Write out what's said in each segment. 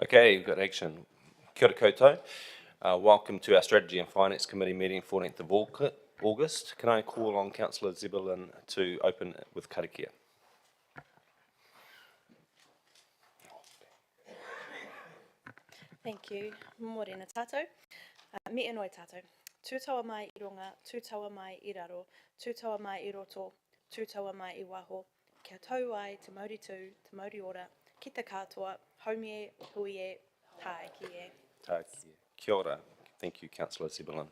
Okay, we've got action. Kia ora koutou. Welcome to our Strategy and Finance Committee meeting 14th of August. Can I call on Councillor Zebulon to open with karakia? Thank you. Morena tātou. Me enoi tātou. Tūtaua mai I runga, tūtaua mai I raro, tūtaua mai I roto, tūtaua mai I waho. Kia tau ai te mauri tū, te mauri ora, ki te katoa, haumie, huie, tāiki e. Tākia. Kia ora. Thank you, Councillor Zebulon.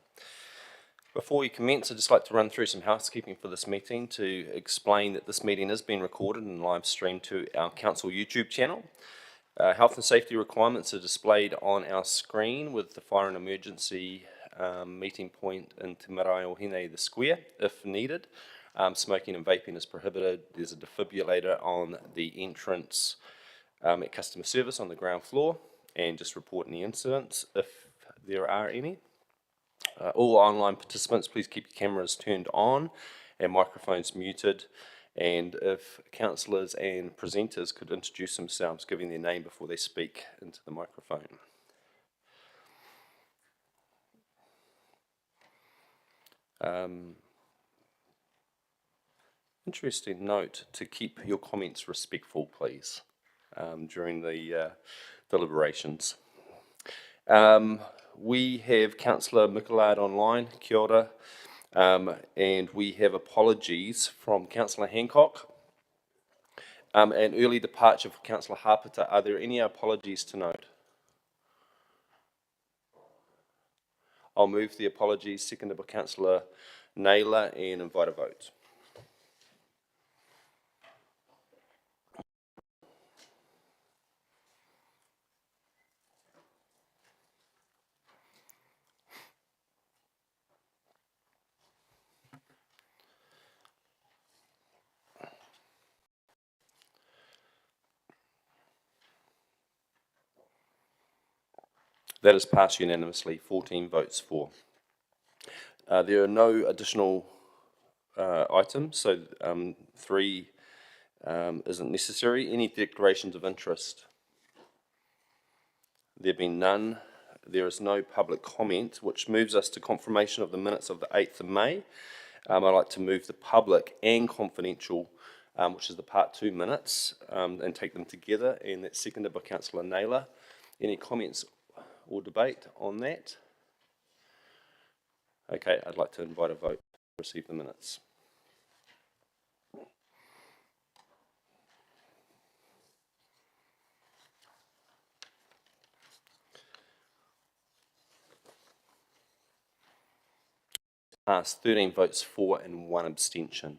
Before we commence, I'd just like to run through some housekeeping for this meeting to explain that this meeting is being recorded and live streamed to our Council YouTube channel. Health and safety requirements are displayed on our screen with the fire and emergency meeting point in Te Marae o Hine, the square, if needed. Smoking and vaping is prohibited. There's a defibrillator on the entrance at customer service on the ground floor, and just report any incidents if there are any. All online participants, please keep your cameras turned on and microphones muted. And if councillors and presenters could introduce themselves, giving their name before they speak into the microphone. Interesting note to keep your comments respectful, please, during the deliberations. We have Councillor Mickelard online, kia ora. And we have apologies from Councillor Hancock. And early departure for Councillor Hapeta. Are there any apologies to note? I'll move the apologies, seconded by Councillor Naylor, and invite a vote. That is passed unanimously, 14 votes for. There are no additional items, so 3 isn't necessary. Any declarations of interest? There being none, there is no public comment, which moves us to confirmation of the minutes of the 8th of May. I'd like to move the public and confidential, which is the part 2 minutes, and take them together, and that's seconded by Councillor Naylor. Any comments or debate on that? Okay, I'd like to invite a vote to receive the minutes. Passed, 13 votes for and 1 abstention.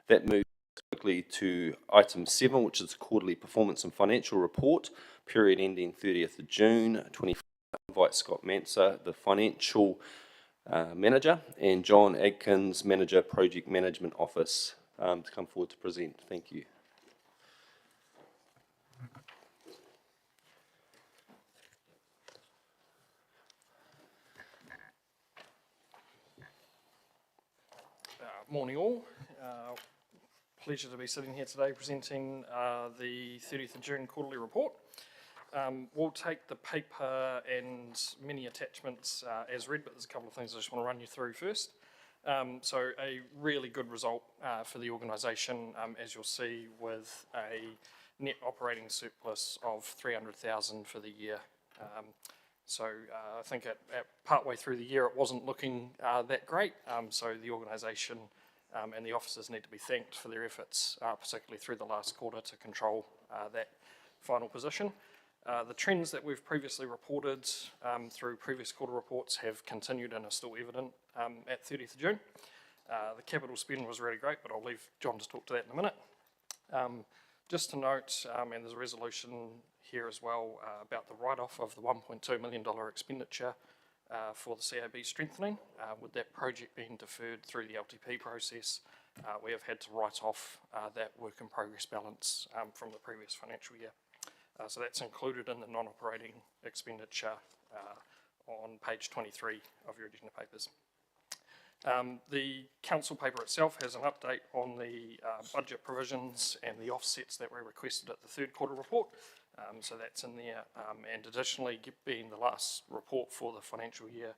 That moves quickly to item 7, which is the quarterly performance and financial report, period ending 30th of June 2025. Invite Scott Manser, the financial manager, and John Adkins, manager, project management office, to come forward to present. Thank you. Morning all. Pleasure to be sitting here today presenting the 30th of June quarterly report. We'll take the paper and many attachments as read, but there's a couple of things I just want to run you through first. So a really good result for the organisation, as you'll see, with a net operating surplus of 300,000 for the year. So I think at partway through the year it wasn't looking that great, so the organisation and the officers need to be thanked for their efforts, particularly through the last quarter, to control that final position. The trends that we've previously reported through previous quarter reports have continued and are still evident at 30th of June. The capital spend was really great, but I'll leave John to talk to that in a minute. Just to note, and there's a resolution here as well about the write-off of the $1.2 million expenditure for the CAB strengthening. With that project being deferred through the LTP process, we have had to write off that work in progress balance from the previous financial year. So that's included in the non-operating expenditure on page 23 of your agenda papers. The council paper itself has an update on the budget provisions and the offsets that were requested at the third quarter report. So that's in there. And additionally, being the last report for the financial year,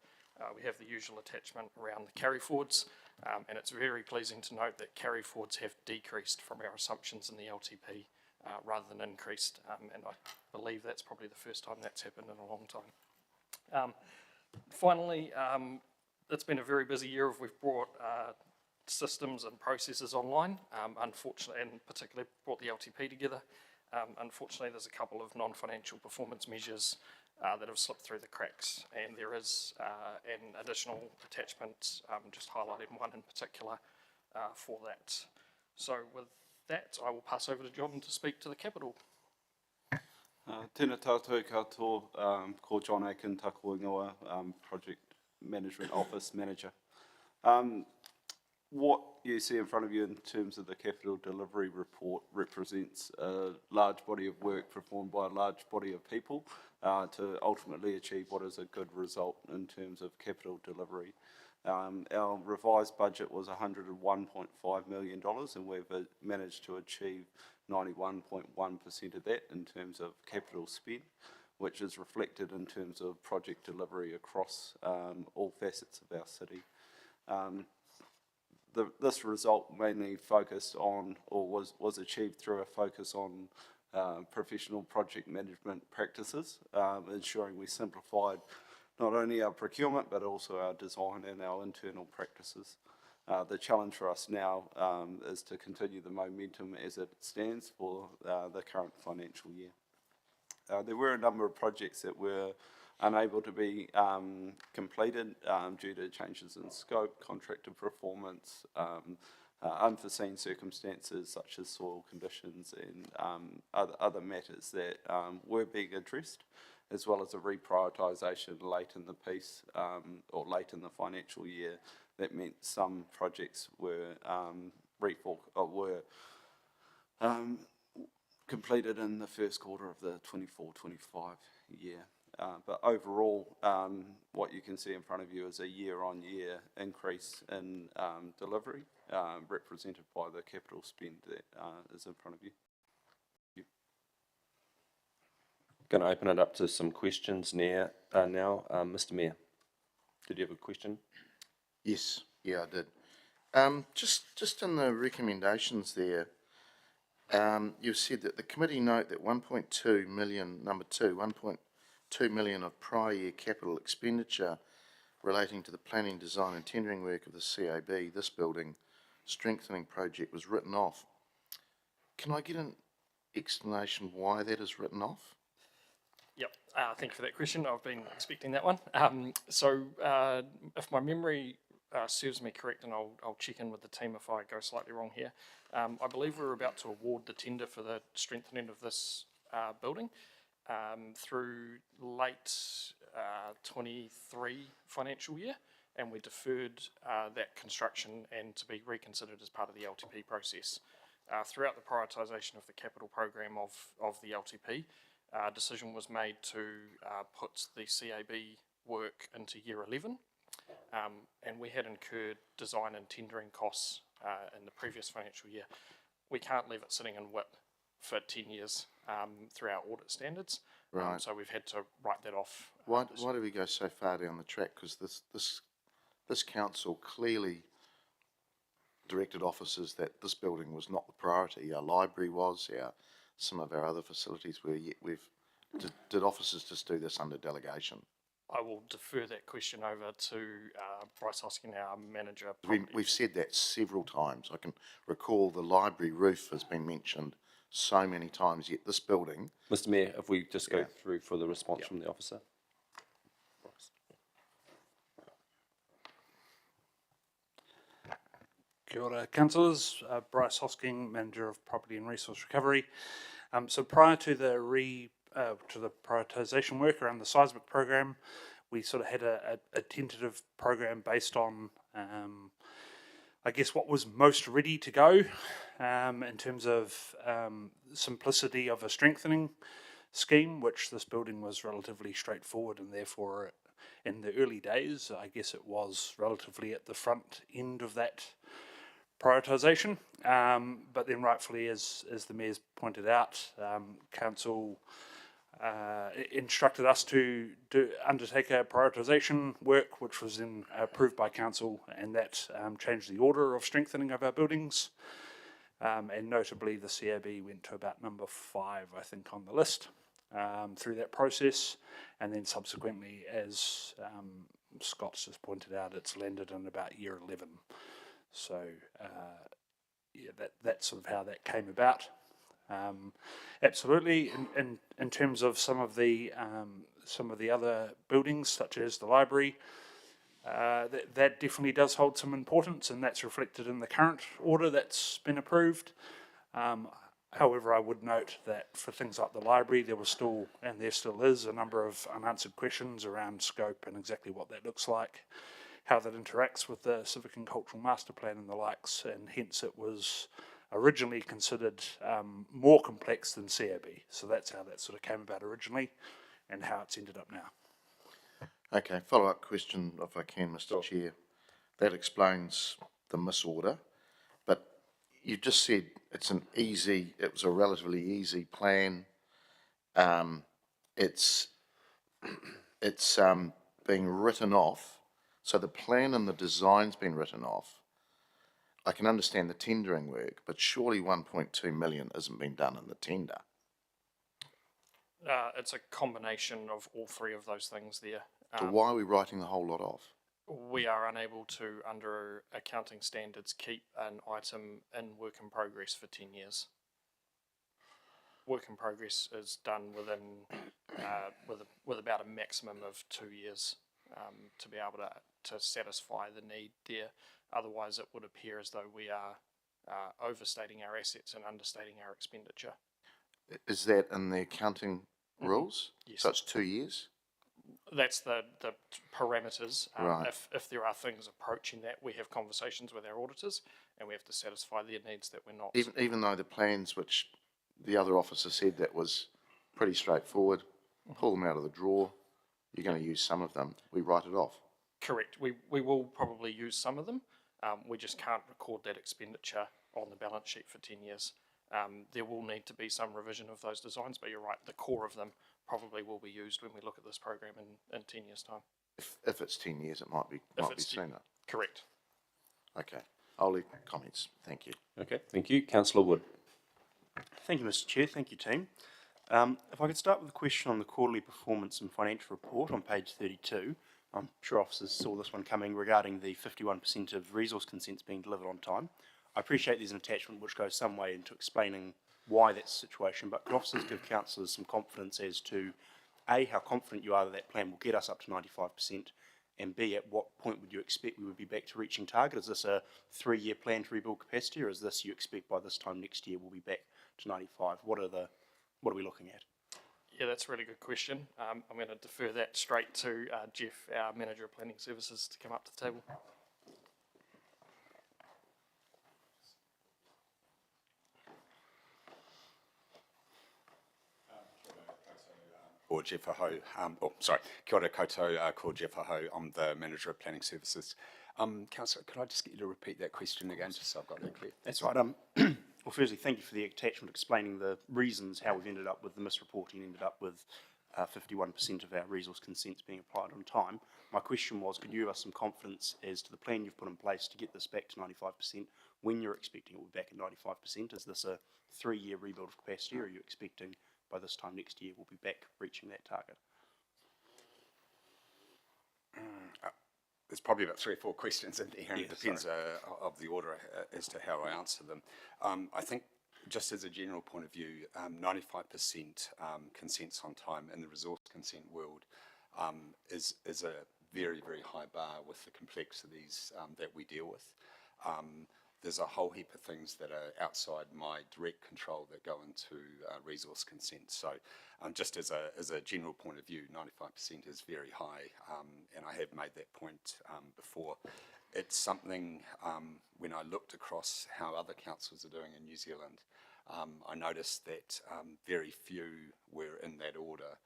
we have the usual attachment around the carry forwards. And it's very pleasing to note that carry forwards have decreased from our assumptions in the LTP rather than increased. And I believe that's probably the first time that's happened in a long time. Finally, it's been a very busy year. We've brought systems and processes online, unfortunately, and particularly brought the LTP together. Unfortunately, there's a couple of non-financial performance measures that have slipped through the cracks, and there is an additional attachment, just highlighting one in particular for that. So with that, I will pass over to John to speak to the capital. Tēnā tātou katoa, ko John Aiken, Taku Ingoa, Project Management Office Manager. What you see in front of you in terms of the capital delivery report represents a large body of work performed by a large body of people to ultimately achieve what is a good result in terms of capital delivery. Our revised budget was $101.5 million, and we've managed to achieve 91.1% of that in terms of capital spend, which is reflected in terms of project delivery across all facets of our city. This result mainly focused on, or was achieved through a focus on professional project management practices, ensuring we simplified not only our procurement but also our design and our internal practices. The challenge for us now is to continue the momentum as it stands for the current financial year. There were a number of projects that were unable to be completed due to changes in scope, contractor performance, unforeseen circumstances such as soil conditions and other matters that were being addressed, as well as a reprioritisation late in the piece or late in the financial year. That meant some projects were completed in the first quarter of the 24-25 year. But overall, what you can see in front of you is a year-on-year increase in delivery, represented by the capital spend that is in front of you. Going to open it up to some questions now. Mr. Mayor, did you have a question? Yes, yeah, I did. Just in the recommendations there, you've said that the committee note that 1.2 million, number 2, 1.2 million of prior year capital expenditure relating to the planning, design and tendering work of the CAB, this building strengthening project, was written off. Can I get an explanation why that is written off? Yep, thank you for that question. I've been expecting that one. So if my memory serves me correct, and I'll check in with the team if I go slightly wrong here, I believe we're about to award the tender for the strengthening of this building through late 23 financial year, and we deferred that construction and to be reconsidered as part of the LTP process. Throughout the prioritisation of the capital program of the LTP, decision was made to put the CAB work into year 11, and we had incurred design and tendering costs in the previous financial year. We can't leave it sitting in WIP for 10 years through our audit standards, Right. So we've had to write that off. Why do we go so far down the track? Because this council clearly directed officers that this building was not the priority. Our library was, some of our other facilities were, yet did officers just do this under delegation? I will defer that question over to Bryce Hosking, our manager. We've said that several times. I can recall the library roof has been mentioned so many times, yet this building... Mr. Mayor, if we just go through for the response from the officer. Kia ora, councillors. Bryce Hosking, Manager of Property and Resource Recovery. So prior to the prioritisation work around the seismic program, we sort of had a tentative program based on, I guess, what was most ready to go in terms of simplicity of a strengthening scheme, which this building was relatively straightforward, and therefore in the early days, I guess it was relatively at the front end of that prioritisation, but then rightfully, as the Mayor's pointed out, Council instructed us to undertake a prioritisation work, which was then approved by council, and that changed the order of strengthening of our buildings. And notably, the CAB went to about number 5, I think, on the list through that process, and then subsequently, as Scott's just pointed out, it's landed in about year 11. So, yeah, that's sort of how that came about. Absolutely, in terms of some of the other buildings, such as the library, that definitely does hold some importance, and that's reflected in the current order that's been approved. However, I would note that for things like the library, there was still, and there still is, a number of unanswered questions around scope and exactly what that looks like, how that interacts with the civic and cultural master plan and the likes, and hence it was originally considered more complex than CAB. So that's how that sort of came about originally and how it's ended up now. Okay, follow-up question, if I can, Mr. Chair. That explains the misorder, but you just said it was a relatively easy plan. It's being written off. So the plan and the design's been written off. I can understand the tendering work, but surely 1.2 million isn't being done in the tender. It's a combination of all three of those things there. So why are we writing the whole lot off? We are unable to, under accounting standards, keep an item in work in progress for 10 years. Work in progress is done within, with about a maximum of 2 years to be able to satisfy the need there. Otherwise, it would appear as though we are overstating our assets and understating our expenditure. Is that in the accounting rules? Yes. So it's 2 years? That's the parameters. Right. If there are things approaching that, we have conversations with our auditors, and we have to satisfy their needs that we're not. Even though the plans, which the other officer said that was pretty straightforward, pull them out of the drawer, you're going to use some of them, we write it off. Correct. We will probably use some of them. We just can't record that expenditure on the balance sheet for 10 years. There will need to be some revision of those designs, but you're right, the core of them probably will be used when we look at this program in 10 years' time. If it's 10 years, it might be sooner. Correct. Okay, I'll leave comments. Thank you. Okay, thank you. Councillor Wood. Thank you, Mr. Chair. Thank you, team. If I could start with a question on the quarterly performance and financial report on page 32. I'm sure officers saw this one coming regarding the 51% of resource consents being delivered on time. I appreciate there's an attachment which goes some way into explaining why that's the situation, but could officers give councillors some confidence as to A, how confident you are that that plan will get us up to 95%, and B, at what point would you expect we would be back to reaching target? Is this a 3-year plan to rebuild capacity, or is this you expect by this time next year we'll be back to 95? What are we looking at? Yeah, that's a really good question. I'm going to defer that straight to Jeff, our Manager of Planning Services, to come up to the table. Ko Jeff Aho, kia ora koutou, ko Jeff Aho, I'm the Manager of Planning Services. Councillor, could I just get you to repeat that question again, just so I've got that clear? That's right. Well, firstly, thank you for the attachment explaining the reasons how we've ended up with the misreporting, ended up with 51% of our resource consents being applied on time. My question was, could you give us some confidence as to the plan you've put in place to get this back to 95%, when you're expecting it will be back at 95%? Is this a 3-year rebuild of capacity, or are you expecting by this time next year we'll be back reaching that target? There's probably about 3 or 4 questions in there, and Yeah, it depends of the order as to how I answer them. I think, just as a general point of view, 95% consents on time in the resource consent world is a very, very high bar with the complexities that we deal with. There's a whole heap of things that are outside my direct control that go into resource consent. So just as a general point of view, 95% is very high, and I have made that point before. It's something, when I looked across how other councils are doing in New Zealand, I noticed that very few were in that order,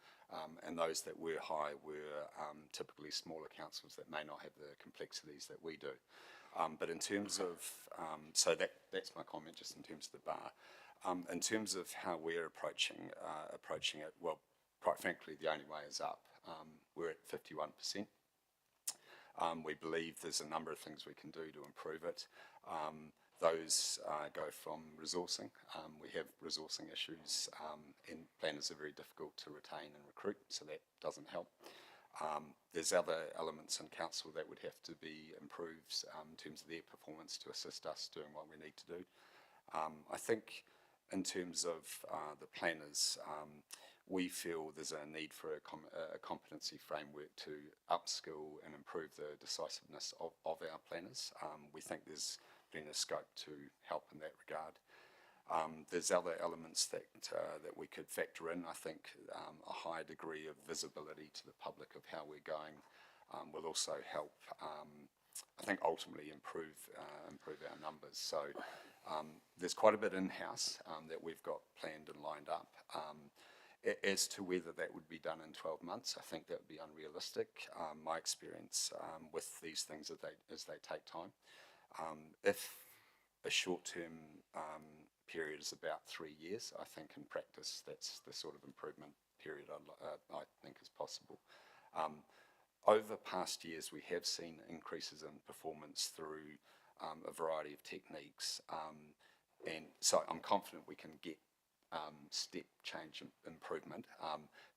and those that were high were typically smaller councils that may not have the complexities that we do. But in terms of, so that's my comment just in terms of the bar. In terms of how we're approaching it, well, quite frankly, the only way is up. We're at 51%. We believe there's a number of things we can do to improve it. Those go from resourcing. We have resourcing issues, and planners are very difficult to retain and recruit, so that doesn't help. There's other elements in council that would have to be improved in terms of their performance to assist us doing what we need to do. I think in terms of the planners, we feel there's a need for a competency framework to upskill and improve the decisiveness of our planners. We think there's plenty of scope to help in that regard. There's other elements that we could factor in. I think a high degree of visibility to the public of how we're going will also help, I think, ultimately improve our numbers. So there's quite a bit in-house that we've got planned and lined up. As to whether that would be done in 12 months, I think that would be unrealistic. My experience with these things is they take time. If a short-term period is about 3 years, I think in practice that's the sort of improvement period I think is possible. Over past years, we have seen increases in performance through a variety of techniques, and so I'm confident we can get step change improvement.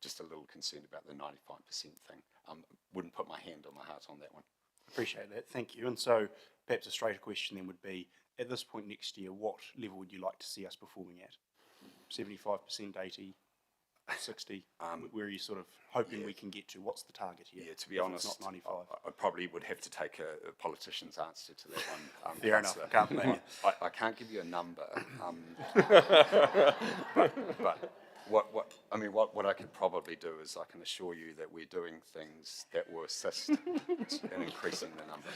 Just a little concerned about the 95% thing. Wouldn't put my hand on my heart on that one. Appreciate that, thank you. And so perhaps a straighter question then would be, at this point next year, what level would you like to see us performing at? 75%, 80, 60? Where are you sort of hoping we can get to? What's the target here? Yeah, to be honest, it's not 95. I probably would have to take a politician's answer to that one. Fair enough, I can't blame you. I can't give you a number. But what I could probably do is I can assure you that we're doing things that will assist in increasing the number.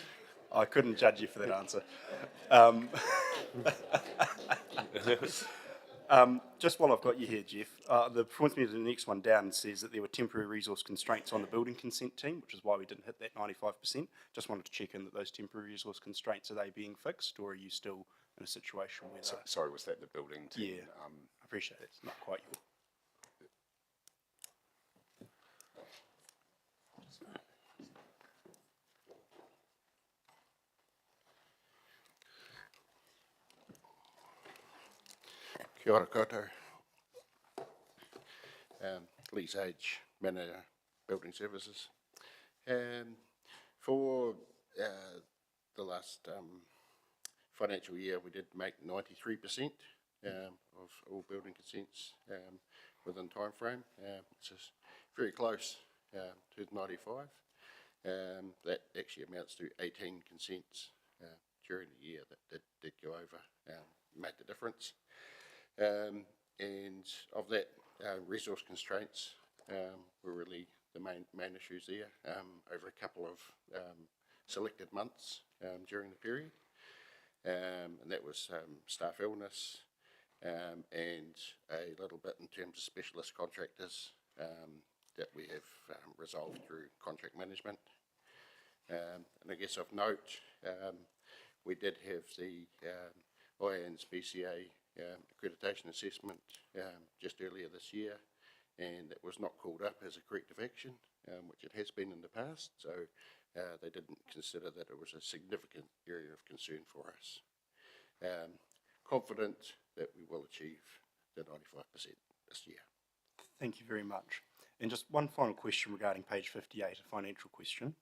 I couldn't judge you for that answer. Just while I've got you here, Jeff, the performance measure, the next one down, says that there were temporary resource constraints on the building consent team, which is why we didn't hit that 95%. Just wanted to check in that those temporary resource constraints, are they being fixed, or are you still in a situation where Sorry, was that the building team? Yeah, I appreciate it. It's not quite your... Kia ora koutou. Lee Sage, Manager, Building Services. For the last financial year, we did make 93% of all building consents within time frame, which is very close to 95. That actually amounts to 18 consents during the year that did go over, made the difference. And of that, resource constraints were really the main issues there over a couple of selected months during the period. And that was staff illness and a little bit in terms of specialist contractors that we have resolved through contract management. And I guess of note, we did have the IANZ BCA accreditation assessment just earlier this year, and it was not called up as a corrective action, which it has been in the past, so they didn't consider that it was a significant area of concern for us. Confident that we will achieve the 95% this year. Thank you very much. And just one final question regarding page 58, a financial question.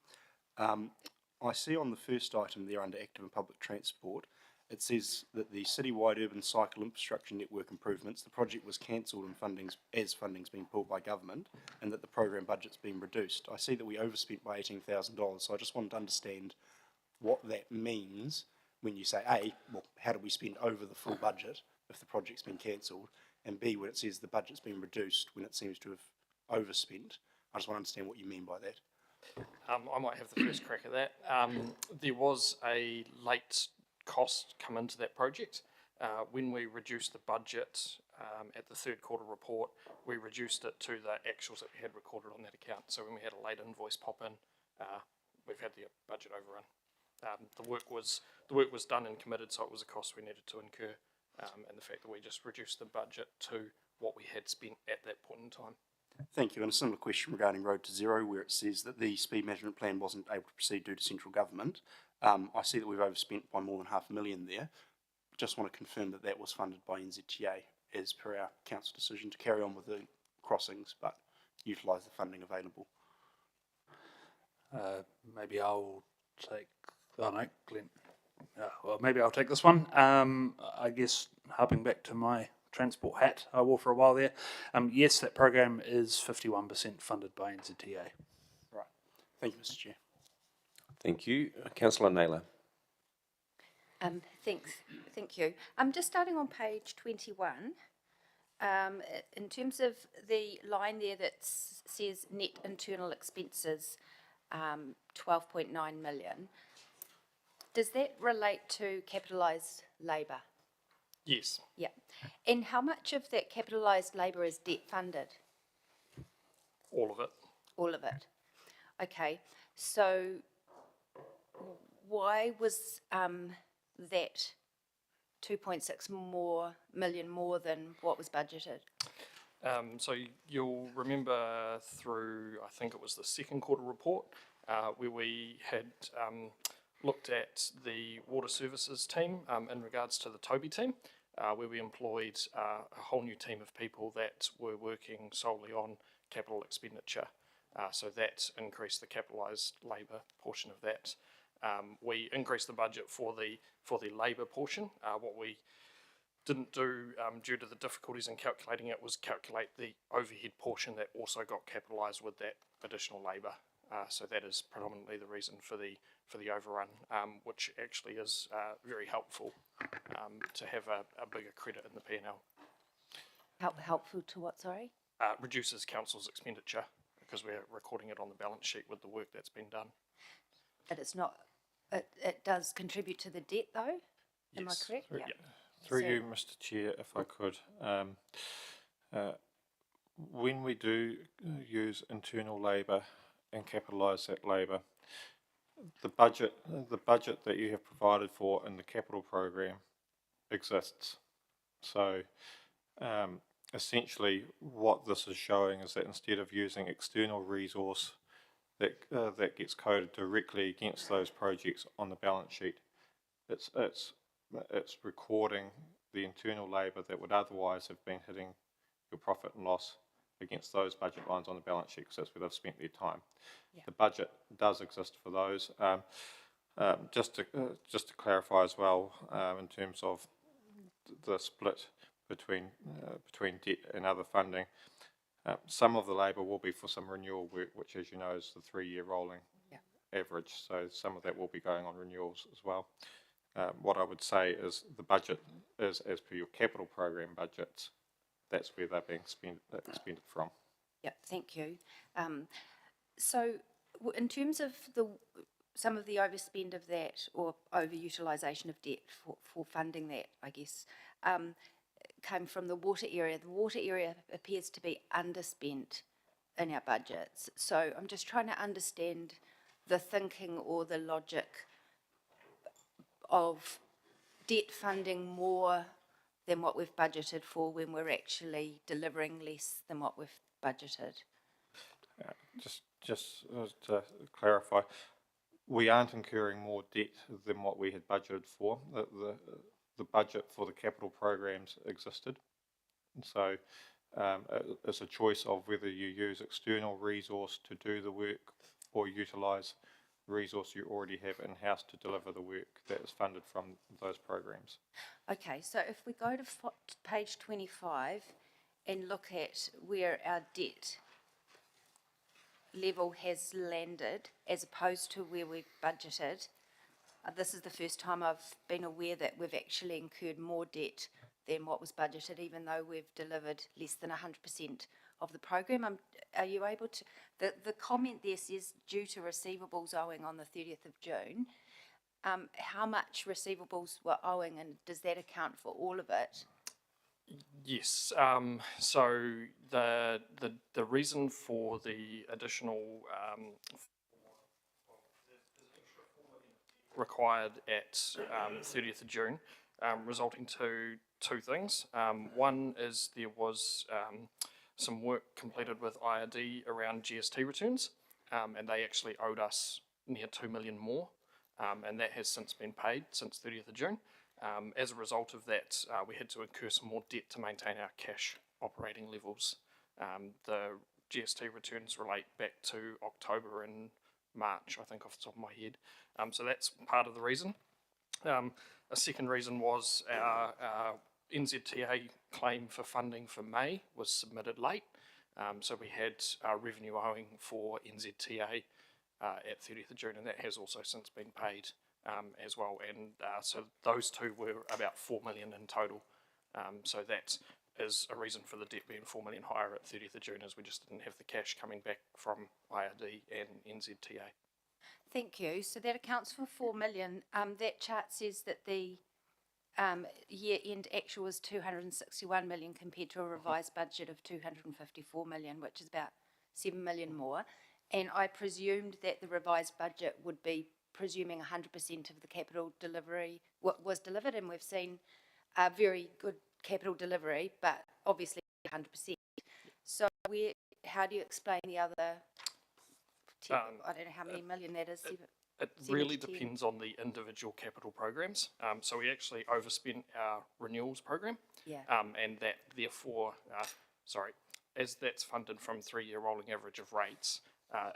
I see on the first item there under active and public transport, it says that the citywide urban cycle infrastructure network improvements, the project was cancelled and funding's been pulled by government, and that the program budget's been reduced. I see that we overspent by $18,000, so I just wanted to understand what that means when you say, A, well, how do we spend over the full budget if the project's been cancelled, and B, when it says the budget's been reduced when it seems to have overspent. I just want to understand what you mean by that. I might have the first crack at that. There was a late cost come into that project. When we reduced the budget at the third quarter report, we reduced it to the actuals that we had recorded on that account. So when we had a late invoice pop in, we've had the budget overrun. The work was done and committed, so it was a cost we needed to incur, and the fact that we just reduced the budget to what we had spent at that point in time. Thank you. And a similar question regarding Road to Zero, where it says that the speed management plan wasn't able to proceed due to central government. I see that we've overspent by more than $500,000 there. Just want to confirm that that was funded by NZTA as per our council decision to carry on with the crossings, but utilise the funding available. Maybe I'll take. Oh no, Glenn. Well, maybe I'll take this one. I guess harping back to my transport hat I wore for a while there. Yes, that program is 51% funded by NZTA. Right. Thank you, Mr. Chair. Thank you. Councillor Naylor. Thank you. Just starting on page 21, in terms of the line there that says net internal expenses, 12.9 million, does that relate to capitalised labour? Yes. Yeah. And how much of that capitalised labour is debt funded? All of it. All of it. Okay. So why was that 2.6 million more than what was budgeted? So you'll remember through, I think it was the second quarter report, where we had looked at the water services team in regards to the Toby team, where we employed a whole new team of people that were working solely on capital expenditure. So that increased the capitalised labour portion of that. We increased the budget for the labour portion. What we didn't do due to the difficulties in calculating it was calculate the overhead portion that also got capitalised with that additional labour. So that is predominantly the reason for the overrun, which actually is very helpful to have a bigger credit in the P&L. Helpful to what, sorry? Reduces council's expenditure because we're recording it on the balance sheet with the work that's been done. But it's not, it does contribute to the debt though? Am I Yes. correct? Yeah. Through So- you, Mr. Chair, if I could. When we do use internal labour and capitalise that labour, the budget that you have provided for in the capital program exists. So essentially what this is showing is that instead of using external resource that gets coded directly against those projects on the balance sheet, it's recording the internal labour that would otherwise have been hitting your profit and loss against those budget lines on the balance sheet because that's where they've spent their time. Yeah. The budget does exist for those. Just to clarify as well, in terms of the split between debt and other funding, some of the labour will be for some renewal work, which, as you know, is the 3-year rolling average. So some of that will be going on renewals as well. What I would say is the budget is as per your capital program budgets. That's where they're being expended from. Yeah, thank you. So in terms of some of the overspend of that or overutilisation of debt for funding that, I guess, came from the water area. The water area appears to be underspent in our budgets. So I'm just trying to understand the thinking or the logic of debt funding more than what we've budgeted for when we're actually delivering less than what we've budgeted. Just to clarify, we aren't incurring more debt than what we had budgeted for. The budget for the capital programs existed, and so it's a choice of whether you use external resource to do the work or utilise resource you already have in-house to deliver the work that is funded from those programs. Okay, so if we go to page 25 and look at where our debt level has landed as opposed to where we've budgeted, this is the first time I've been aware that we've actually incurred more debt than what was budgeted, even though we've delivered less than 100% of the program. Are you able to, the comment there says due to receivables owing on the 30th of June, how much receivables were owing, and does that account for all of it? Yes. So the reason for the additional required at 30th of June, resulting to two things. One is there was some work completed with IRD around GST returns, and they actually owed us near 2 million more, and that has since been paid since 30th of June. As a result of that, we had to incur some more debt to maintain our cash operating levels. The GST returns relate back to October and March, I think, off the top of my head. So that's part of the reason. A second reason was our NZTA claim for funding for May was submitted late. So we had revenue owing for NZTA at 30th of June, and that has also since been paid as well. And so those two were about 4 million in total. So that is a reason for the debt being 4 million higher at 30th of June, as we just didn't have the cash coming back from IRD and NZTA. Thank you. So that accounts for 4 million. That chart says that the year-end actual was 261 million compared to a revised budget of 254 million, which is about 7 million more. And I presumed that the revised budget would be presuming 100% of the capital delivery was delivered, and we've seen a very good capital delivery, but obviously 100%. So how do you explain the other, I don't know how many million that is? It really depends on the individual capital programs. So we actually overspent our renewals program. Yeah. And that therefore, as that's funded from 3-year rolling average of rates,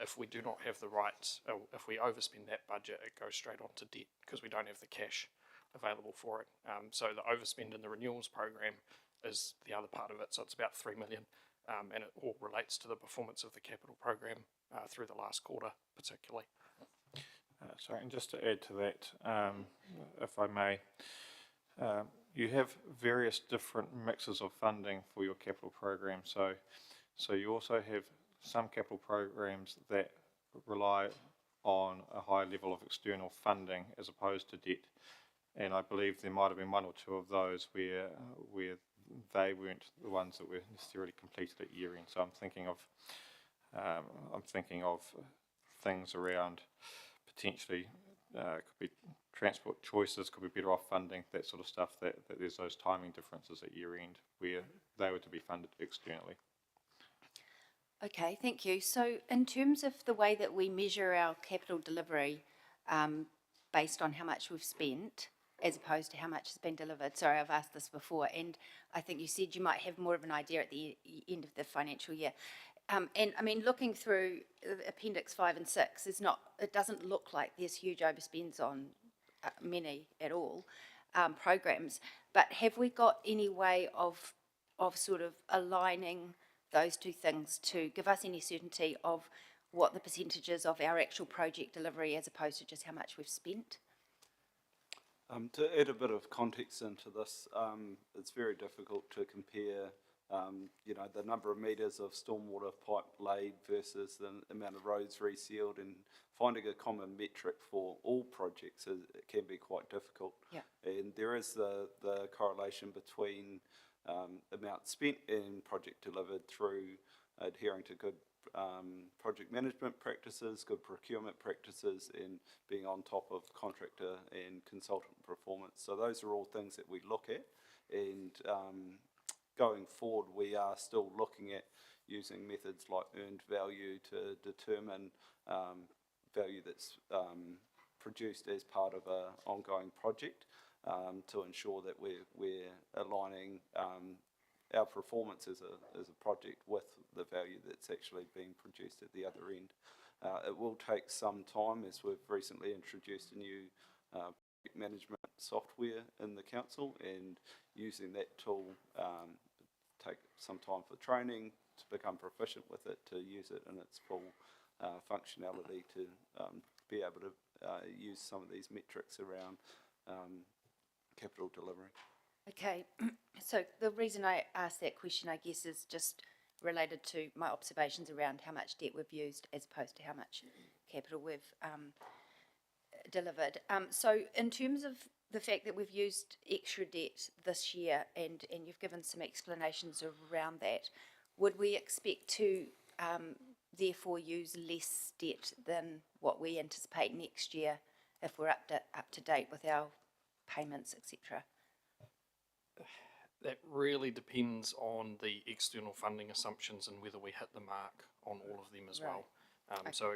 if we do not have the right, if we overspend that budget, it goes straight onto debt because we don't have the cash available for it. So the overspend in the renewals program is the other part of it. So it's about 3 million, and it all relates to the performance of the capital program through the last quarter, particularly. Sorry, and just to add to that, if I may, you have various different mixes of funding for your capital program. So you also have some capital programs that rely on a high level of external funding as opposed to debt. And I believe there might have been one or two of those where they weren't the ones that were necessarily completed at year end. So I'm thinking of things around potentially could be transport choices, could be better off funding, that sort of stuff, that there's those timing differences at year end where they were to be funded externally. Okay, thank you. So in terms of the way that we measure our capital delivery based on how much we've spent as opposed to how much has been delivered, sorry, I've asked this before, and I think you said you might have more of an idea at the end of the financial year. And I mean, looking through Appendix 5 and 6, it doesn't look like there's huge overspends on many at all programs, but have we got any way of sort of aligning those two things to give us any certainty of what the percentages of our actual project delivery as opposed to just how much we've spent? To add a bit of context into this, it's very difficult to compare the number of metres of stormwater pipe laid versus the amount of roads resealed, and finding a common metric for all projects it can be quite difficult. Yeah. And there is the correlation between amount spent and project delivered through adhering to good project management practices, good procurement practices, and being on top of contractor and consultant performance. So those are all things that we look at, and going forward we are still looking at using methods like earned value to determine value that's produced as part of an ongoing project, to ensure that we're aligning our performance as a project with the value that's actually being produced at the other end. It will take some time, as we've recently introduced a new project management software in the council, and using that tool take some time for training to become proficient with it, to use it in its full functionality, to be able to use some of these metrics around capital delivery. Okay, so the reason I asked that question, I guess, is just related to my observations around how much debt we've used as opposed to how much capital we've delivered. So in terms of the fact that we've used extra debt this year, and you've given some explanations around that, would we expect to therefore use less debt than what we anticipate next year if we're up to date with our payments, etc.? That really depends on the external funding assumptions and whether we hit the mark on all of them as well. So,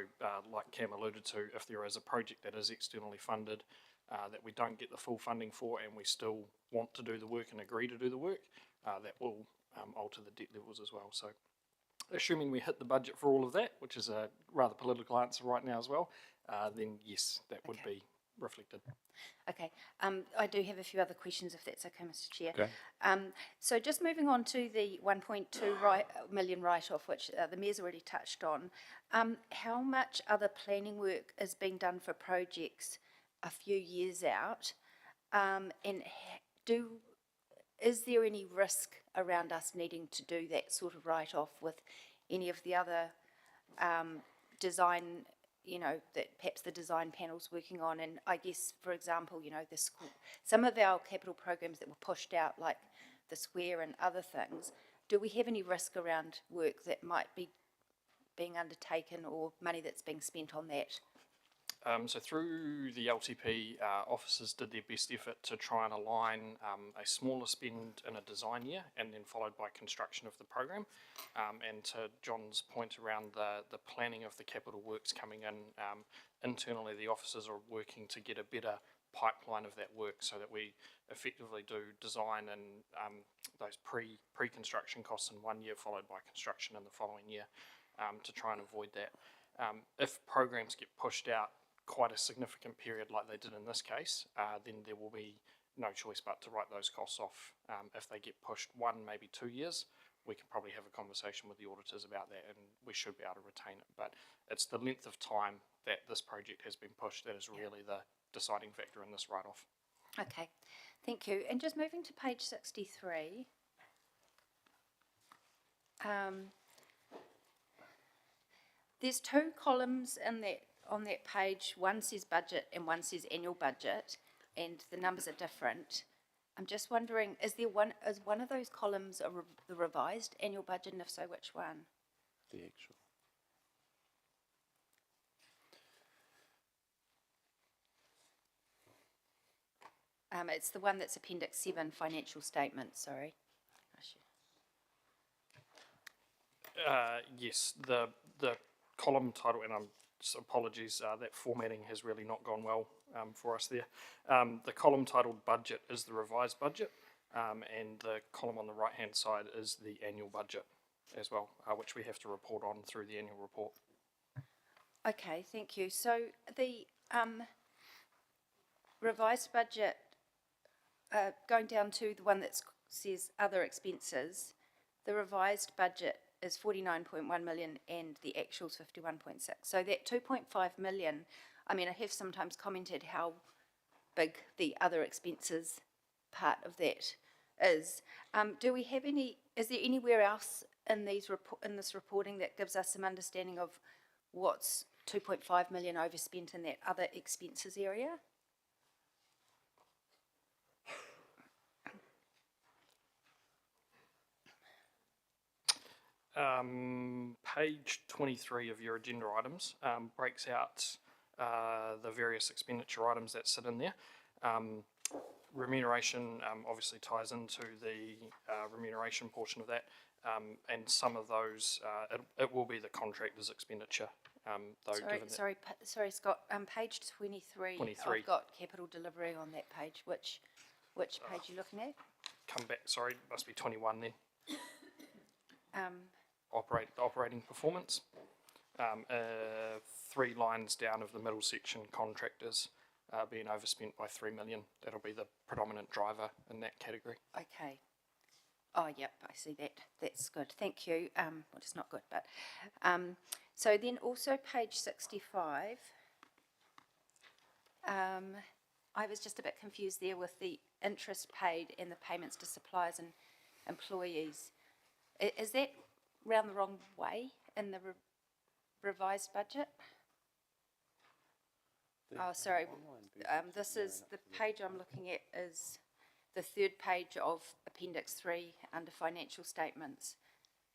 like Cam alluded to, if there is a project that is externally funded that we don't get the full funding for and we still want to do the work and agree to do the work, that will alter the debt levels as well. So, assuming we hit the budget for all of that, which is a rather political answer right now as well, then yes, that would be reflected. Okay, I do have a few other questions if that's okay, Mr Chair. Okay. So just moving on to the 1.2 million write-off, which the Mayor's already touched on, how much other planning work is being done for projects a few years out? And is there any risk around us needing to do that sort of write-off with any of the other design, that perhaps the design panel's working on? And I guess, for example, the school, some of our capital programs that were pushed out, like the square and other things, do we have any risk around work that might be being undertaken or money that's being spent on that? So through the LTP, officers did their best effort to try and align a smaller spend in a design year and then followed by construction of the program. And to John's point around the planning of the capital works coming in, internally the officers are working to get a better pipeline of that work so that we effectively do design and those pre-construction costs in 1 year followed by construction in the following year, to try and avoid that. If programs get pushed out quite a significant period like they did in this case, then there will be no choice but to write those costs off. If they get pushed 1, maybe 2 years, we can probably have a conversation with the auditors about that and we should be able to retain it. But it's the length of time that this project has been pushed that is really the deciding factor in this write-off. Okay, thank you. And just moving to page 63, there's 2 columns in on that page. One says budget and one says annual budget, and the numbers are different. I'm just wondering, is one of those columns the revised annual budget, and if so, which one? The actual. It's the one that's Appendix 7, financial statements, sorry. Yes, the column title, and apologies, that formatting has really not gone well for us there. The column titled budget is the revised budget, and the column on the right hand side is the annual budget as well, which we have to report on through the annual report. Okay, thank you. So the revised budget, going down to the one that says other expenses, the revised budget is 49.1 million and the actual's 51.6. So that 2.5 million, I mean, I have sometimes commented how big the other expenses part of that is. Do we have is there anywhere else in this reporting that gives us some understanding of what's 2.5 million overspent in that other expenses area? Page 23 of your agenda items breaks out the various expenditure items that sit in there. Remuneration obviously ties into the remuneration portion of that, and some of those, it will be the contractor's expenditure. Sorry, Scott. Page 23. 23. I've got capital delivery on that page. Which page are you looking at? Come back. Sorry, must be 21 then. Um, Operating performance. 3 lines down of the middle section, contractors being overspent by 3 million. That'll be the predominant driver in that category. Okay. Oh, yep, I see that. That's good. Thank you. Well, it's not good, but so then also page 65. I was just a bit confused there with the interest paid and the payments to suppliers and employees. Is that round the wrong way in the revised budget? Oh, sorry. This is the page I'm looking at is the 3rd page of Appendix 3 under financial statements.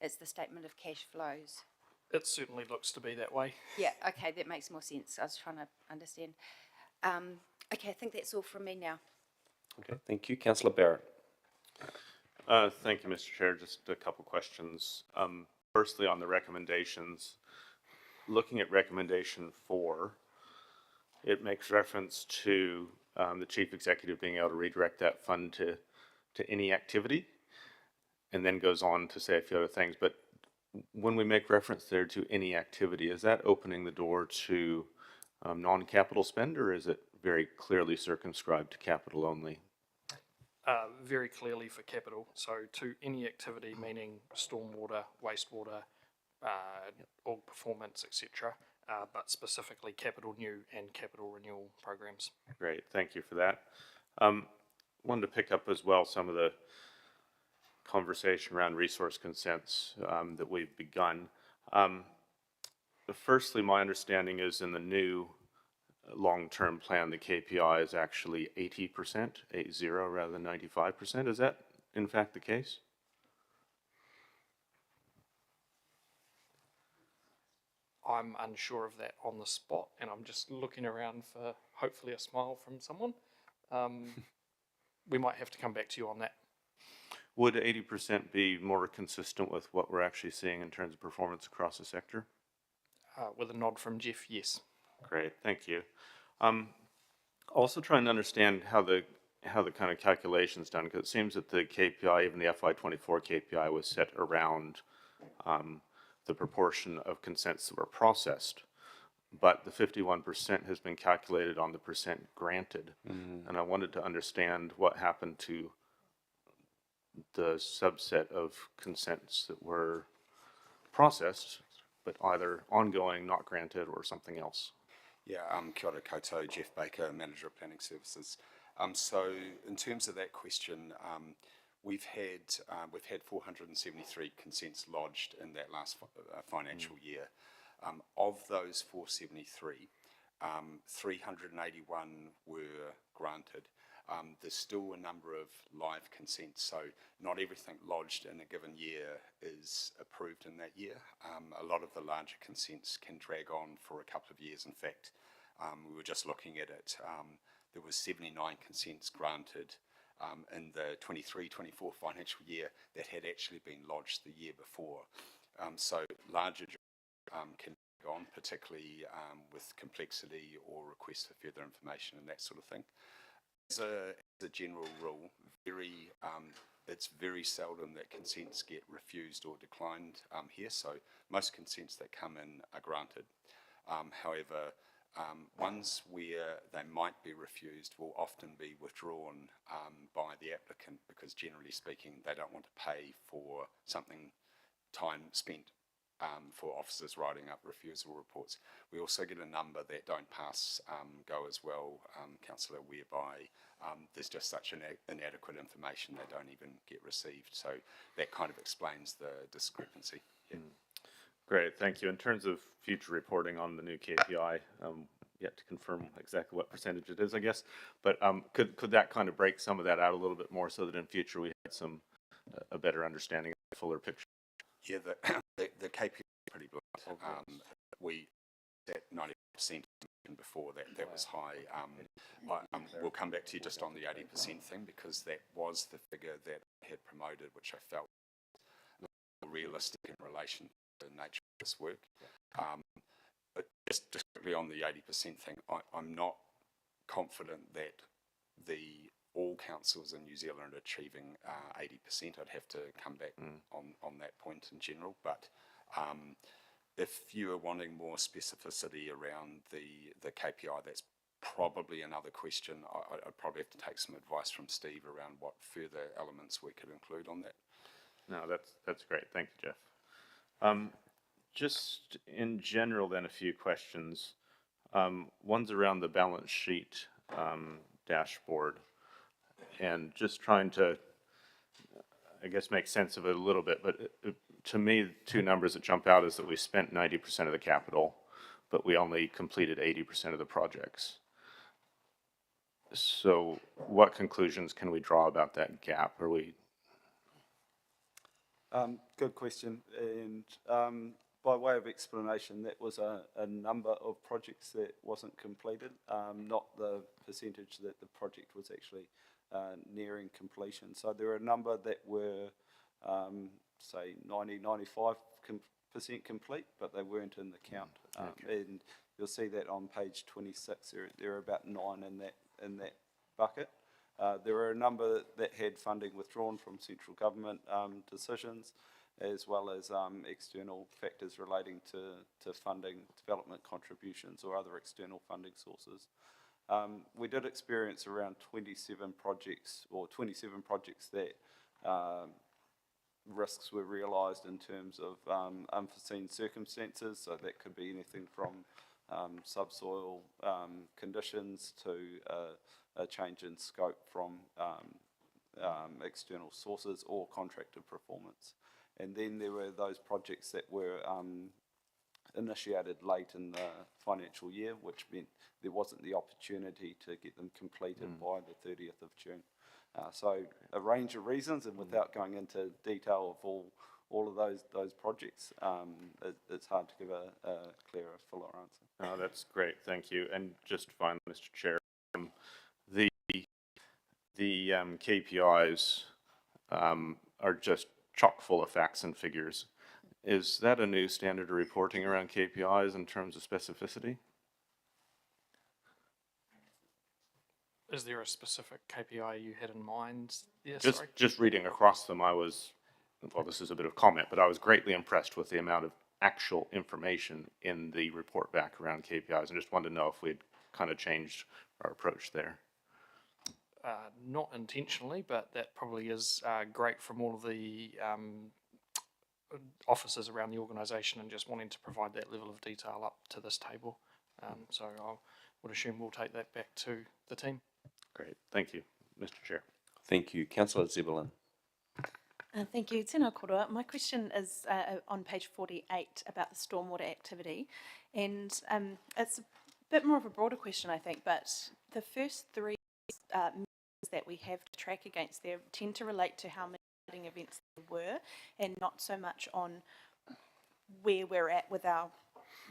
It's the statement of cash flows. It certainly looks to be that way. Yeah, okay, that makes more sense. I was trying to understand. Okay, I think that's all from me now. Okay, thank you. Councillor Barrett. Thank you, Mr. Chair. Just a couple questions. Firstly, on the recommendations, looking at recommendation 4, it makes reference to the chief executive being able to redirect that fund to any activity, and then goes on to say a few other things. But when we make reference there to any activity, is that opening the door to non-capital spend, or is it very clearly circumscribed to capital only? Very clearly for capital, so to any activity, meaning stormwater, wastewater, org performance, etc., but specifically capital new and capital renewal programs. Great, thank you for that. Wanted to pick up as well some of the conversation around resource consents that we've begun. Firstly, my understanding is in the new long-term plan, the KPI is actually 80%, 80 rather than 95%. Is that in fact the case? I'm unsure of that on the spot, and I'm just looking around for hopefully a smile from someone. We might have to come back to you on that. Would 80% be more consistent with what we're actually seeing in terms of performance across the sector? With a nod from Jeff, yes. Great, thank you. Also trying to understand how the kind of calculation's done, because it seems that the KPI, even the FY24 KPI, was set around the proportion of consents that were processed, but the 51% has been calculated on the percent granted. And I wanted to understand what happened to the subset of consents that were processed, but either ongoing, not granted, or something else. Yeah, kia ora koutou, Jeff Baker, Manager of Planning Services. So in terms of that question, we've had 473 consents lodged in that last financial year. Of those 473, 381 were granted. There's still a number of live consents, so not everything lodged in a given year is approved in that year. A lot of the larger consents can drag on for a couple of years. In fact, we were just looking at it. There was 79 consents granted in the 23-24 financial year that had actually been lodged the year before. So larger can go on, particularly with complexity or requests for further information and that sort of thing. As a general rule, it's very seldom that consents get refused or declined here, so most consents that come in are granted. However, ones where they might be refused will often be withdrawn by the applicant because, generally speaking, they don't want to pay for something time spent for officers writing up refusal reports. We also get a number that don't pass go as well, Councillor, whereby there's just such inadequate information they don't even get received. So that kind of explains the discrepancy. Yeah. Great, thank you. In terms of future reporting on the new KPI, yet to confirm exactly what percentage it is, I guess, but could that kind of break some of that out a little bit more so that in future we had a better understanding of the fuller picture? Yeah, the KPI is pretty blunt. We at 90% before that was high. We'll come back to you just on the 80% thing because that was the figure that I had promoted, which I felt realistic in relation to the nature of this work. But just quickly on the 80% thing, I'm not confident that all councils in New Zealand are achieving 80%. I'd have to come back on that point in general. But if you are wanting more specificity around the KPI, that's probably another question. I'd probably have to take some advice from Steve around what further elements we could include on that. No, that's great. Thank you, Jeff. Just in general, then, a few questions. One's around the balance sheet dashboard, and just trying to, I guess, make sense of it a little bit. But to me, two numbers that jump out is that we spent 90% of the capital, but we only completed 80% of the projects. So what conclusions can we draw about that gap? Are we... Good question, and by way of explanation, that was a number of projects that wasn't completed, not the percentage that the project was actually nearing completion. So there are a number that were, say, 95% complete, but they weren't in the count. And you'll see that on page 26. There are about 9 in that bucket. There were a number that had funding withdrawn from central government decisions, as well as external factors relating to funding, development contributions or other external funding sources. We did experience around 27 projects that risks were realised in terms of unforeseen circumstances. So that could be anything from subsoil conditions to a change in scope from external sources or contractor performance. And then there were those projects that were initiated late in the financial year, which meant there wasn't the opportunity to get them completed by the 30th of June. So a range of reasons, and without going into detail of all of those projects, it's hard to give a clearer, fuller answer. Oh, that's great, thank you. And just finally, Mr. Chair, the KPIs are just chock full of facts and figures. Is that a new standard of reporting around KPIs in terms of specificity? Is there a specific KPI you had in mind? Yeah, Just reading across them, well, this is a bit of comment, but I was greatly impressed with the amount of actual information in the report back around KPIs, and just wanted to know if we'd kind of changed our approach there. Not intentionally, but that probably is great from all of the officers around the organisation and just wanting to provide that level of detail up to this table. So I would assume we'll take that back to the team. Great, thank you, Mr. Chair. Thank you. Councillor Zebulon. Thank you. Tēnā koroa. My question is on page 48 about the stormwater activity. And it's a bit more of a broader question, I think, but the first 3 measures that we have to track against there tend to relate to how many events there were and not so much on where we're at with our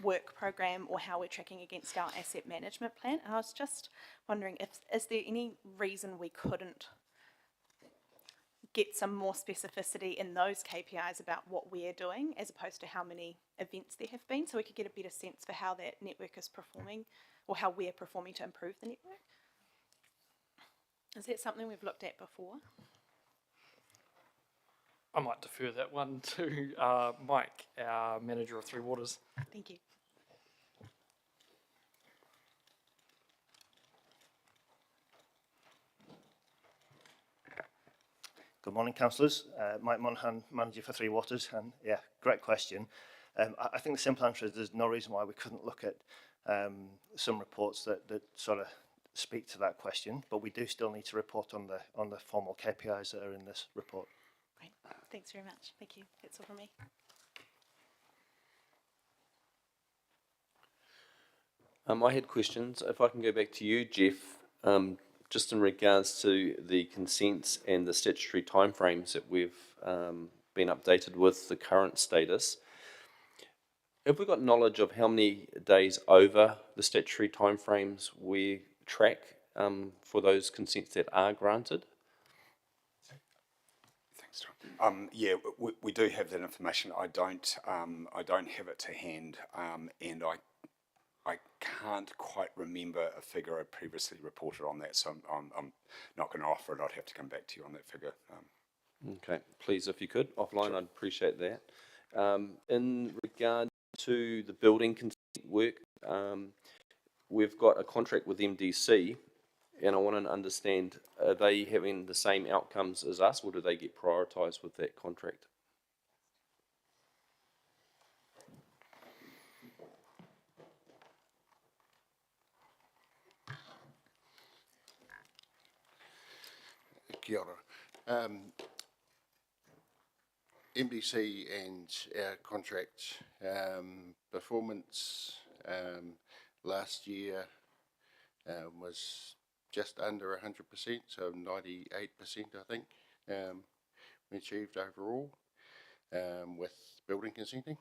work program or how we're tracking against our asset management plan. And I was just wondering, is there any reason we couldn't get some more specificity in those KPIs about what we're doing as opposed to how many events there have been, so we could get a better sense for how that network is performing or how we're performing to improve the network? Is that something we've looked at before? I might defer that one to Mike, our manager of Three Waters. Thank you. Good morning, councillors. Mike Monaghan, manager for Three Waters, and yeah, great question. I think the simple answer is there's no reason why we couldn't look at some reports that sort of speak to that question, but we do still need to report on the formal KPIs that are in this report. Great. Thanks very much. Thank you. That's all from me. I had questions. If I can go back to you, Jeff, just in regards to the consents and the statutory timeframes that we've been updated with the current status. Have we got knowledge of how many days over the statutory timeframes we track for those consents that are granted? Thanks, John. Yeah, we do have that information. I don't have it to hand, and I can't quite remember a figure I previously reported on that, so I'm not going to offer it. I'd have to come back to you on that figure. Okay, please, if you could, offline, sure. I'd appreciate that. In regard to the building consent work, we've got a contract with MDC, and I want to understand, are they having the same outcomes as us, or do they get prioritised with that contract? Kia ora. MDC and our contract performance last year was just under 100%, so 98% I think we achieved overall with building consenting.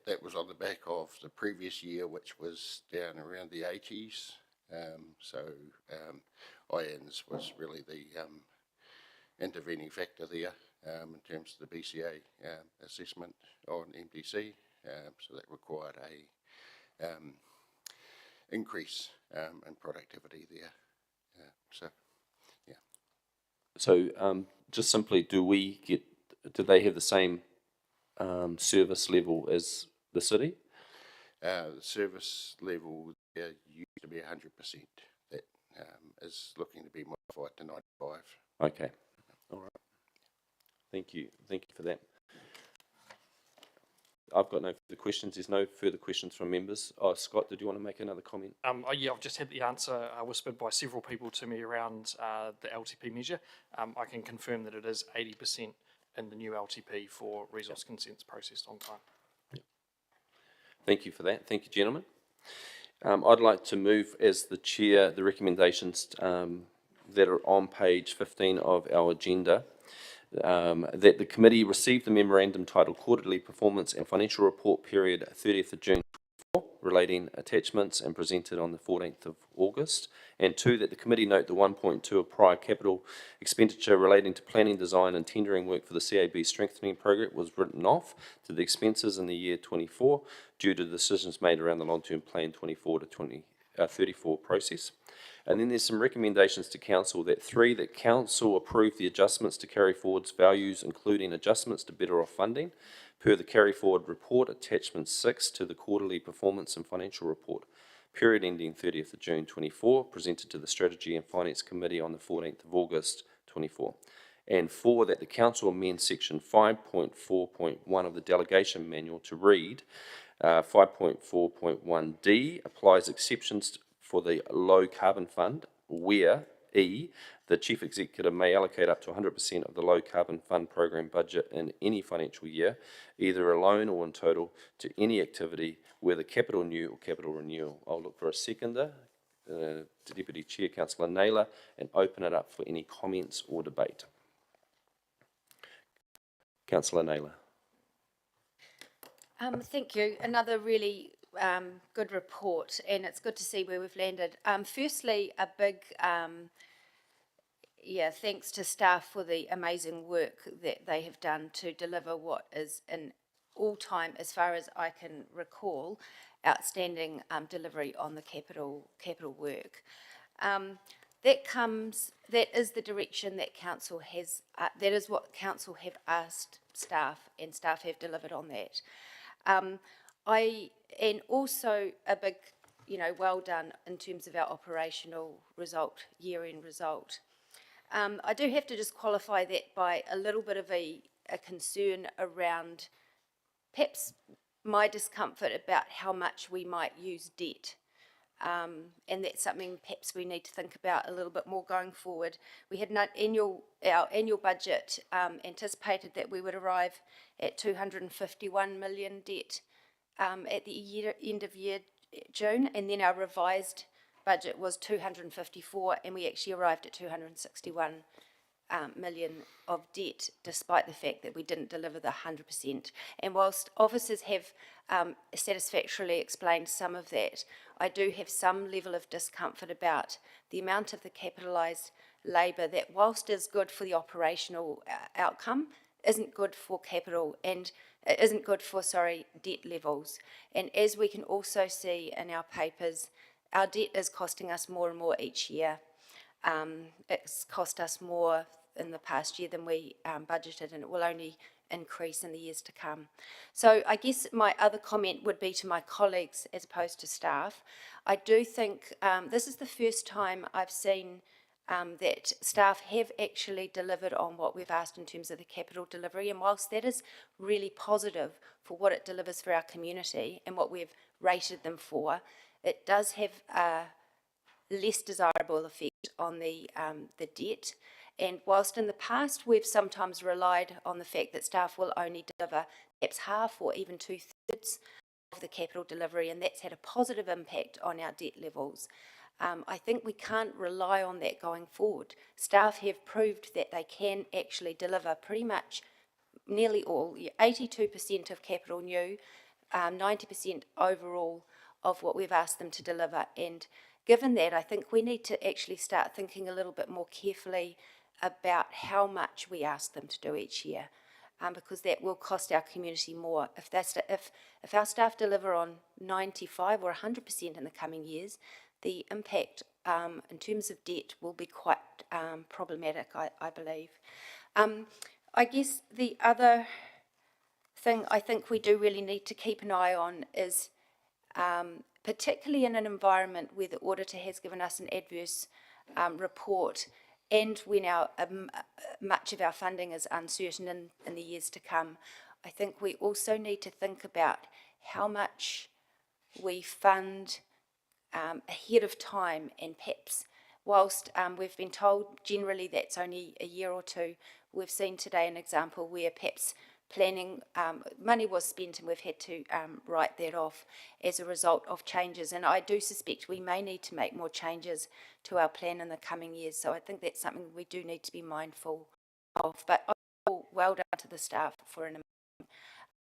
That was on the back of the previous year, which was down around the 80s. IANZ was really the intervening factor there in terms of the BCA assessment on MDC. So that required a increase in productivity there. So just simply, do they have the same service level as the city? The service level there used to be 100%. That is looking to be modified to 95. Okay, all right. Thank you for that. I've got no further questions. There's no further questions from members. Oh, Scott, did you want to make another comment? Yeah, I've just had the answer whispered by several people to me around the LTP measure. I can confirm that it is 80% in the new LTP for resource consents processed on time. Thank you for that. Thank you, gentlemen. I'd like to move as the chair the recommendations that are on page 15 of our agenda. That the committee received the memorandum titled Quarterly Performance and Financial Report Period 30th of June relating attachments and presented on the 14th of August. And 2, that the committee note the 1.2 of prior capital expenditure relating to planning, design and tendering work for the CAB strengthening program was written off to the expenses in the year 24 due to decisions made around the long-term plan 24 to 34 process. And then there's some recommendations to council that 3, that council approve the adjustments to carry forwards values, including adjustments to better off funding, per the carry forward report, attachment 6 to the quarterly performance and financial report, period ending 30th of June 24, presented to the Strategy and Finance Committee on the 14th of August 24. And 4, that the council amend section 5.4.1 of the delegation manual to read 5.4.1D applies exceptions for the low carbon fund, where E, the chief executive may allocate up to 100% of the low carbon fund program budget in any financial year, either alone or in total, to any activity, whether capital new or capital renewal. I'll look for a seconder, to Deputy Chair Councillor Naylor, and open it up for any comments or debate. Councillor Naylor. Thank you. Another really good report, and it's good to see where we've landed. Firstly, a big thanks to staff for the amazing work that they have done to deliver what is an all-time, as far as I can recall, outstanding delivery on the capital work. That is the direction that council has, that is what council have asked staff, and staff have delivered on that. And also a big, well done in terms of our operational result, year-end result. I do have to just qualify that by a little bit of a concern around perhaps my discomfort about how much we might use debt. And that's something perhaps we need to think about a little bit more going forward. We had our annual budget anticipated that we would arrive at 251 million debt at the end of year June, and then our revised budget was 254, and we actually arrived at 261 million of debt, despite the fact that we didn't deliver the 100%. And whilst officers have satisfactorily explained some of that, I do have some level of discomfort about the amount of the capitalised labour that, whilst is good for the operational outcome, isn't good for capital and isn't good for, debt levels. And as we can also see in our papers, our debt is costing us more and more each year. It's cost us more in the past year than we budgeted, and it will only increase in the years to come. So I guess my other comment would be to my colleagues as opposed to staff. I do think this is the first time I've seen that staff have actually delivered on what we've asked in terms of the capital delivery, and whilst that is really positive for what it delivers for our community and what we've rated them for, it does have a less desirable effect on the debt. And whilst in the past we've sometimes relied on the fact that staff will only deliver perhaps half or even 2/3 of the capital delivery, and that's had a positive impact on our debt levels, I think we can't rely on that going forward. Staff have proved that they can actually deliver pretty much nearly all, 82% of capital new, 90% overall of what we've asked them to deliver. And given that, I think we need to actually start thinking a little bit more carefully about how much we ask them to do each year, because that will cost our community more. If our staff deliver on 95 or 100% in the coming years, the impact in terms of debt will be quite problematic, I believe. I guess the other thing I think we do really need to keep an eye on is, particularly in an environment where the auditor has given us an adverse report, and when much of our funding is uncertain in the years to come, I think we also need to think about how much we fund ahead of time, and perhaps whilst we've been told generally that's only a year or two, we've seen today an example where perhaps planning money was spent and we've had to write that off as a result of changes. And I do suspect we may need to make more changes to our plan in the coming years. So I think that's something we do need to be mindful of. But well done to the staff for an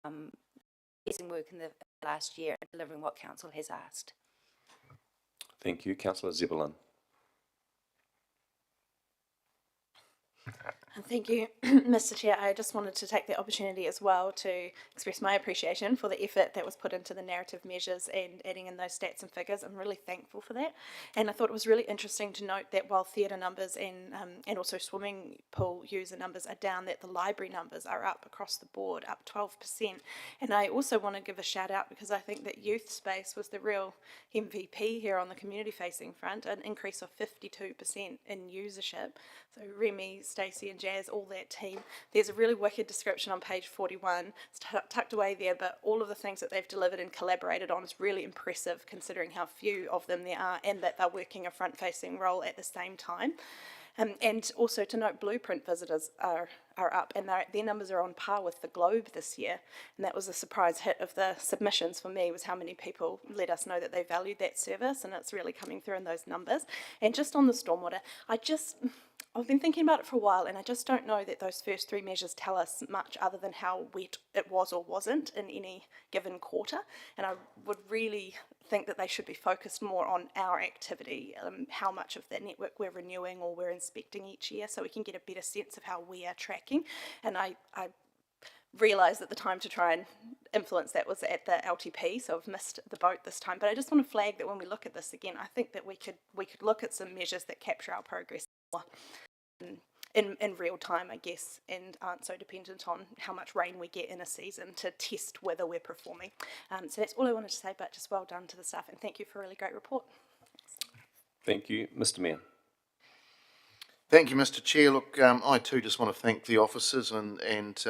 amazing work in the last year and delivering what council has asked. Thank you. Councillor Zebulon. Thank you, Mr. Chair. I just wanted to take the opportunity as well to express my appreciation for the effort that was put into the narrative measures and adding in those stats and figures. I'm really thankful for that. And I thought it was really interesting to note that while theatre numbers and also swimming pool user numbers are down, that the library numbers are up across the board, up 12%. And I also want to give a shout out because I think that youth space was the real MVP here on the community facing front, an increase of 52% in usership. So Remy, Stacey and Jazz, all that team. There's a really wicked description on page 41. It's tucked away there, but all of the things that they've delivered and collaborated on is really impressive considering how few of them there are and that they're working a front-facing role at the same time. And also to note, Blueprint visitors are up, and their numbers are on par with the Globe this year. And that was a surprise hit of the submissions for me, was how many people let us know that they valued that service, and it's really coming through in those numbers. And just on the stormwater, I've been thinking about it for a while, and I just don't know that those first three measures tell us much other than how wet it was or wasn't in any given quarter. And I would really think that they should be focused more on our activity, how much of the network we're renewing or we're inspecting each year, so we can get a better sense of how we are tracking. And I realised that the time to try and influence that was at the LTP, so I've missed the boat this time. But I just want to flag that when we look at this again, I think that we could look at some measures that capture our progress more in real time, I guess, and aren't so dependent on how much rain we get in a season to test whether we're performing. So that's all I wanted to say, but just well done to the staff, and thank you for a really great report. Thank you. Mr. Mayor. Thank you, Mr. Chair. Look, I too just want to thank the officers and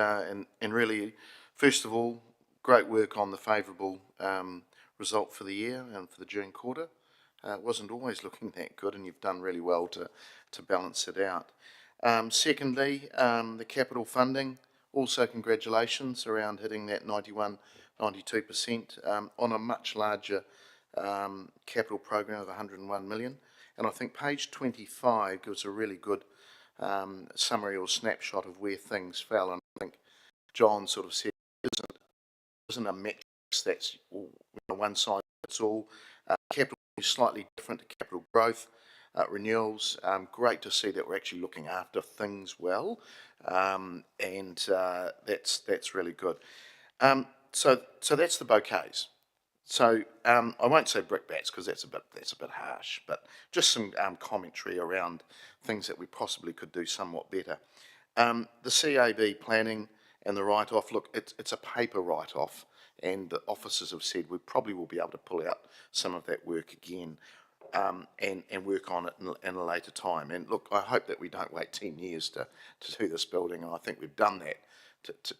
really, first of all, great work on the favourable result for the year and for the June quarter. It wasn't always looking that good, and you've done really well to balance it out. Secondly, the capital funding, also congratulations around hitting that 91, 92% on a much larger capital program of 101 million. And I think page 25 gives a really good summary or snapshot of where things fell. And I think John sort of said it isn't a metric that's one size fits all. Capital is slightly different to capital growth. Renewals, great to see that we're actually looking after things well, and that's really good. So that's the bouquets. So I won't say brickbats because that's a bit harsh, but just some commentary around things that we possibly could do somewhat better. The CAB planning and the write-off. Look, it's a paper write-off, and the officers have said we probably will be able to pull out some of that work again. And work on it in a later time. And look, I hope that we don't wait 10 years to do this building, and I think we've done that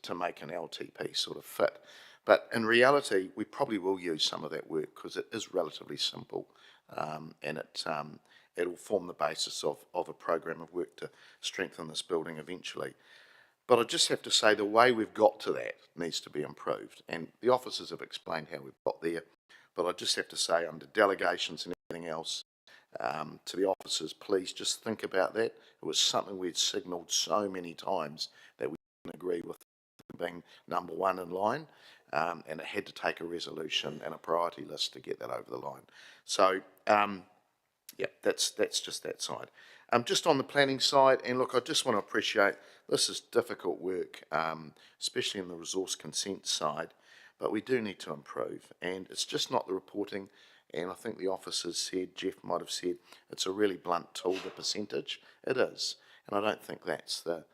to make an LTP sort of fit. But in reality, we probably will use some of that work because it is relatively simple, and it'll form the basis of a program of work to strengthen this building eventually. But I just have to say the way we've got to that needs to be improved, and the officers have explained how we've got there. But I just have to say, under delegations and everything else, to the officers, please just think about that. It was something we'd signalled so many times that we didn't agree with. being number one in line, and it had to take a resolution and a priority list to get that over the line. So, yeah, that's just that side. Just on the planning side, and look, I just want to appreciate this is difficult work, especially in the resource consent side, but we do need to improve, and it's just not the reporting. And I think the officers said, Jeff might have said, it's a really blunt tool, the percentage. It is, and I don't think that's the.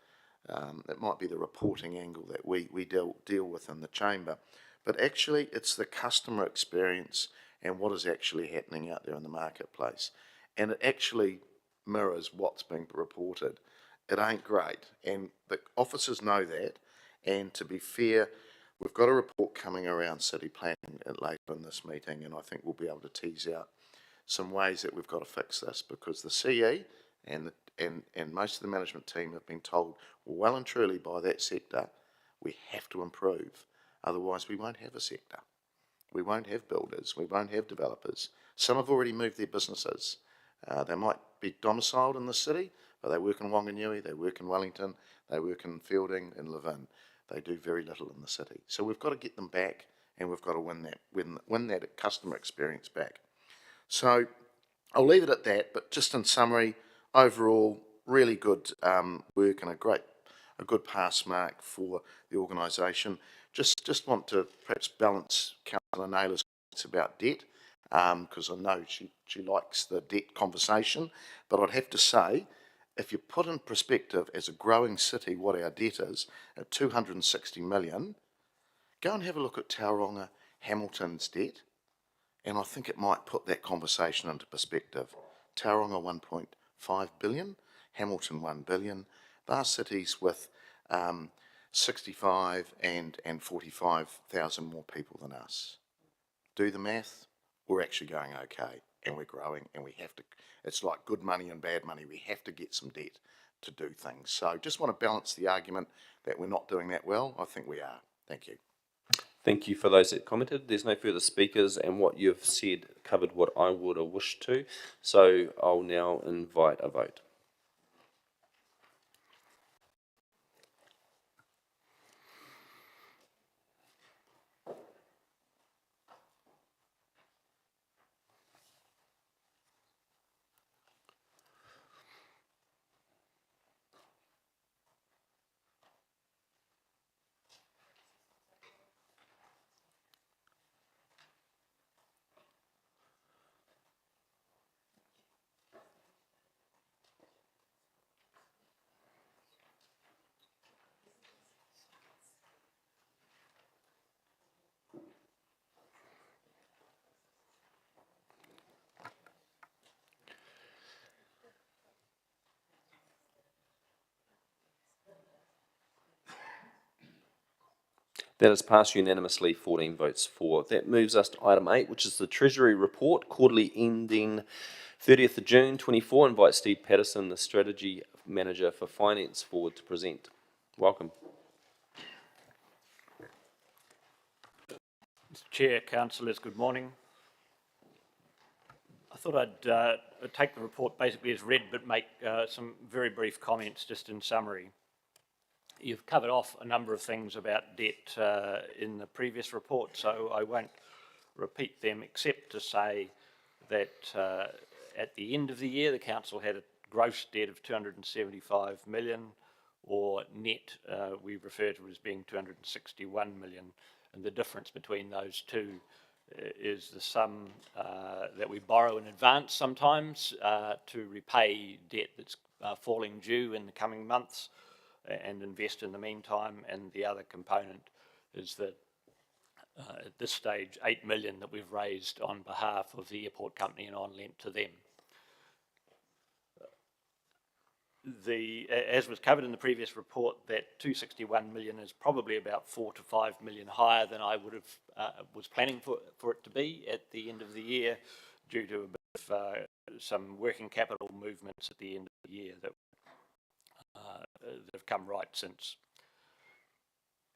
It might be the reporting angle that we deal with in the chamber, but actually it's the customer experience and what is actually happening out there in the marketplace, and it actually mirrors what's being reported. It ain't great, and the officers know that. And to be fair, we've got a report coming around city planning later in this meeting, and I think we'll be able to tease out some ways that we've got to fix this, because the CE and most of the management team have been told well and truly by that sector, we have to improve. Otherwise, we won't have a sector. We won't have builders. We won't have developers. Some have already moved their businesses. They might be domiciled in the city, but they work in Wanganui, they work in Wellington, they work in Fielding and Levin. They do very little in the city. So we've got to get them back, and we've got to win that customer experience back. So I'll leave it at that, but just in summary, overall, really good work and a good pass mark for the organisation. Just want to perhaps balance Councillor Naylor's comments about debt, because I know she likes the debt conversation, but I'd have to say, if you put in perspective as a growing city what our debt is at 260 million, go and have a look at Tauranga Hamilton's debt, and I think it might put that conversation into perspective. Tauranga 1.5 billion, Hamilton 1 billion, vast cities with 65 and 45,000 more people than us. Do the math, we're actually going okay, and we're growing, and we have to, it's like good money and bad money, we have to get some debt to do things. So just want to balance the argument that we're not doing that well. I think we are. Thank you. Thank you for those that commented. There's no further speakers, and what you've said covered what I would have wished to. So I'll now invite a vote. That is passed unanimously, 14 votes for. That moves us to item 8, which is the Treasury Report, quarterly ending 30th of June 24. Invite Steve Patterson, the Strategy Manager for Finance, forward to present. Welcome. Mr. Chair, councillors, good morning. I thought I'd take the report basically as read, but make some very brief comments just in summary. You've covered off a number of things about debt in the previous report, so I won't repeat them except to say that at the end of the year, the council had a gross debt of 275 million, or net, we refer to it as being 261 million, and the difference between those two is the sum that we borrow in advance sometimes to repay debt that's falling due in the coming months and invest in the meantime, and the other component is that at this stage 8 million that we've raised on behalf of the airport company and on lent to them. As was covered in the previous report, that 261 million is probably about 4 to 5 million higher than I would have was planning for it to be at the end of the year, due to a bit of some working capital movements at the end of the year that have come right since.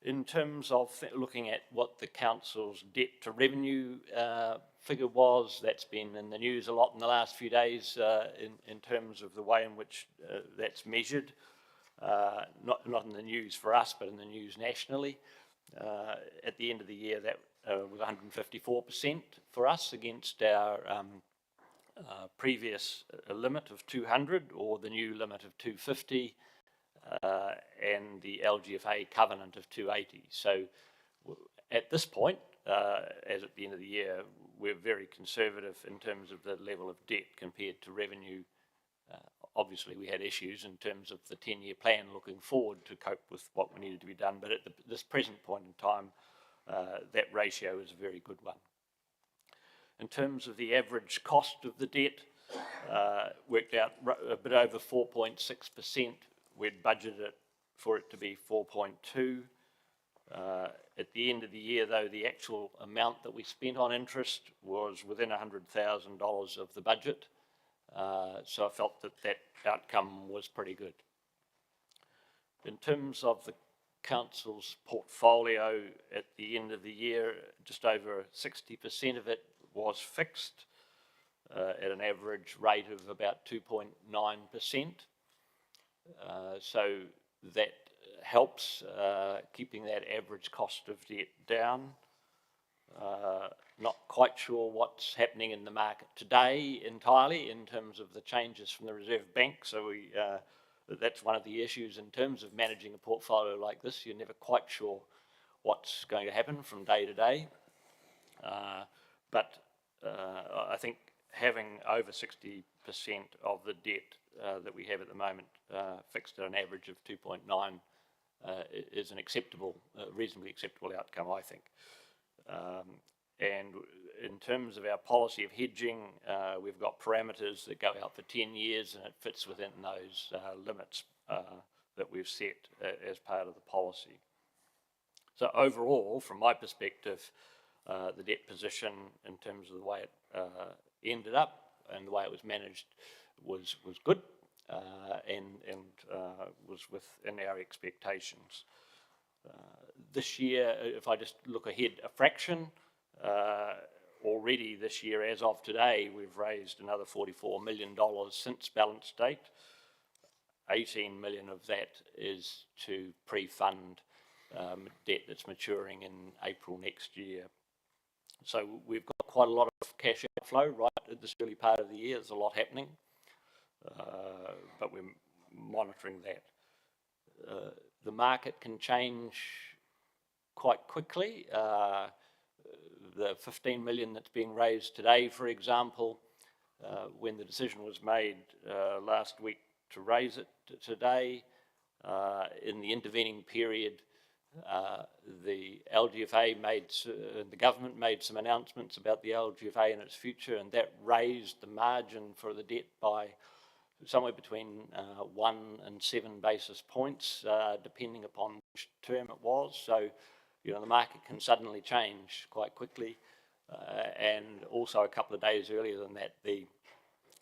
In terms of looking at what the council's debt to revenue figure was, that's been in the news a lot in the last few days in terms of the way in which that's measured. not in the news for us, but in the news nationally. At the end of the year, that was 154% for us against our previous limit of 200 or the new limit of 250 and the LGFA covenant of 280. So at this point, as at the end of the year, we're very conservative in terms of the level of debt compared to revenue. Obviously, we had issues in terms of the 10-year plan looking forward to cope with what we needed to be done, but at this present point in time, that ratio is a very good one. In terms of the average cost of the debt, worked out a bit over 4.6%. We'd budgeted for it to be 4.2%. At the end of the year, though, the actual amount that we spent on interest was within $100,000 of the budget. So I felt that that outcome was pretty good. In terms of the council's portfolio at the end of the year, just over 60% of it was fixed at an average rate of about 2.9%. So that helps keeping that average cost of debt down. Not quite sure what's happening in the market today entirely in terms of the changes from the Reserve Bank. So that's one of the issues in terms of managing a portfolio like this. You're never quite sure what's going to happen from day to day. But I think having over 60% of the debt that we have at the moment fixed at an average of 2.9 is an acceptable, reasonably acceptable outcome, I think. And in terms of our policy of hedging, we've got parameters that go out for 10 years and it fits within those limits that we've set as part of the policy. So overall, from my perspective, the debt position in terms of the way it ended up and the way it was managed was good and was within our expectations. This year, if I just look ahead a fraction, already this year, as of today, we've raised another $44 million since balance date. 18 million of that is to pre-fund debt that's maturing in April next year. So we've got quite a lot of cash outflow right at this early part of the year. There's a lot happening, but we're monitoring that. The market can change quite quickly. The 15 million that's being raised today, for example, when the decision was made last week to raise it today, in the intervening period, the LGFA the government made some announcements about the LGFA and its future, and that raised the margin for the debt by somewhere between 1 and 7 basis points, depending upon which term it was. So, you know, the market can suddenly change quite quickly. And also a couple of days earlier than that, the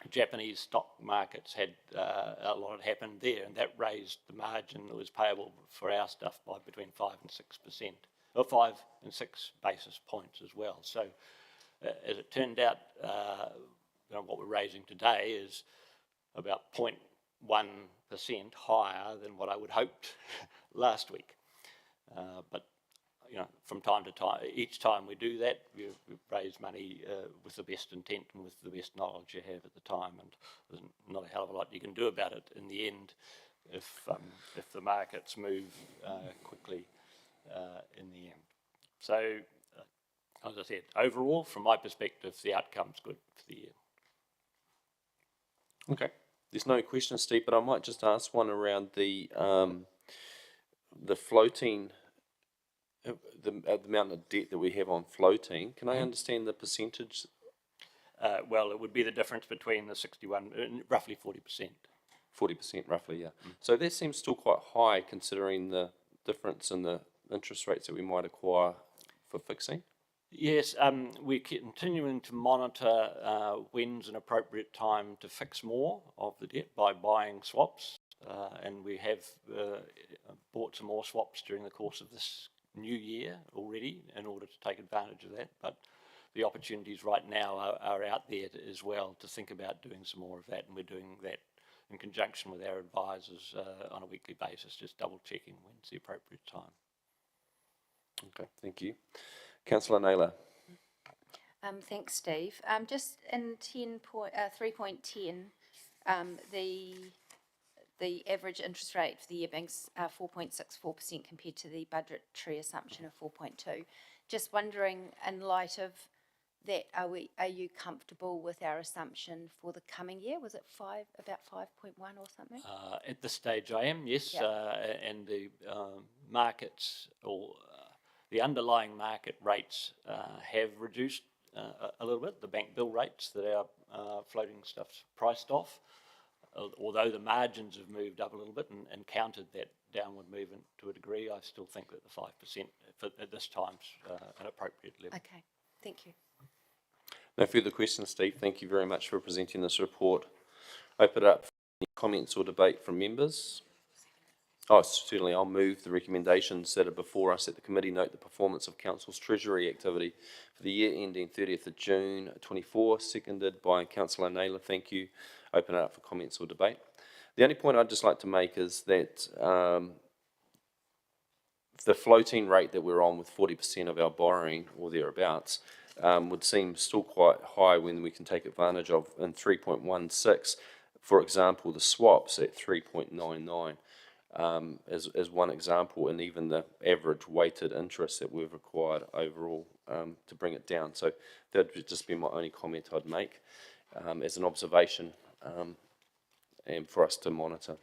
Japanese stock markets had a lot had happened there, and that raised the margin that was payable for our stuff by between 5 and 6%, or 5 and 6 basis points as well. So, as it turned out, you know, what we're raising today is about 0.1% higher than what I would hoped last week. But you know, from time to time, each time we do that, we raise money with the best intent and with the best knowledge you have at the time, and there's not a hell of a lot you can do about it in the end if the markets move quickly in the end. So, as I said, overall, from my perspective, the outcome's good for the year. Okay. There's no questions, Steve, but I might just ask one around the floating, the amount of debt that we have on floating. Can I understand the percentage? Well, it would be the difference between the 61, roughly 40%. 40% roughly, yeah. So that seems still quite high considering the difference in the interest rates that we might acquire for fixing. Yes, we're continuing to monitor when's an appropriate time to fix more of the debt by buying swaps, and we have bought some more swaps during the course of this new year already in order to take advantage of that. But the opportunities right now are out there as well to think about doing some more of that, and we're doing that in conjunction with our advisors on a weekly basis, just double checking when's the appropriate time. Okay, thank you. Councillor Naylor. Thanks, Steve. Just in 3.10, the average interest rate for the year being 4.64% compared to the budgetary assumption of 4.2. Just wondering, in light of that, are you comfortable with our assumption for the coming year? Was it about 5.1 or something? At this stage I am, yes, Yep. and the markets or the underlying market rates have reduced a little bit, the bank bill rates that our floating stuff's priced off, although the margins have moved up a little bit and countered that downward movement to a degree. I still think that the 5% at this time's an appropriate level. Okay, thank you. No further questions, Steve. Thank you very much for presenting this report. Open it up for any comments or debate from members. Oh, certainly, I'll move the recommendations that are before us at the committee. Note the performance of Council's treasury activity for the year ending 30th of June 24, seconded by Councillor Naylor. Thank you. Open it up for comments or debate. The only point I'd just like to make is that the floating rate that we're on with 40% of our borrowing or thereabouts would seem still quite high when we can take advantage of in 3.16. For example, the swaps at 3.99 as one example, and even the average weighted interest that we've required overall to bring it down. So that would just be my only comment I'd make as an observation and for us to monitor.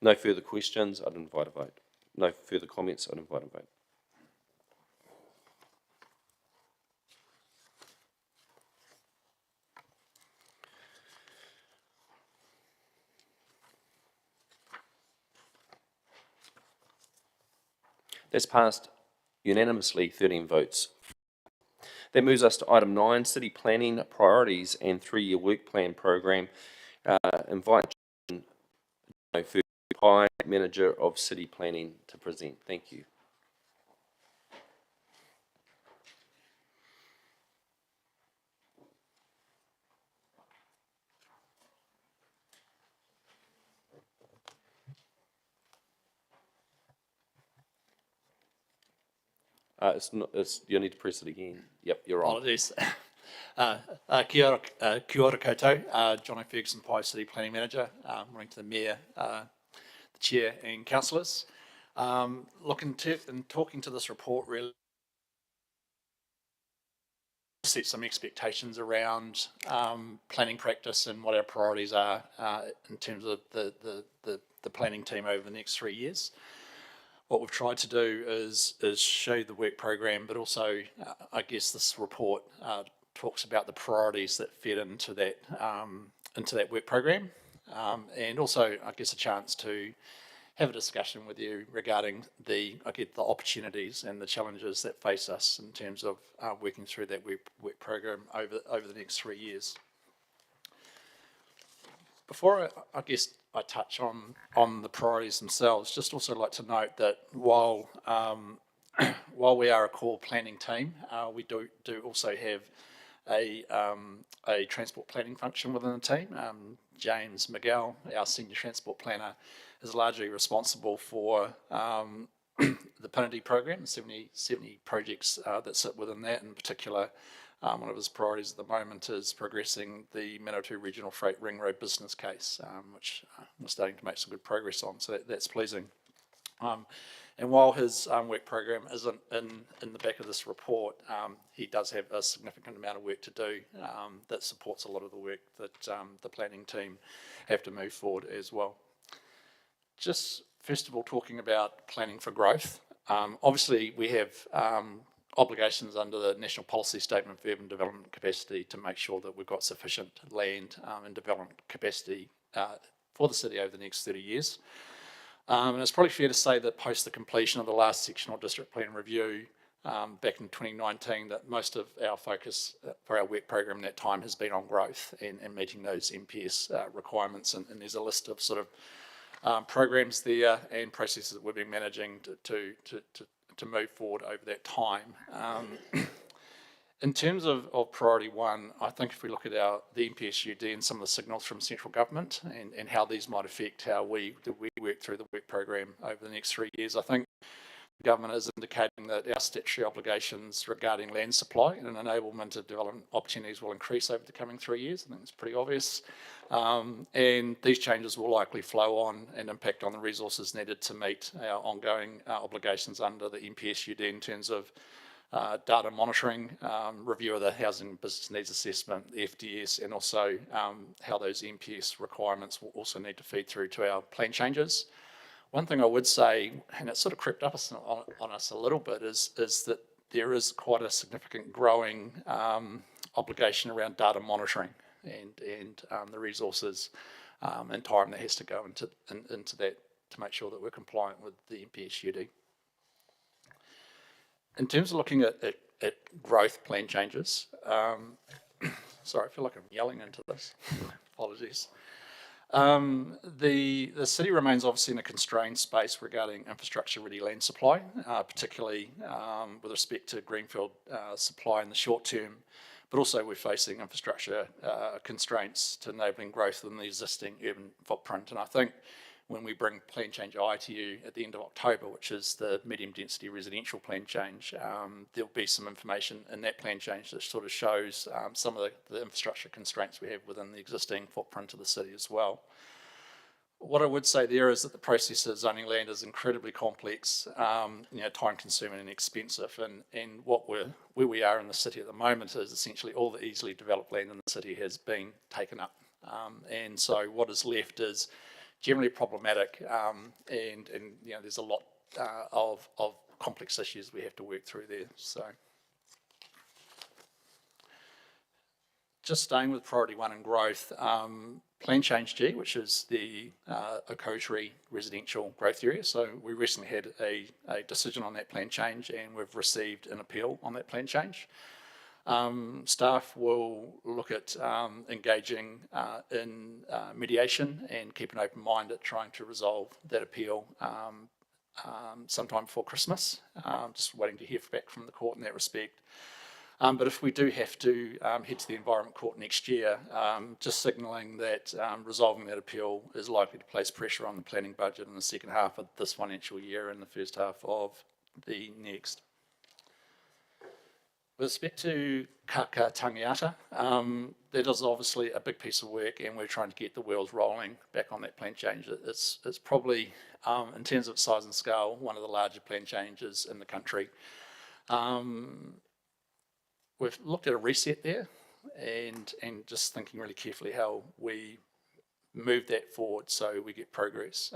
No further questions, I'd invite a vote. No further comments, I'd invite a vote. That's passed unanimously, 13 votes. That moves us to item 9, City Planning Priorities and 3-Year Work Plan Program. Invite Pye, Manager of City Planning, to present. Thank you. It's not. You need to press it again. Yep, you're on. Apologies. Kia ora koutou. John Ferguson, Pye City Planning Manager. Morning to the Mayor, the Chair and Councillors. Looking to and talking to this report really set some expectations around planning practice and what our priorities are in terms of the planning team over the next 3 years. What we've tried to do is show the work program, but also I guess this report talks about the priorities that fed into that work program, and also I guess a chance to have a discussion with you regarding the opportunities and the challenges that face us in terms of working through that work program over the next 3 years. Before I touch on the priorities themselves, just also like to note that while we are a core planning team, we do also have a transport planning function within the team. James Miguel, our senior transport planner, is largely responsible for the Punity program, 70 projects that sit within that. In particular, one of his priorities at the moment is progressing the Manawatu Regional Freight Ring Road business case, which we're starting to make some good progress on, so that's pleasing. And while his work program isn't in the back of this report, he does have a significant amount of work to do that supports a lot of the work that the planning team have to move forward as well. Just first of all, talking about planning for growth. Obviously, we have obligations under the National Policy Statement for Urban Development Capacity to make sure that we've got sufficient land and development capacity for the city over the next 30 years. And it's probably fair to say that post the completion of the last sectional district plan review back in 2019, that most of our focus for our work program that time has been on growth and meeting those MPS requirements. And there's a list of sort of programs there and processes that we've been managing to move forward over that time. In terms of priority one, I think if we look at the MPSUD and some of the signals from central government and how these might affect how we work through the work program over the next 3 years, I think the government is indicating that our statutory obligations regarding land supply and enablement of development opportunities will increase over the coming 3 years. I think it's pretty obvious. And these changes will likely flow on and impact on the resources needed to meet our ongoing obligations under the MPSUD in terms of data monitoring, review of the housing business needs assessment, the FDS, and also how those MPS requirements will also need to feed through to our plan changes. One thing I would say, and it sort of crept up on us a little bit, is that there is quite a significant growing obligation around data monitoring and the resources and time that has to go into that to make sure that we're compliant with the MPSUD. In terms of looking at growth plan changes, sorry, I feel like I'm yelling into this. Apologies. The city remains obviously in a constrained space regarding infrastructure-ready land supply, particularly with respect to greenfield supply in the short term, but also we're facing infrastructure constraints to enabling growth in the existing urban footprint. And I think when we bring Plan Change I to you at the end of October, which is the medium density residential plan change, there'll be some information in that plan change that sort of shows some of the infrastructure constraints we have within the existing footprint of the city as well. What I would say there is that the process of zoning land is incredibly complex, time consuming and expensive, and where we are in the city at the moment is essentially all the easily developed land in the city has been taken up. And so what is left is generally problematic, and there's a lot of complex issues we have to work through there. So, just staying with priority one and growth, Plan Change G, which is the Okotiri residential growth area. So we recently had a decision on that plan change, and we've received an appeal on that plan change. Staff will look at engaging in mediation and keep an open mind at trying to resolve that appeal sometime before Christmas. Just waiting to hear back from the court in that respect. But if we do have to head to the Environment Court next year, just signalling that resolving that appeal is likely to place pressure on the planning budget in the second half of this financial year and the first half of the next. With respect to Kaka Tangiata, that is obviously a big piece of work, and we're trying to get the wheels rolling back on that plan change. It's probably, in terms of size and scale, one of the larger plan changes in the country. We've looked at a reset there and just thinking really carefully how we move that forward so we get progress.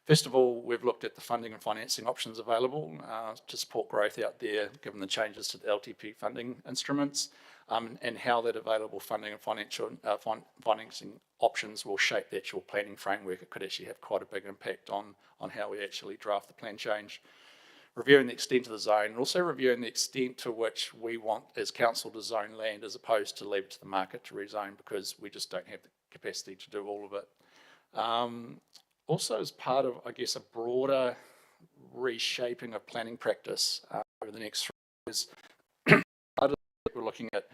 First of all, we've looked at the funding and financing options available to support growth out there, given the changes to the LTP funding instruments, and how that available funding and financing options will shape the actual planning framework. It could actually have quite a big impact on how we actually draft the plan change. Reviewing the extent of the zone, and also reviewing the extent to which we want as council to zone land as opposed to leave it to the market to rezone, because we just don't have the capacity to do all of it. Also, as part of, I guess, a broader reshaping of planning practice over the next 3 years, we're looking at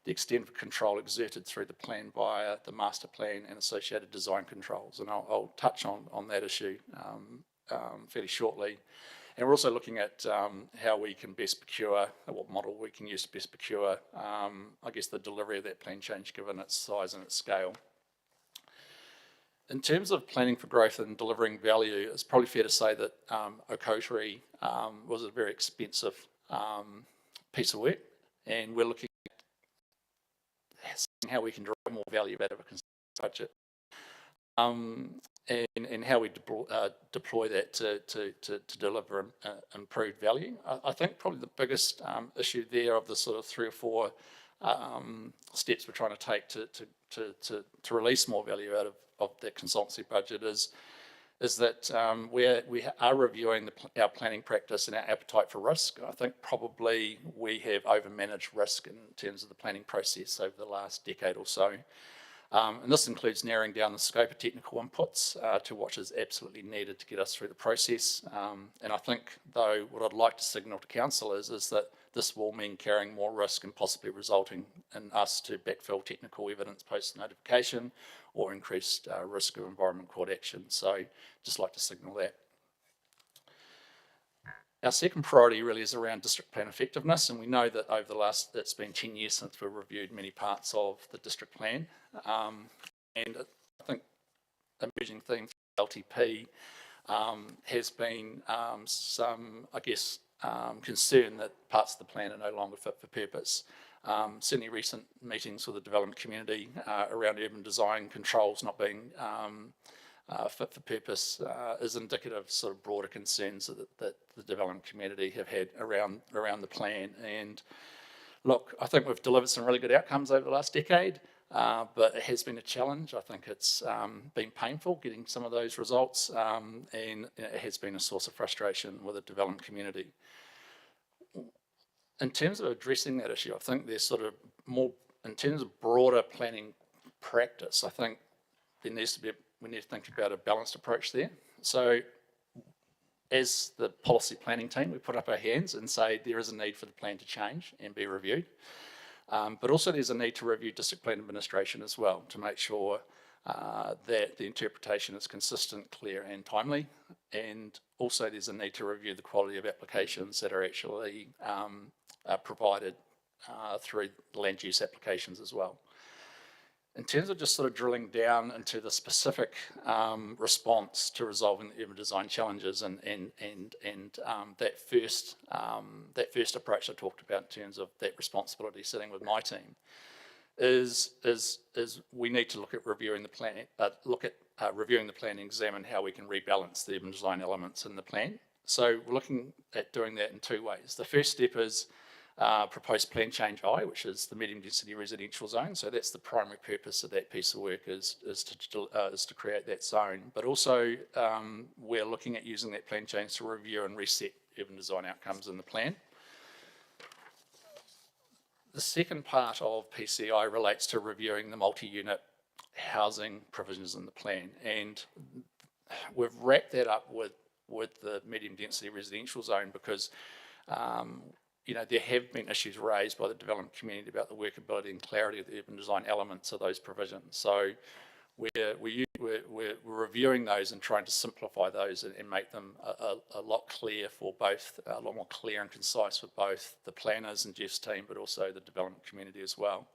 the extent of control exerted through the plan via the master plan and associated design controls, and I'll touch on that issue fairly shortly. And we're also looking at how we can best procure, what model we can use to best procure, I guess, the delivery of that plan change given its size and its scale. In terms of planning for growth and delivering value, it's probably fair to say that Okotiri was a very expensive piece of work, and we're looking at seeing how we can drive more value out of a budget. And how we deploy that to deliver improved value. I think probably the biggest issue there of the sort of 3 or 4 steps we're trying to take to release more value out of that consultancy budget is that we are reviewing our planning practice and our appetite for risk. I think probably we have overmanaged risk in terms of the planning process over the last decade or so. And this includes narrowing down the scope of technical inputs to what is absolutely needed to get us through the process. And I think, though, what I'd like to signal to council is that this will mean carrying more risk and possibly resulting in us to backfill technical evidence post-notification or increased risk of Environment Court action. So just like to signal that. Our second priority really is around district plan effectiveness, and we know that over the last, it's been 10 years since we've reviewed many parts of the district plan. And I think an emerging theme for LTP has been some, I guess, concern that parts of the plan are no longer fit for purpose. Certainly recent meetings with the development community around urban design controls not being fit for purpose is indicative of sort of broader concerns that the development community have had around the plan. And look, I think we've delivered some really good outcomes over the last decade, but it has been a challenge. I think it's been painful getting some of those results, and it has been a source of frustration with the development community. In terms of addressing that issue, I think there's sort of more, in terms of broader planning practice, I think there needs to be we need to think about a balanced approach there. So as the policy planning team, we put up our hands and say there is a need for the plan to change and be reviewed. But also there's a need to review district plan administration as well to make sure that the interpretation is consistent, clear and timely. And also there's a need to review the quality of applications that are actually provided through land use applications as well. In terms of just sort of drilling down into the specific response to resolving the urban design challenges and that first approach I talked about in terms of that responsibility sitting with my team is we need to look at reviewing the plan, reviewing the plan and examine how we can rebalance the urban design elements in the plan. So we're looking at doing that in two ways. The first step is proposed plan change I, which is the medium density residential zone. So that's the primary purpose of that piece of work is to create that zone. But also we're looking at using that plan change to review and reset urban design outcomes in the plan. The second part of PCI relates to reviewing the multi-unit housing provisions in the plan. And we've wrapped that up with the medium density residential zone because you know, there have been issues raised by the development community about the workability and clarity of the urban design elements of those provisions. So we're reviewing those and trying to simplify those and make them a lot clear for both, a lot more clear and concise for both the planners and Jeff's team, but also the development community as well.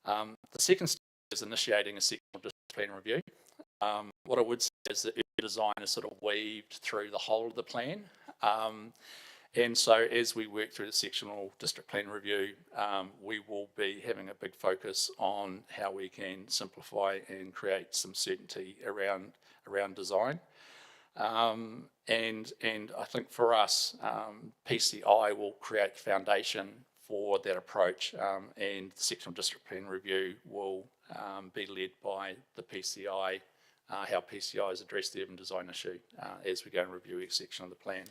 The second step is initiating a sectional district plan review. What I would say is that urban design is sort of weaved through the whole of the plan. And so as we work through the sectional district plan review, we will be having a big focus on how we can simplify and create some certainty around design. And I think for us, PCI will create the foundation for that approach, and the sectional district plan review will be led by the PCI, how PCI has addressed the urban design issue as we go and review each section of the plan.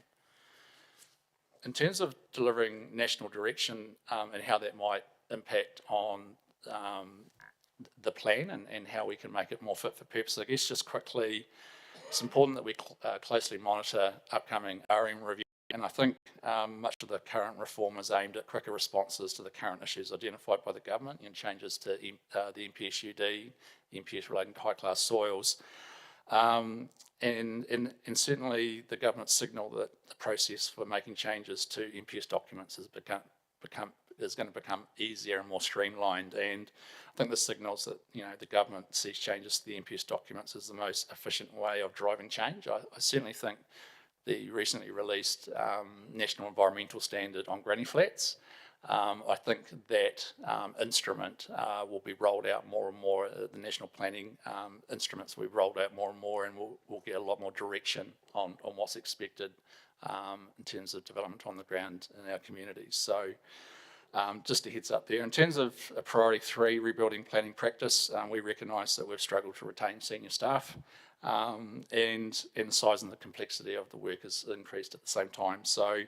In terms of delivering national direction and how that might impact on the plan and how we can make it more fit for purpose, I guess just quickly, it's important that we closely monitor upcoming RM review. And I think much of the current reform is aimed at quicker responses to the current issues identified by the government and changes to the MPSUD, the MPS relating to high-class soils. And certainly the government signalled that the process for making changes to MPS documents is going to become easier and more streamlined. And I think this signals that, you know, the government sees changes to the MPS documents as the most efficient way of driving change. I certainly think the recently released National Environmental Standard on granny flats, I think that instrument will be rolled out more and more. The national planning instruments will be rolled out more and more, and we'll get a lot more direction on what's expected in terms of development on the ground in our communities. So just a heads up there. In terms of priority 3, rebuilding planning practice, we recognise that we've struggled to retain senior staff, and the size and the complexity of the work has increased at the same time. So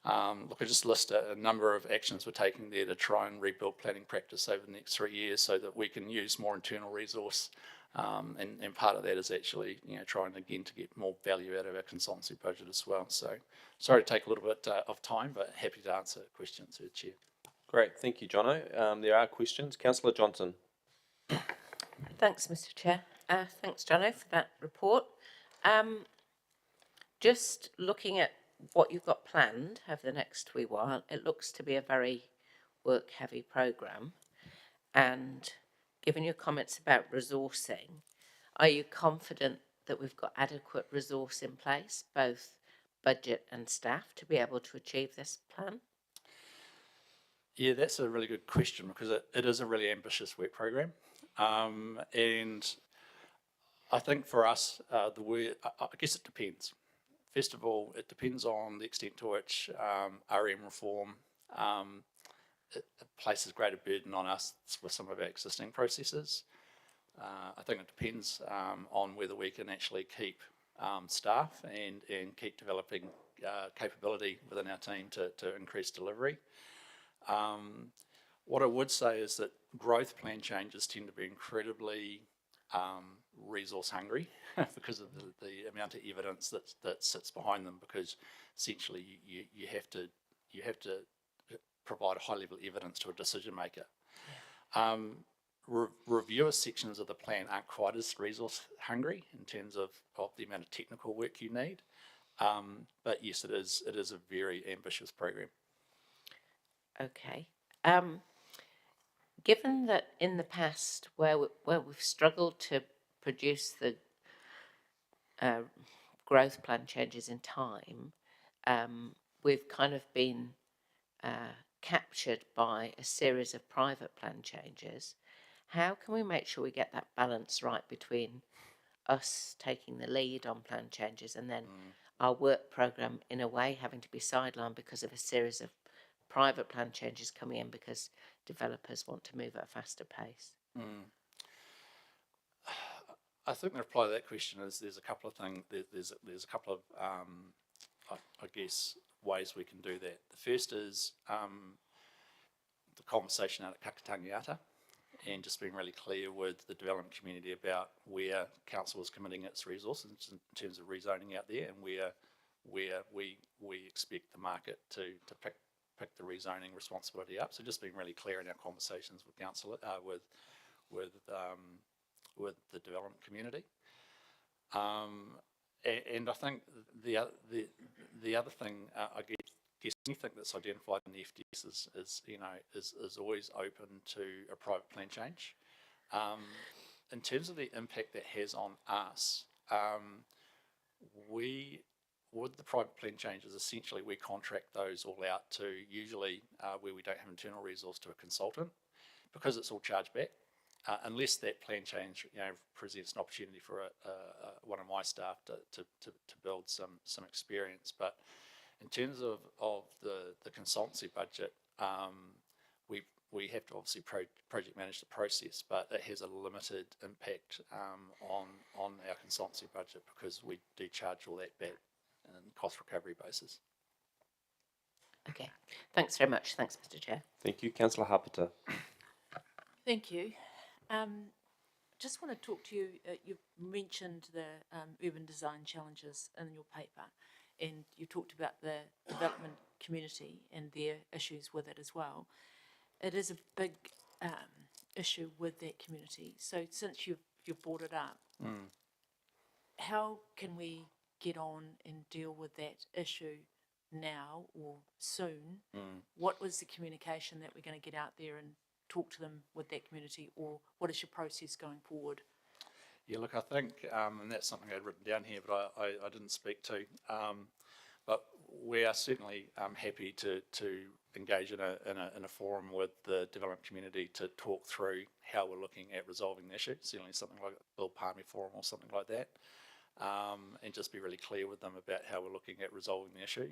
look, I just list a number of actions we're taking there to try and rebuild planning practice over the next 3 years so that we can use more internal resource And part of that is actually, trying again to get more value out of our consultancy budget as well. So sorry to take a little bit of time, but happy to answer questions through the Chair. Great, thank you, Jono. There are questions. Councillor Johnson. Thanks, Mr. Chair. Thanks, Jono, for that report. Just looking at what you've got planned over the next wee while, it looks to be a very work-heavy programme. And given your comments about resourcing, are you confident that we've got adequate resource in place, both budget and staff, to be able to achieve this plan? Yeah, that's a really good question because it is a really ambitious work program. And I think for us, I guess it depends. First of all, it depends on the extent to which RM reform it places greater burden on us with some of our existing processes. I think it depends on whether we can actually keep staff and keep developing capability within our team to increase delivery. What I would say is that growth plan changes tend to be incredibly resource hungry because of the amount of evidence that sits behind them, because essentially you have to provide a high level of evidence to a decision maker. Reviewer sections of the plan aren't quite as resource hungry in terms of the amount of technical work you need, but yes, it is a very ambitious program. Okay. Given that in the past where we've struggled to produce the growth plan changes in time, we've kind of been captured by a series of private plan changes. How can we make sure we get that balance right between us taking the lead on plan changes and then our work programme in a way having to be sidelined because of a series of private plan changes coming in because developers want to move at a faster pace? I think the reply to that question is there's a couple of things. There's a couple of I guess ways we can do that. The first is the conversation out at Kakatangiata, and just being really clear with the development community about where council is committing its resources in terms of rezoning out there, and where we expect the market to pick the rezoning responsibility up. So just being really clear in our conversations with council, with the development community. And I think the other thing, I guess anything that's identified in the FDS is always open to a private plan change. In terms of the impact that has on us, with the private plan changes, essentially we contract those all out to usually where we don't have internal resource to a consultant, because it's all charged back. Unless that plan change, presents an opportunity for one of my staff to build some experience. But in terms of the consultancy budget, we have to obviously project manage the process, but it has a limited impact on our consultancy budget because we do charge all that back on cost recovery basis. Okay, thanks very much. Thanks, Mr. Chair. Thank you, Councillor Hapeta. Thank you. Just want to talk to you, you've mentioned the urban design challenges in your paper, and you talked about the development community and their issues with it as well. It is a big issue with that community. So since you've brought it up, how can we get on and deal with that issue now or soon? What was the communication that we're going to get out there and talk to them with that community, or what is your process going forward? Yeah, look, I think, and that's something I'd written down here, but I didn't speak to. But we are certainly happy to engage in a forum with the development community to talk through how we're looking at resolving the issue. Certainly something like a Bill Palmy forum or something like that, and just be really clear with them about how we're looking at resolving the issue.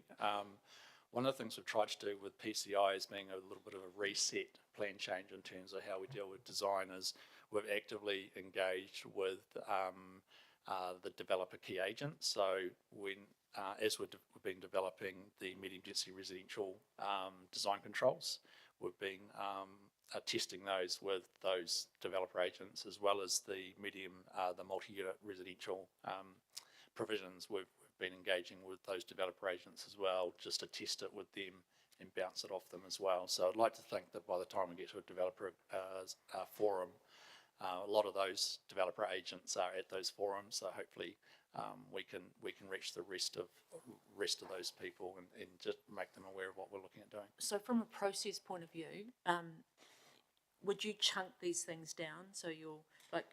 One of the things we've tried to do with PCI is being a little bit of a reset plan change in terms of how we deal with design is we've actively engaged with the developer key agents. So as we've been developing the medium density residential design controls, we've been testing those with those developer agents as well as the the multi-unit residential provisions. We've been engaging with those developer agents as well, just to test it with them and bounce it off them as well. So I'd like to think that by the time we get to a developer forum, a lot of those developer agents are at those forums. So hopefully we can reach the rest of those people and just make them aware of what we're looking at doing. So from a process point of view, would you chunk these things down? So you're like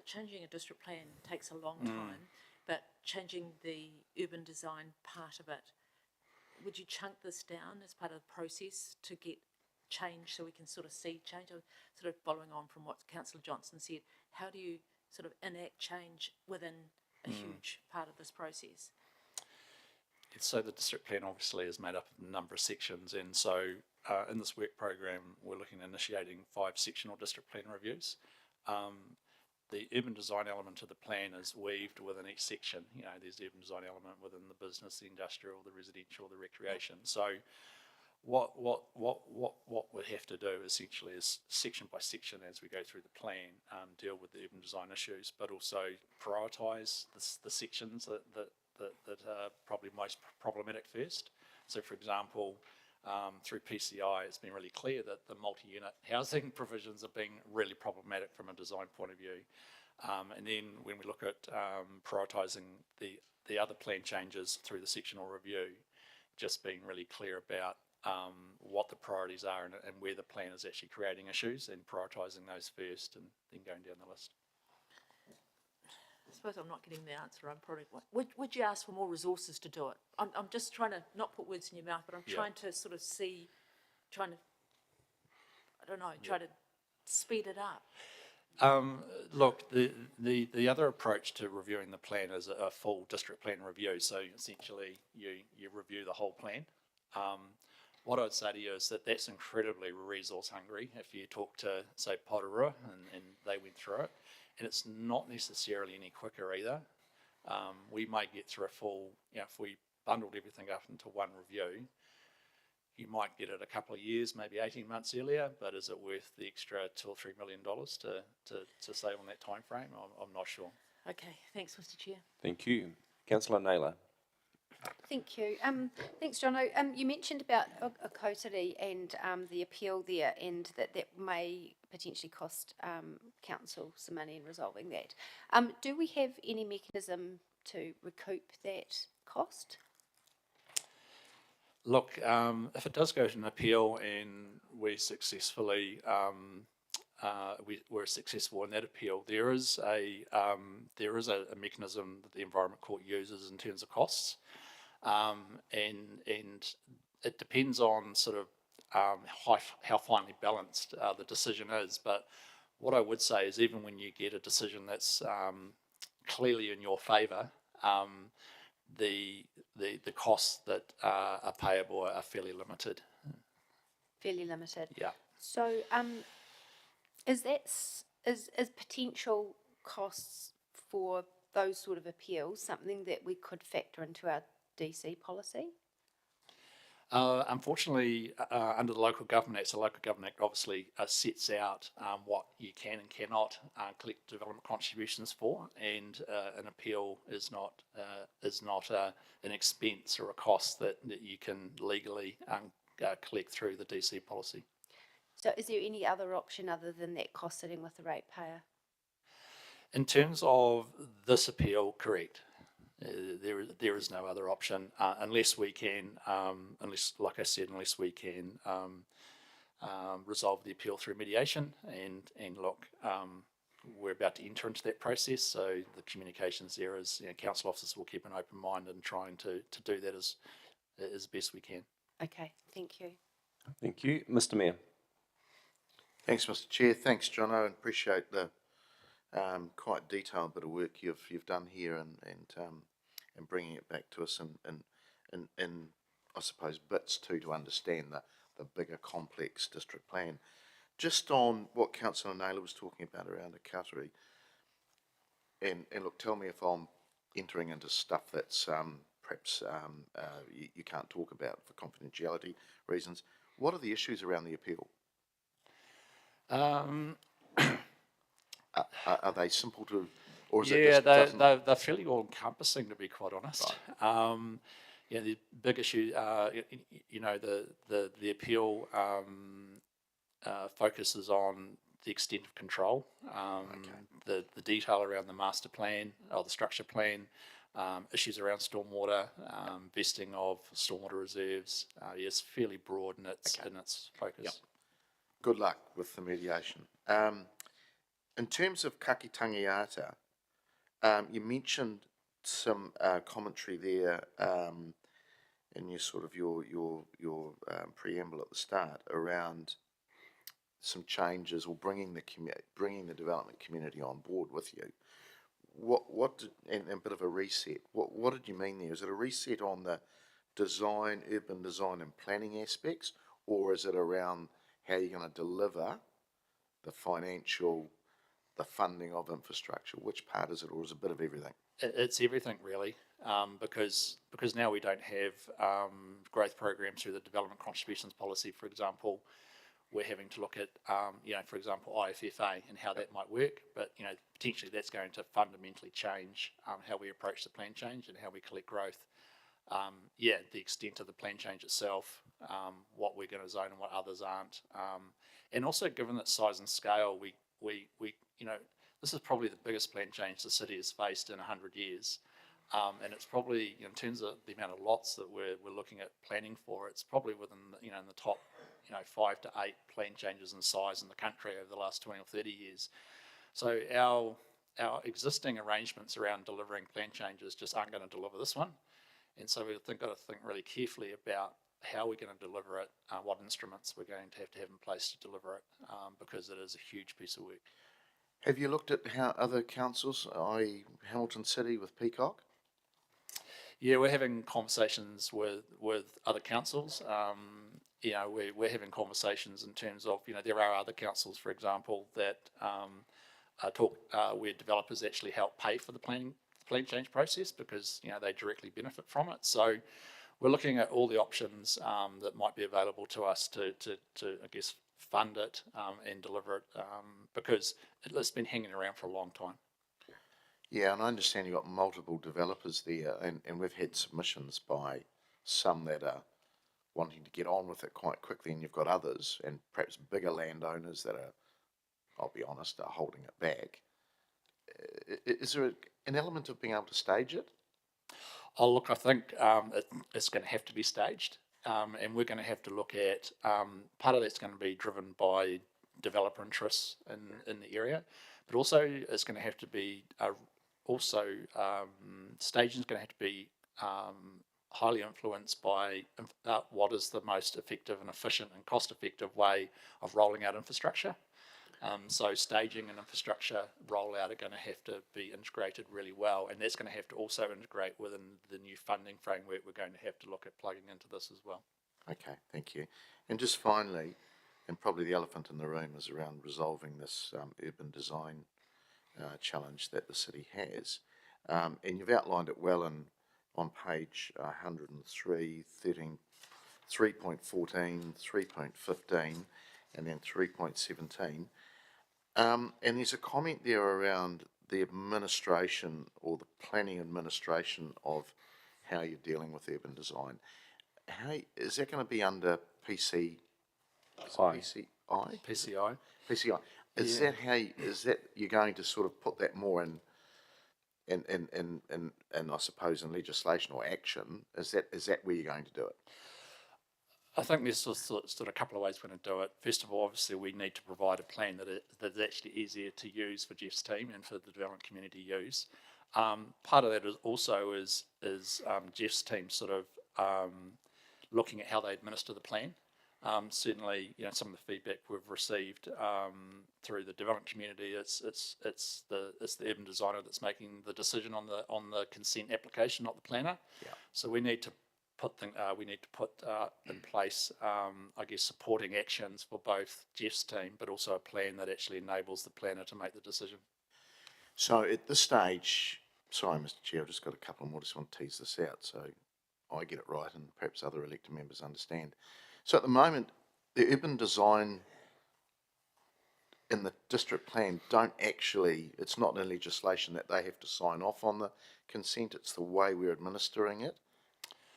changing a district plan takes a long time, but changing the urban design part of it, would you chunk this down as part of the process to get change so we can sort of see change? I'm sort of following on from what Councillor Johnson said. How do you sort of enact change within a huge part of this process? So the district plan obviously is made up of a number of sections, and so in this work program we're looking at initiating 5 sectional district plan reviews. The urban design element of the plan is weaved within each section. You know, there's the urban design element within the business, the industrial, the residential, the recreation. So what we have to do essentially is section by section as we go through the plan, deal with the urban design issues, but also prioritise the sections that are probably most problematic first. So for example, through PCI, it's been really clear that the multi-unit housing provisions are being really problematic from a design point of view. And then when we look at prioritising the other plan changes through the sectional review, just being really clear about what the priorities are and where the plan is actually creating issues, and prioritising those first and then going down the list. I suppose I'm not getting the answer. I'm probably, would you ask for more resources to do it? I'm just trying to not put words in your mouth, but I'm trying to sort of see, try to speed it up. Look, the other approach to reviewing the plan is a full district plan review. So essentially you review the whole plan. What I'd say to you is that that's incredibly resource hungry. If you talk to, say, Porirua and they went through it, and it's not necessarily any quicker either. We might get through a full, if we bundled everything up into one review, you might get it a couple of years, maybe 18 months earlier, but is it worth the extra $2 or $3 million to save on that time frame? I'm not sure. Okay, thanks, Mr. Chair. Thank you. Councillor Naylor. Thank you. Thanks, Jono. You mentioned about Okotiri and the appeal there, and that may potentially cost council some money in resolving that. Do we have any mechanism to recoup that cost? Look, if it does go to an appeal and we're successfully we're successful in that appeal, there is a mechanism that the Environment Court uses in terms of costs. And it depends on sort of how finely balanced the decision is. But what I would say is, even when you get a decision that's clearly in your favour, the costs that are payable are fairly limited. Fairly limited. Yeah. So, is potential costs for those sort of appeals something that we could factor into our DC policy? Unfortunately, under the Local Government Act, the Local Government Act obviously sets out what you can and cannot collect development contributions for, and an appeal is not an expense or a cost that you can legally collect through the DC policy. So is there any other option other than that cost sitting with the ratepayer? In terms of this appeal, correct. There is no other option unless we can, like I said, unless we can resolve the appeal through mediation. And look, we're about to enter into that process, so the communications there is, council officers will keep an open mind and trying to do that as best we can. Okay, thank you. Thank you. Mr. Mayor. Thanks, Mr. Chair. Thanks, Jono. Appreciate the quite detailed bit of work you've done here and bringing it back to us and I suppose bits too, to understand the bigger complex district plan. Just on what Councillor Naylor was talking about around Okotiri, and look, tell me if I'm entering into stuff that's perhaps you can't talk about for confidentiality reasons. What are the issues around the appeal? Are they simple to, or is it Yeah, just doesn't? they're fairly all-encompassing, to be quite honest. Yeah, the big issue, you know, the appeal focuses on the extent of control, the detail around the master plan or the structure plan, issues around stormwater, vesting of stormwater reserves. Yes, fairly broad in its focus. Yep. Good luck with the mediation. In terms of Kaki Tangiata, you mentioned some commentary there in your sort of your preamble at the start around some changes or bringing the development community on board with you. What did, and a bit of a reset. What did you mean there? Is it a reset on the design, urban design and planning aspects, or is it around how you're going to deliver the financial, the funding of infrastructure? Which part is it, or is it a bit of everything? It's everything really, because now we don't have growth programs through the development contributions policy, for example. We're having to look at, you know, for example, IFFA and how that might work, but, you know, potentially that's going to fundamentally change how we approach the plan change and how we collect growth. Yeah, the extent of the plan change itself, what we're going to zone and what others aren't. And also given its size and scale, we you know, this is probably the biggest plan change the city has faced in 100 years. And it's probably, you know, in terms of the amount of lots that we're looking at planning for, it's probably within, you know, in the top, you know, 5 to 8 plan changes in size in the country over the last 20 or 30 years. So our existing arrangements around delivering plan changes just aren't going to deliver this one. And so we've got to think really carefully about how we're going to deliver it, what instruments we're going to have in place to deliver it, because it is a huge piece of work. Have you looked at how other councils, i.e. Hamilton City with Peacock? Yeah, we're having conversations with other councils. You know, we're having conversations in terms of, you know, there are other councils, for example, that where developers actually help pay for the plan change process because, you know, they directly benefit from it. So we're looking at all the options that might be available to us to I guess, fund it and deliver it because it's been hanging around for a long time. Yeah, and I understand you've got multiple developers there, and we've had submissions by some that are wanting to get on with it quite quickly, and you've got others, and perhaps bigger landowners that are, I'll be honest, are holding it back. Is there an element of being able to stage it? Oh, look, I think it's going to have to be staged, and we're going to have to look at, part of that's going to be driven by developer interests in the area, but also it's going to have to be, staging is going to have to be highly influenced by what is the most effective and efficient and cost-effective way of rolling out infrastructure. So staging and infrastructure rollout are going to have to be integrated really well, and that's going to have to also integrate within the new funding framework we're going to have to look at plugging into this as well. Okay, thank you. And just finally, and probably the elephant in the room is around resolving this urban design challenge that the city has. And you've outlined it well on page 103, 3.14, 3.15, and then 3.17. And there's a comment there around the administration or the planning administration of how you're dealing with urban design. How is that going to be under PCI? PCI. PCI. Is that how? Is that you're going to sort of put that more in I suppose in legislation or action? Is that where you're going to do it? I think there's sort of a couple of ways we're going to do it. First of all, obviously, we need to provide a plan that is actually easier to use for Jeff's team and for the development community to use. Part of that is Jeff's team sort of looking at how they administer the plan. Certainly, you know, some of the feedback we've received through the development community, it's the urban designer that's making the decision on the consent application, not the planner. Yeah. So we need to put in place, I guess, supporting actions for both Jeff's team, but also a plan that actually enables the planner to make the decision. So at this stage, sorry, Mr. Chair, I've just got a couple more. Just want to tease this out so I get it right, and perhaps other elected members understand. So at the moment, the urban design in the district plan don't actually, it's not in legislation that they have to sign off on the consent, it's the way we're administering it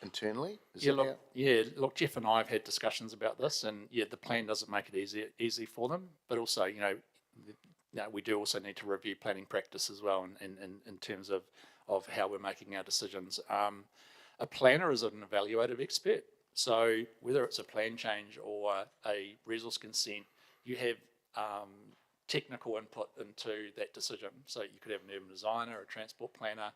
internally? Is Yeah, that look, how- look, Jeff and I have had discussions about this, and yeah, the plan doesn't make it easy for them, but also, we do also need to review planning practice as well in terms of how we're making our decisions. A planner is an evaluative expert, so whether it's a plan change or a resource consent, you have technical input into that decision. So you could have an urban designer, a transport planner,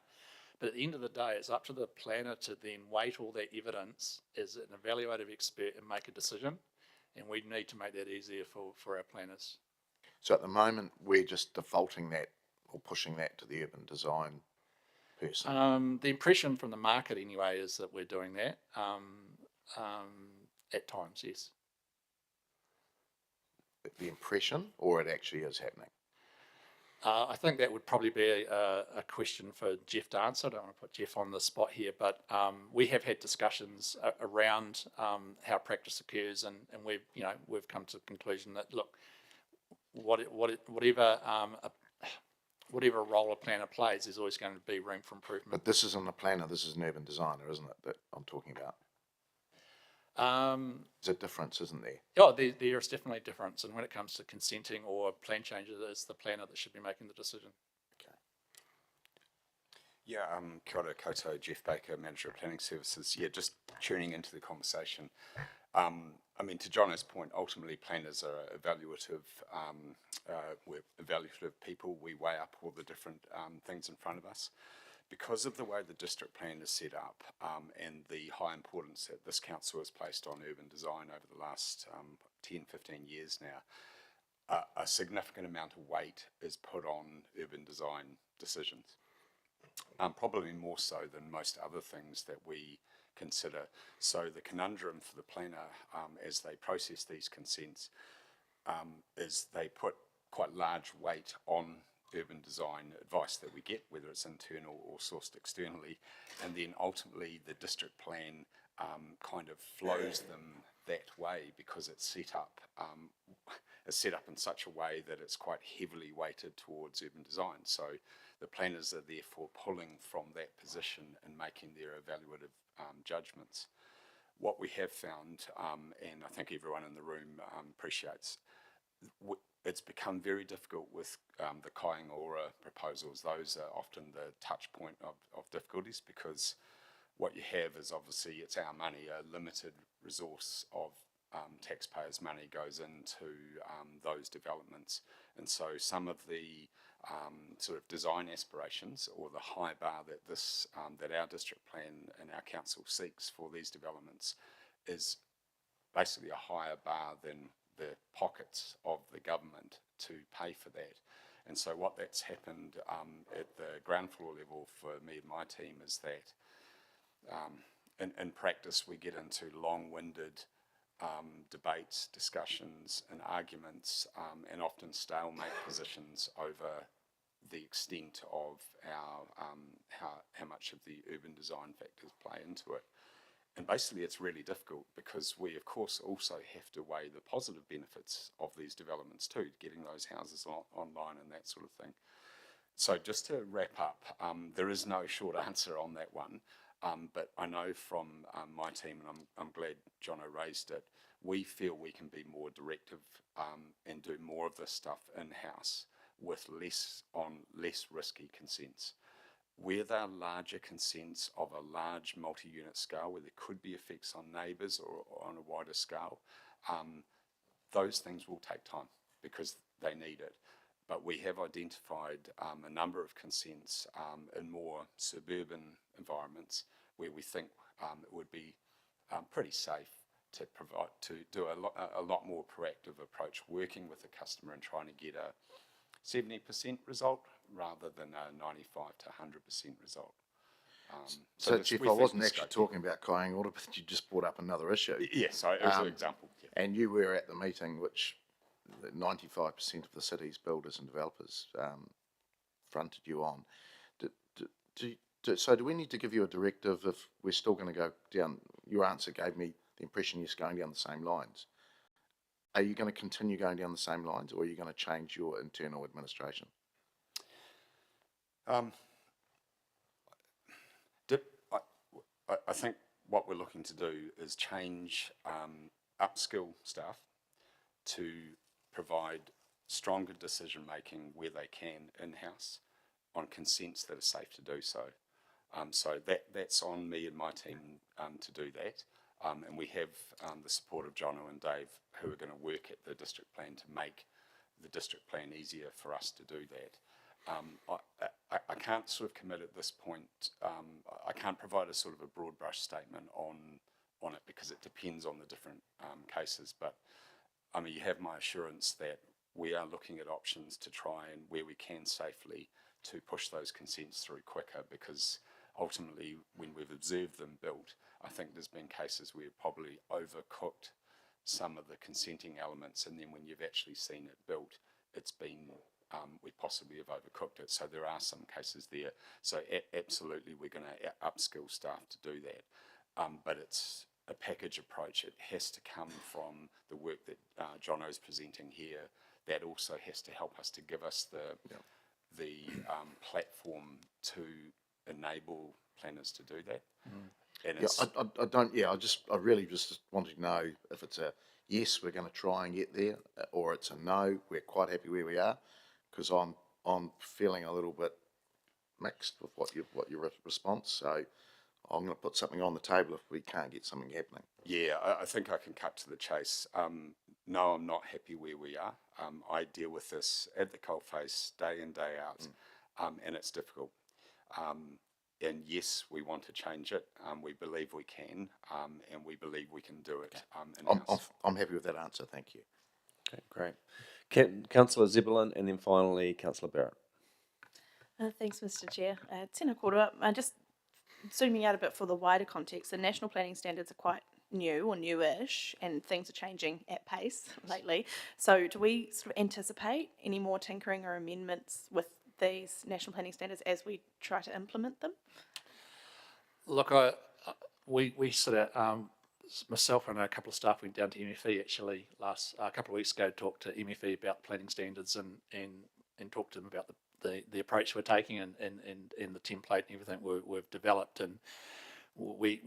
but at the end of the day, it's up to the planner to then weight all that evidence as an evaluative expert and make a decision. And we need to make that easier for our planners. So at the moment, we're just defaulting that or pushing that to the urban design person? The impression from the market anyway is that we're doing that at times, yes. The impression, or it actually is happening? I think that would probably be a question for Jeff to answer. I don't want to put Jeff on the spot here, but we have had discussions around how practice occurs, and we've come to the conclusion that look, whatever role a planner plays, there's always going to be room for improvement. But this isn't a planner, this is an urban designer, isn't it, that I'm talking about? There's a difference, isn't there? Oh, there is definitely a difference, and when it comes to consenting or plan changes, it's the planner that should be making the decision. Yeah, kia ora koutou, Jeff Baker, Manager of Planning Services. Yeah, just tuning into the conversation. I mean, to Jono's point, ultimately planners are evaluative. We're evaluative people. We weigh up all the different things in front of us. Because of the way the district plan is set up and the high importance that this council has placed on urban design over the last 10, 15 years now, a significant amount of weight is put on urban design decisions. Probably more so than most other things that we consider. So the conundrum for the planner as they process these consents is they put quite large weight on urban design advice that we get, whether it's internal or sourced externally, and then ultimately the district plan kind of flows them that way because it's set up in such a way that it's quite heavily weighted towards urban design. So the planners are therefore pulling from that position and making their evaluative judgments. What we have found, and I think everyone in the room appreciates, it's become very difficult with the Kāinga Ora proposals. Those are often the touch point of difficulties because what you have is obviously it's our money, a limited resource of taxpayers' money goes into those developments. And so some of the sort of design aspirations or the high bar that that our district plan and our council seeks for these developments is basically a higher bar than the pockets of the government to pay for that. And so what that's happened at the ground floor level for me and my team is that in practice we get into long-winded debates, discussions and arguments and often stalemate positions over the extent of our how much of the urban design factors play into it. And basically it's really difficult because we of course also have to weigh the positive benefits of these developments too, getting those houses online and that sort of thing. So just to wrap up, there is no short answer on that one, but I know from my team, and I'm glad Jono raised it, we feel we can be more directive and do more of this stuff in-house with less risky consents. Where there are larger consents of a large multi-unit scale where there could be effects on neighbours or on a wider scale, those things will take time because they need it. But we have identified a number of consents in more suburban environments where we think it would be pretty safe to do a lot more proactive approach, working with the customer and trying to get a 70% result rather than a 95 to 100% result. So Jeff, I wasn't actually talking about Kāinga Ora, but you just brought up another issue. Yes, so it was an example. Yeah. And you were at the meeting which 95% of the city's builders and developers fronted you on. So do we need to give you a directive if we're still going to go down? Your answer gave me the impression you're going down the same lines. are you going to continue going down the same lines, or are you going to change your internal administration? I think what we're looking to do is change, upskill staff to provide stronger decision making where they can in-house on consents that are safe to do so. So that's on me and my team to do that. And we have the support of Jono and Dave, who are going to work at the district plan to make the district plan easier for us to do that. I can't sort of commit at this point. I can't provide a sort of a broad brush statement on it because it depends on the different cases. But I mean, you have my assurance that we are looking at options to try and, where we can safely, to push those consents through quicker, because ultimately, when we've observed them built, I think there's been cases where we've probably overcooked some of the consenting elements, and then when you've actually seen it built, it's been, we possibly have overcooked it. So there are some cases there. So absolutely, we're going to upskill staff to do that. But it's a package approach. It has to come from the work that Jono's presenting here. That also has to help us to give us the platform to enable planners to do that. And I really just wanted to know if it's a yes, we're going to try and get there, or it's a no, we're quite happy where we are, because I'm feeling a little bit mixed with what your response. So I'm going to put something on the table if we can't get something happening. Yeah, I think I can cut to the chase. No, I'm not happy where we are. I deal with this at the coalface day in, day out, and it's difficult. And yes, we want to change it. We believe we can, and we believe we can do it. I'm happy with that answer. Thank you. Okay, great. Councillor Zebulon, and then finally Councillor Barrett. Thanks, Mr. Chair. Tēnā koroa. Just zooming out a bit for the wider context, the national planning standards are quite new or newish, and things are changing at pace lately. So do we sort of anticipate any more tinkering or amendments with these national planning standards as we try to implement them? Look, we sort of, myself and a couple of staff went down to MFE actually a couple of weeks ago to talk to MFE about planning standards and talk to them about the approach we're taking and the template and everything we've developed, and we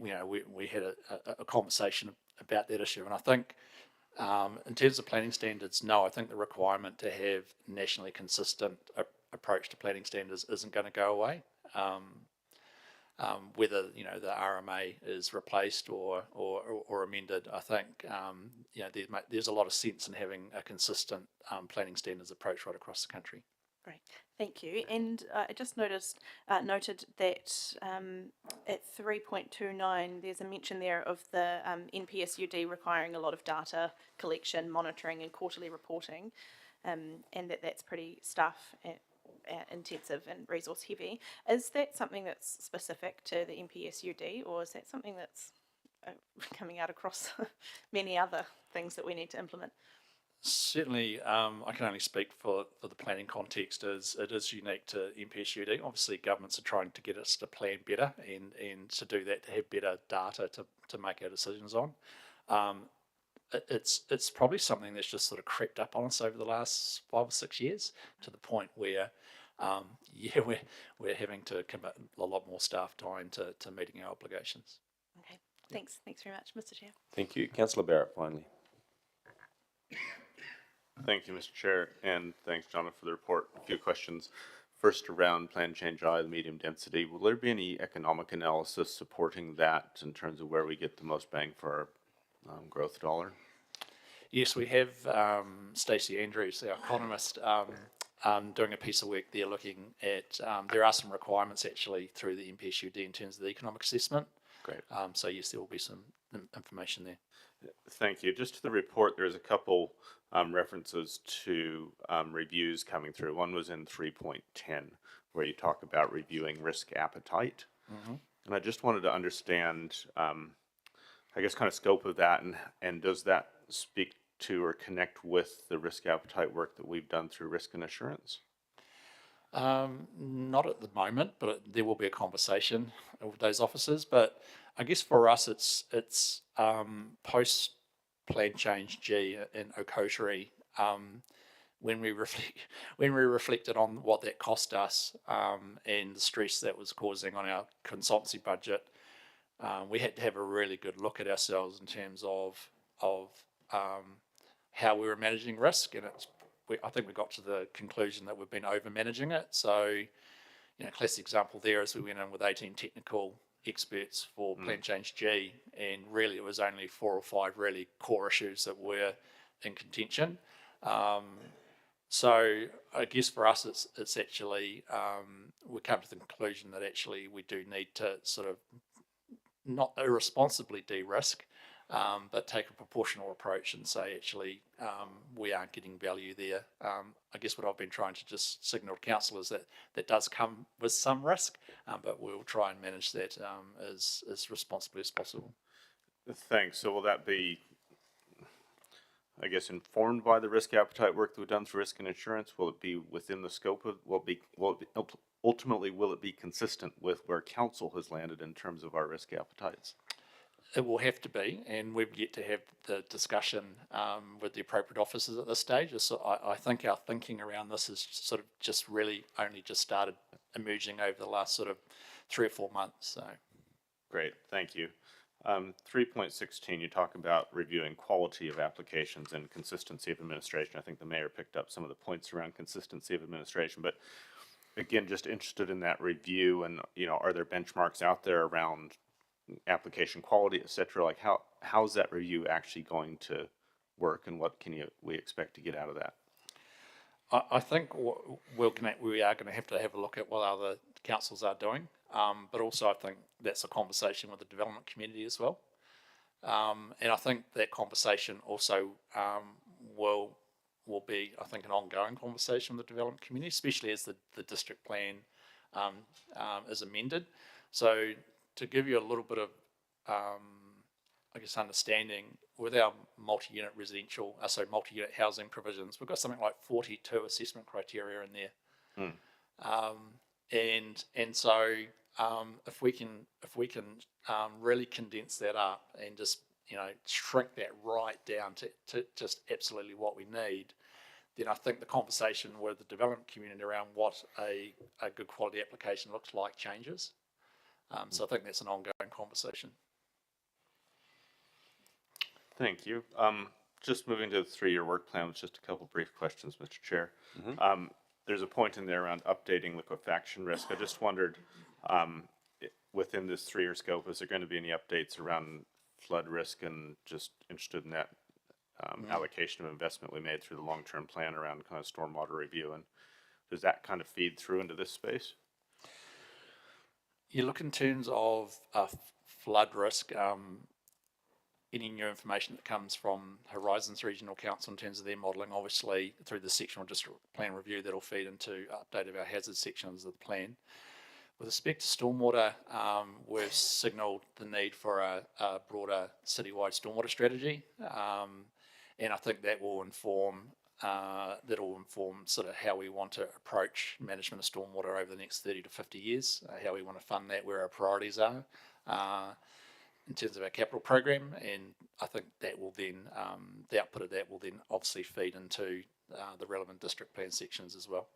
had a conversation about that issue. And I think in terms of planning standards, no, I think the requirement to have nationally consistent approach to planning standards isn't going to go away. Whether the RMA is replaced or amended, I think there's a lot of sense in having a consistent planning standards approach right across the country. Great, thank you. And I just noted that at 3.29 there's a mention there of the NPSUD requiring a lot of data collection, monitoring and quarterly reporting, and that's pretty staff intensive and resource heavy. Is that something that's specific to the NPSUD, or is that something that's coming out across many other things that we need to implement? Certainly, I can only speak for the planning context. It is unique to NPSUD. Obviously, governments are trying to get us to plan better and to do that, to have better data to make our decisions on. It's probably something that's just sort of crept up on us over the last 5 or 6 years, to the point where we're having to commit a lot more staff time to meeting our obligations. Okay, thanks very much, Mr. Chair. Thank you. Councillor Barrett, finally. Thank you, Mr. Chair, and thanks, John, for the report. A few questions. First, around plan change I, the medium density, will there be any economic analysis supporting that in terms of where we get the most bang for our growth dollar? Yes, we have Stacey Andrews, our economist, doing a piece of work there looking at, there are some requirements actually through the NPSUD in terms of the economic assessment. Great. So yes, there will be some information there. Thank you. Just to the report, there's a couple references to reviews coming through. One was in 3.10, where you talk about reviewing risk appetite. Mm-hmm. And I just wanted to understand, I guess, kind of scope of that, and does that speak to or connect with the risk appetite work that we've done through risk and assurance? Not at the moment, but there will be a conversation with those officers. But I guess for us, it's post Plan Change G in Okotiri, when we reflected on what that cost us and the stress that was causing on our consultancy budget, we had to have a really good look at ourselves in terms of how we were managing risk, and I think we got to the conclusion that we've been over managing it. So, classic example there is we went in with 18 technical experts for Plan Change G, and really it was only 4 or 5 really core issues that were in contention. So I guess for us it's actually we come to the conclusion that actually we do need to sort of not irresponsibly de-risk, but take a proportional approach and say actually we aren't getting value there. I guess what I've been trying to just signal to council is that does come with some risk, but we'll try and manage that as responsibly as possible. Thanks. So will that be, I guess, informed by the risk appetite work that we've done through risk and insurance? Will it be within the scope of, ultimately, will it be consistent with where council has landed in terms of our risk appetites? It will have to be, and we've yet to have the discussion with the appropriate officers at this stage. So I think our thinking around this is sort of just really only just started emerging over the last sort of 3 or 4 months. So, great, thank you. 3.16, you talk about reviewing quality of applications and consistency of administration. I think the mayor picked up some of the points around consistency of administration, but again, just interested in that review, and are there benchmarks out there around application quality, et cetera? Like how's that review actually going to work, and what we expect to get out of that? I think we are going to have a look at what other councils are doing, but also I think that's a conversation with the development community as well. And I think that conversation also will be, I think, an ongoing conversation with the development community, especially as the district plan is amended. So to give you a little bit of, I guess, understanding, with our multi-unit housing provisions, we've got something like 42 assessment criteria in there. And so if we can really condense that up and just shrink that right down to just absolutely what we need, then I think the conversation with the development community around what a good quality application looks like changes. So I think that's an ongoing conversation. Thank you. Just moving to the 3-year work plan with just a couple brief questions, Mr. Chair. There's a point in there around updating liquefaction risk. I just wondered, within this 3-year scope, is there going to be any updates around flood risk, and just interested in that allocation of investment we made through the long-term plan around kind of stormwater review, and does that kind of feed through into this space? You look in terms of flood risk, any new information that comes from Horizons Regional Council in terms of their modelling, obviously through the sectional district plan review, that'll feed into update of our hazard sections of the plan. With respect to stormwater, we've signalled the need for a broader citywide stormwater strategy, and I think that will inform sort of how we want to approach management of stormwater over the next 30 to 50 years, how we want to fund that, where our priorities are in terms of our capital program, and I think that will then, the output of that will then obviously feed into the relevant district plan sections as well.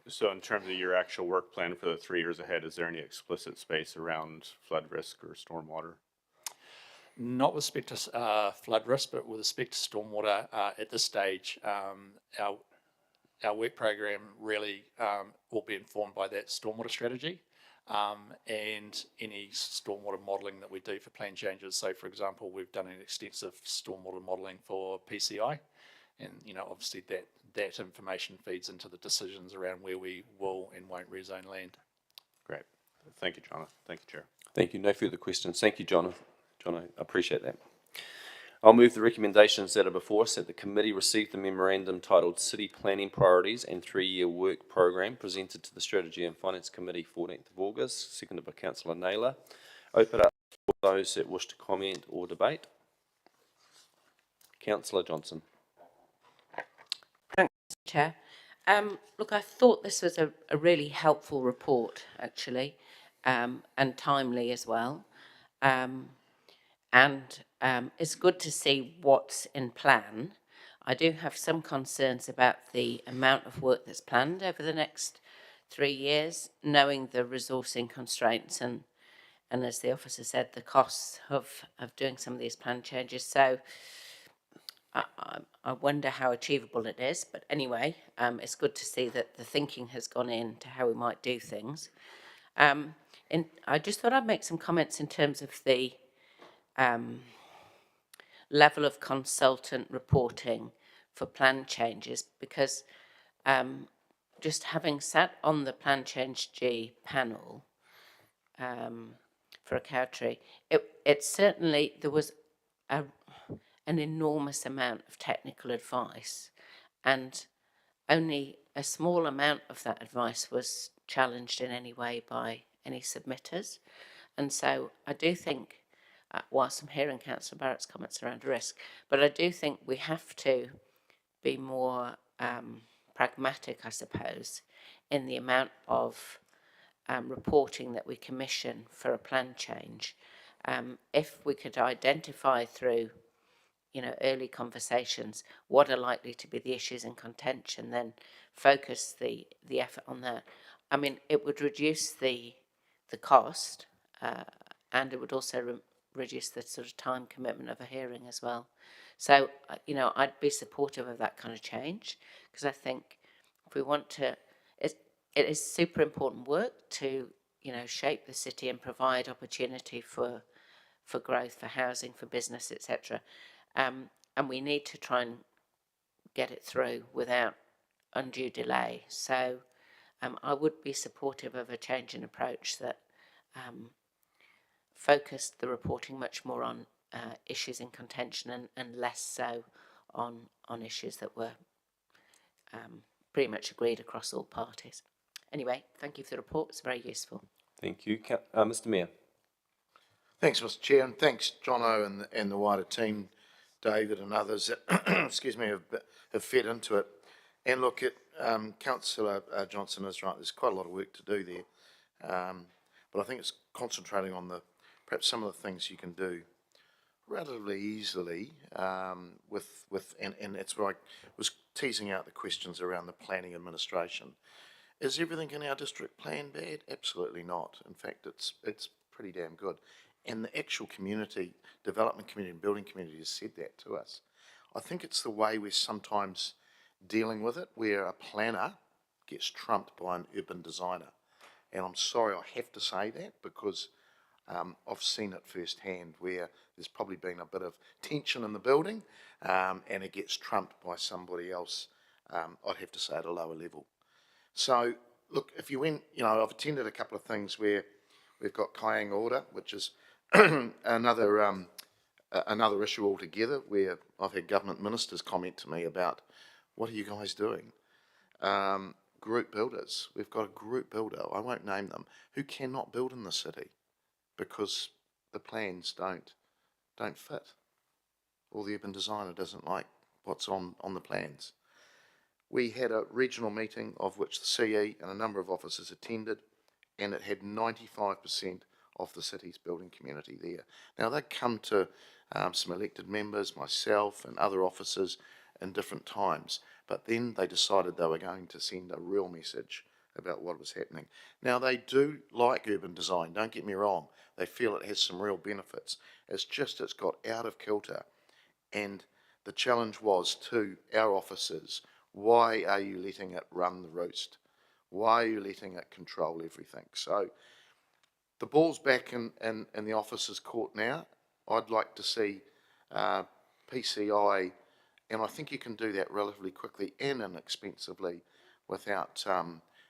So in terms of your actual work plan for the 3 years ahead, is there any explicit space around flood risk or stormwater? Not with respect to flood risk, but with respect to stormwater, at this stage, our work program really will be informed by that stormwater strategy and any stormwater modelling that we do for plan changes. So, for example, we've done an extensive stormwater modelling for PCI, and obviously that information feeds into the decisions around where we will and won't rezone land. Great. Thank you, John. Thank you, Chair. Thank you. No further questions. Thank you, John. John, I appreciate that. I'll move the recommendations that are before us, that the committee receive the memorandum titled City Planning Priorities and 3-Year Work Programme presented to the Strategy and Finance Committee 14th of August, seconded by Councillor Naylor. Open up for those that wish to comment or debate. Councillor Johnson. Thanks, Chair. Look, I thought this was a really helpful report, actually, and timely as well. and it's good to see what's in plan. I do have some concerns about the amount of work that's planned over the next 3 years, knowing the resourcing constraints and as the officer said, the costs of doing some of these plan changes. So I wonder how achievable it is. But anyway, it's good to see that the thinking has gone into how we might do things. And I just thought I'd make some comments in terms of the level of consultant reporting for plan changes, because just having sat on the Plan Change G panel for a cow tree, it certainly, there was an enormous amount of technical advice, and only a small amount of that advice was challenged in any way by any submitters. And so I do think, whilst I'm hearing Councillor Barrett's comments around risk, but I do think we have to be more pragmatic, I suppose, in the amount of reporting that we commission for a plan change. If we could identify through, early conversations what are likely to be the issues in contention, then focus the effort on that. I mean, it would reduce the cost, and it would also reduce the sort of time commitment of a hearing as well. So, I'd be supportive of that kind of change, because I think if we want to, it is super important work to, shape the city and provide opportunity for growth, for housing, for business, etc. And we need to try and get it through without undue delay. So I would be supportive of a change in approach that focused the reporting much more on issues in contention and less so on issues that were pretty much agreed across all parties. Anyway, thank you for the report. It's very useful. Thank you. Mr Mayor. Thanks, Mr Chair, and thanks, Jono and the wider team, David and others that, excuse me, have fed into it. And look, Councillor Johnson is right, there's quite a lot of work to do there. But I think it's concentrating on perhaps some of the things you can do relatively easily and that's where I was teasing out the questions around the planning administration. Is everything in our district plan bad? Absolutely not. In fact, it's pretty damn good. And the actual community, development community and building community has said that to us. I think it's the way we're sometimes dealing with it, where a planner gets trumped by an urban designer. And I'm sorry, I have to say that, because I've seen it firsthand, where there's probably been a bit of tension in the building and it gets trumped by somebody else, I'd have to say at a lower level. So, look, if you went, I've attended a couple of things where we've got Kyang Order, which is another issue altogether, where I've had government ministers comment to me about, what are you guys doing? Group builders. We've got a group builder, I won't name them, who cannot build in the city because the plans don't fit, or the urban designer doesn't like what's on the plans. We had a regional meeting of which the CE and a number of officers attended, and it had 95% of the city's building community there. Now, they come to some elected members, myself and other officers in different times, but then they decided they were going to send a real message about what was happening. Now, they do like urban design, don't get me wrong. They feel it has some real benefits. It's just it's got out of kilter. And the challenge was to our officers, why are you letting it run the roost? Why are you letting it control everything? So the ball's back in the officers' court now. I'd like to see PCI, and I think you can do that relatively quickly and inexpensively without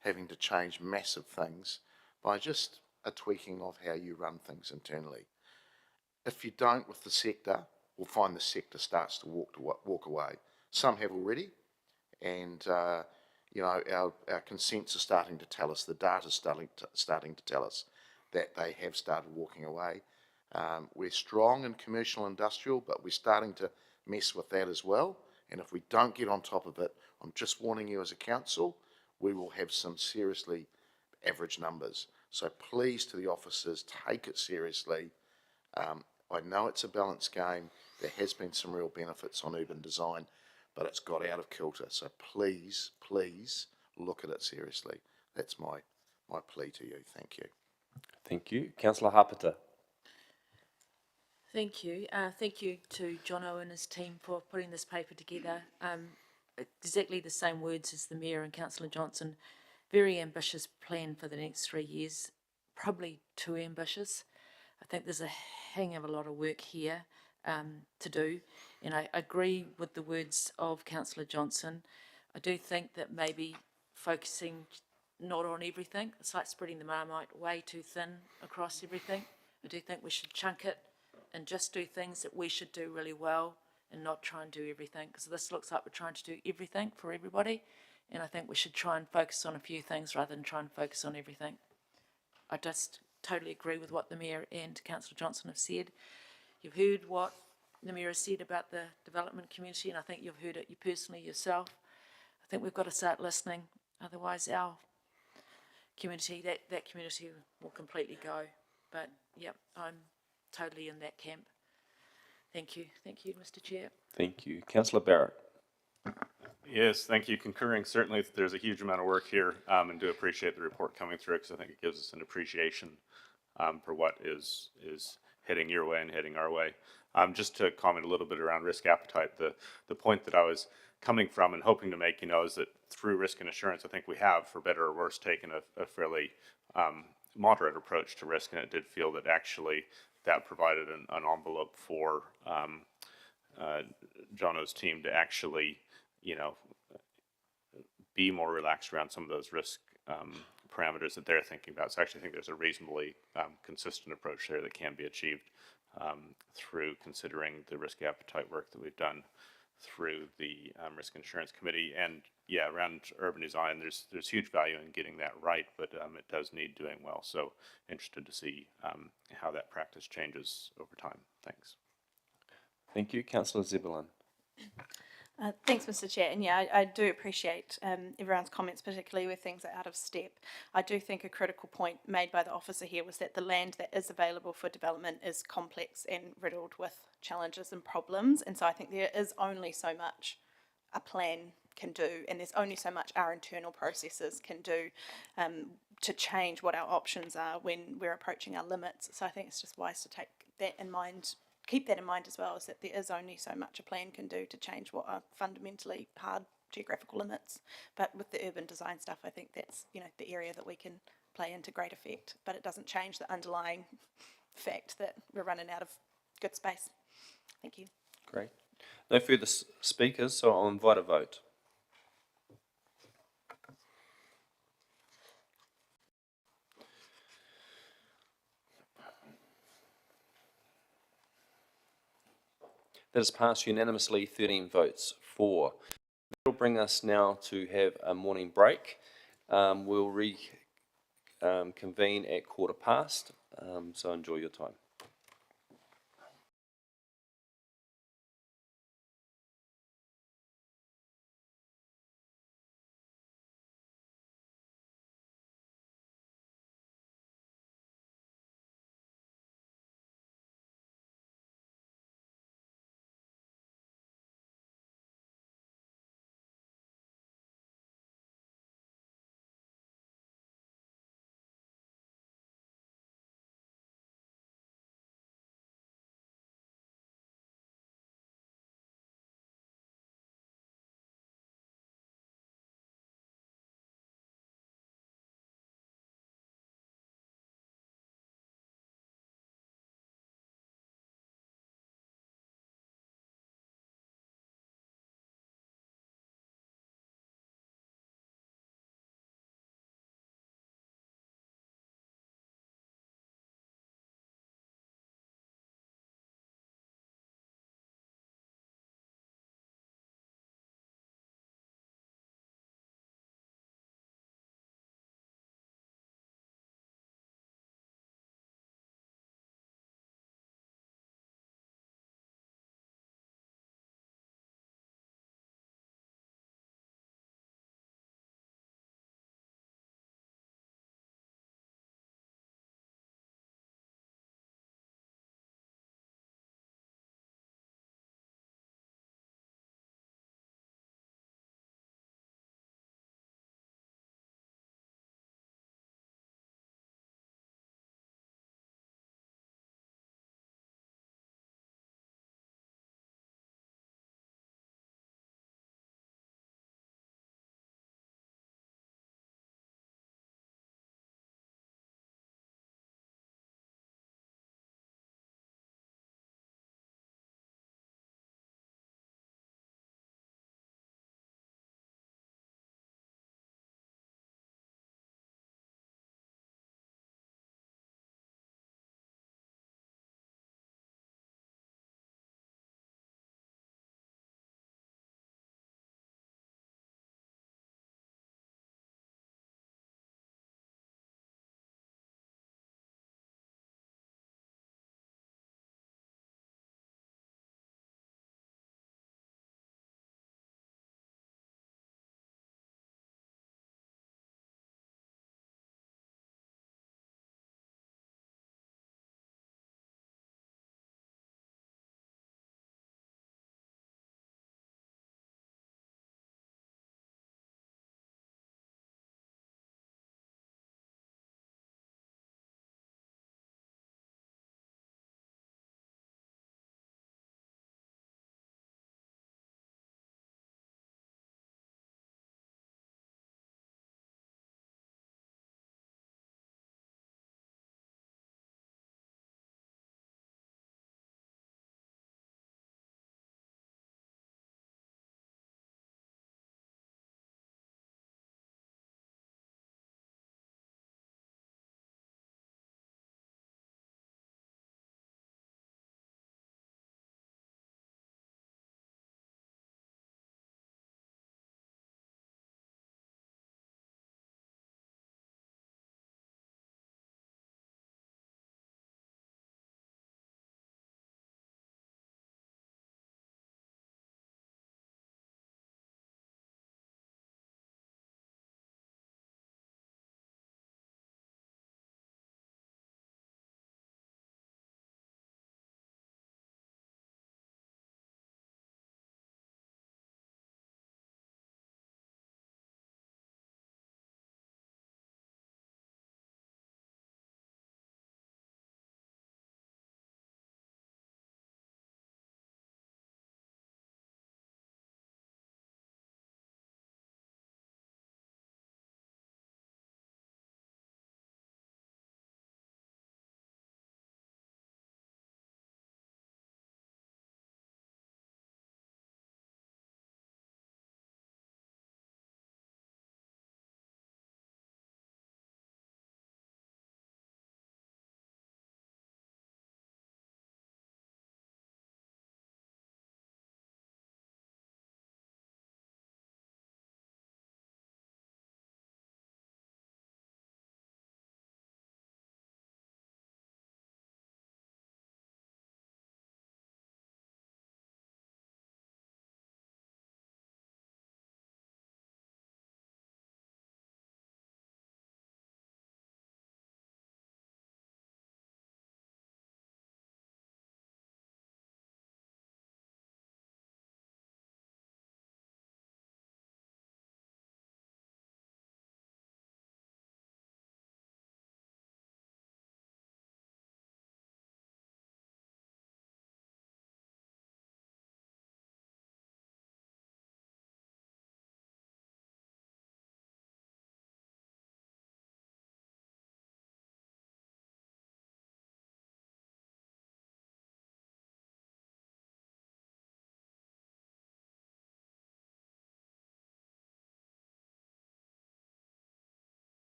having to change massive things, by just a tweaking of how you run things internally. If you don't with the sector, we'll find the sector starts to walk away. Some have already, and our consents are starting to tell us, the data's starting to tell us that they have started walking away. We're strong in commercial industrial, but we're starting to mess with that as well. And if we don't get on top of it, I'm just warning you as a council, we will have some seriously average numbers. So please, to the officers, take it seriously. I know it's a balanced game. There has been some real benefits on urban design, but it's got out of kilter. So please, please look at it seriously. That's my plea to you. Thank you. Thank you. Councillor Hapeta. Thank you. Thank you to Jono and his team for putting this paper together. Exactly the same words as the Mayor and Councillor Johnson. Very ambitious plan for the next 3 years, probably too ambitious. I think there's a hang of a lot of work here to do, and I agree with the words of Councillor Johnson. I do think that maybe focusing not on everything, it's like spreading the Marmite way too thin across everything. I do think we should chunk it and just do things that we should do really well and not try and do everything, because this looks like we're trying to do everything for everybody, and I think we should try and focus on a few things rather than try and focus on everything. I just totally agree with what the Mayor and Councillor Johnson have said. You've heard what the Mayor has said about the development community, and I think you've heard it you personally yourself. I think we've got to start listening, otherwise our community, that community will completely go. But yeah, I'm totally in that camp. Thank you, Mr. Chair. Thank you. Councillor Barrett. Yes, thank you. Concurring, certainly there's a huge amount of work here, and do appreciate the report coming through, because I think it gives us an appreciation for what is heading your way and heading our way. Just to comment a little bit around risk appetite, the point that I was coming from and hoping to make, is that through risk and assurance, I think we have, for better or worse, taken a fairly moderate approach to risk, and it did feel that actually that provided an envelope for Jono's team to actually, be more relaxed around some of those risk parameters that they're thinking about. So I actually think there's a reasonably consistent approach there that can be achieved through considering the risk appetite work that we've done through the Risk and Insurance Committee. And yeah, around urban design, there's huge value in getting that right, but it does need doing well. So interested to see how that practice changes over time. Thanks. Thank you. Councillor Zebulon. Thanks, Mr. Chair. And yeah, I do appreciate everyone's comments, particularly where things are out of step. I do think a critical point made by the officer here was that the land that is available for development is complex and riddled with challenges and problems. And so I think there is only so much a plan can do, and there's only so much our internal processes can do to change what our options are when we're approaching our limits. So I think it's just wise to take that in mind. Keep that in mind as well, is that there is only so much a plan can do to change what are fundamentally hard geographical limits. But with the urban design stuff, I think that's, the area that we can play into great effect, but it doesn't change the underlying fact that we're running out of good space. Thank you. Great. No further speakers, so I'll invite a vote. That has passed unanimously, 13 votes for. That will bring us now to have a morning break. We'll reconvene at past, so enjoy your time.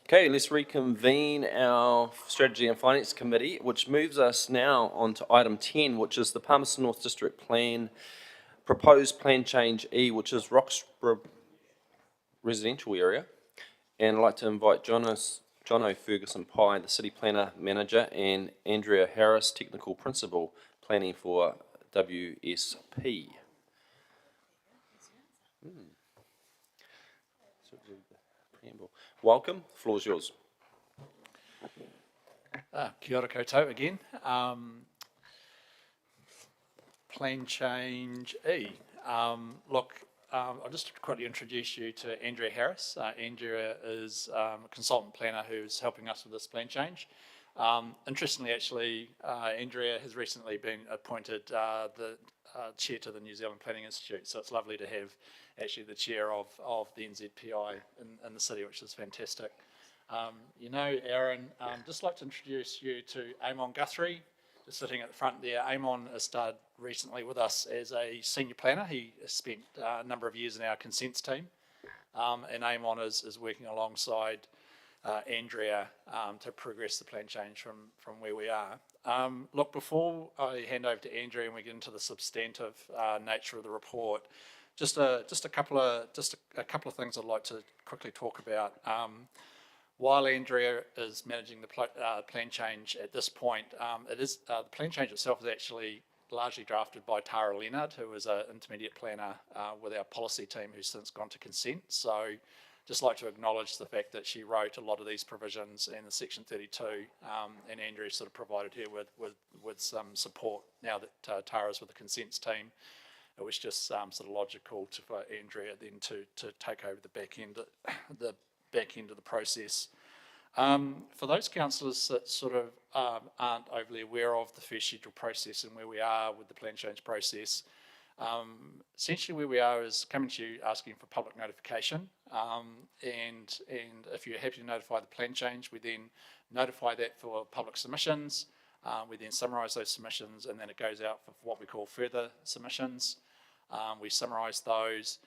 Okay, let's reconvene our Strategy and Finance Committee, which moves us now on to item 10, which is the Palmerston North District Plan, proposed plan change E, which is Roxburgh residential area. And I'd like to invite Jono Ferguson Pye, the City Planner Manager, and Andrea Harris, Technical Principal, Planning for WSP. Welcome, the floor is yours. Kia ora koutou again. Plan change E. I'll just quickly introduce you to Andrea Harris. Andrea is a consultant planner who's helping us with this plan change. Interestingly, actually, Andrea has recently been appointed the chair to the New Zealand Planning Institute, so it's lovely to have actually the chair of the NZPI in the city, which is fantastic. Aaron, just like to introduce you to Amon Guthrie, just sitting at the front there. Amon has started recently with us as a senior planner. He has spent a number of years in our consents team, and Amon is working alongside Andrea to progress the plan change from where we are. Before I hand over to Andrea and we get into the substantive nature of the report, just a couple of things I'd like to quickly talk about. While Andrea is managing the plan change at this point, the plan change itself is actually largely drafted by Tara Leonard, who is an intermediate planner with our policy team, who's since gone to consent. So just like to acknowledge the fact that she wrote a lot of these provisions in the Section 32, and Andrea sort of provided her with some support now that Tara's with the consents team. It was just sort of logical for Andrea then to take over the back end of the process. For those councillors that sort of aren't overly aware of the first schedule process and where we are with the plan change process, essentially where we are is coming to you asking for public notification, and if you're happy to notify the plan change, we then notify that for public submissions. We then summarise those submissions, and then it goes out for what we call further submissions. We summarise those.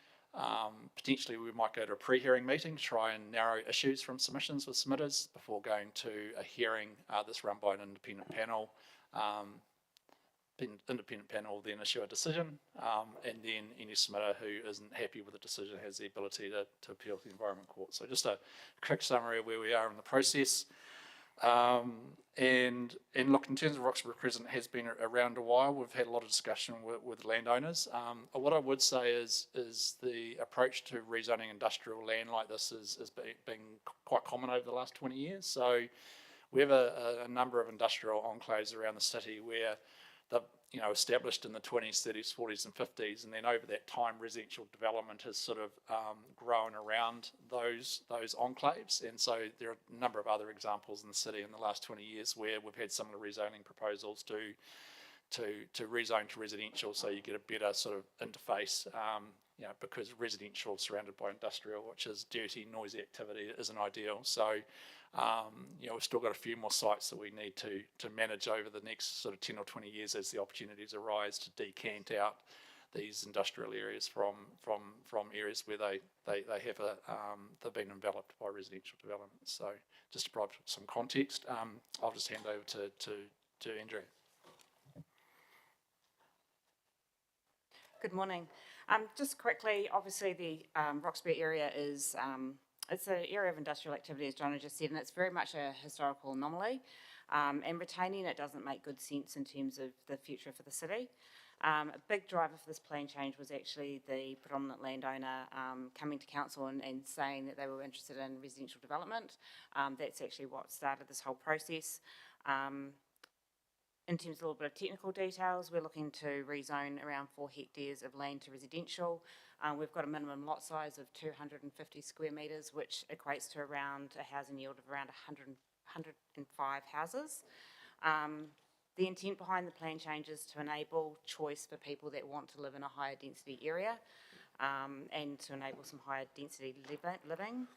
Potentially we might go to a pre-hearing meeting to try and narrow issues from submissions with submitters before going to a hearing that's run by an independent panel. The independent panel will then issue a decision, and then any submitter who isn't happy with the decision has the ability to appeal to the Environment Court. So just a quick summary of where we are in the process. And look, in terms of Roxburgh Crescent, has been around a while. We've had a lot of discussion with landowners. What I would say is the approach to rezoning industrial land like this has been quite common over the last 20 years. So we have a number of industrial enclaves around the city where they've established in the 20s, 30s, 40s and 50s, and then over that time residential development has sort of grown around those enclaves, and so there are a number of other examples in the city in the last 20 years where we've had similar rezoning proposals to rezone to residential, so you get a better sort of interface, because residential surrounded by industrial, which is dirty, noisy activity, isn't ideal. So we've still got a few more sites that we need to manage over the next sort of 10 or 20 years as the opportunities arise to decant out these industrial areas from areas where they've been enveloped by residential development. So just to provide some context, I'll just hand over to Andrea. Good morning. Just quickly, obviously the Roxburgh area is it's an area of industrial activity, as Jono just said, and it's very much a historical anomaly. And retaining it doesn't make good sense in terms of the future for the city. A big driver for this plan change was actually the predominant landowner coming to council and saying that they were interested in residential development. That's actually what started this whole process. In terms of a little bit of technical details, we're looking to rezone around 4 hectares of land to residential. We've got a minimum lot size of 250 square metres, which equates to around a housing yield of around 105 houses. The intent behind the plan change is to enable choice for people that want to live in a higher density area, and to enable some higher density living.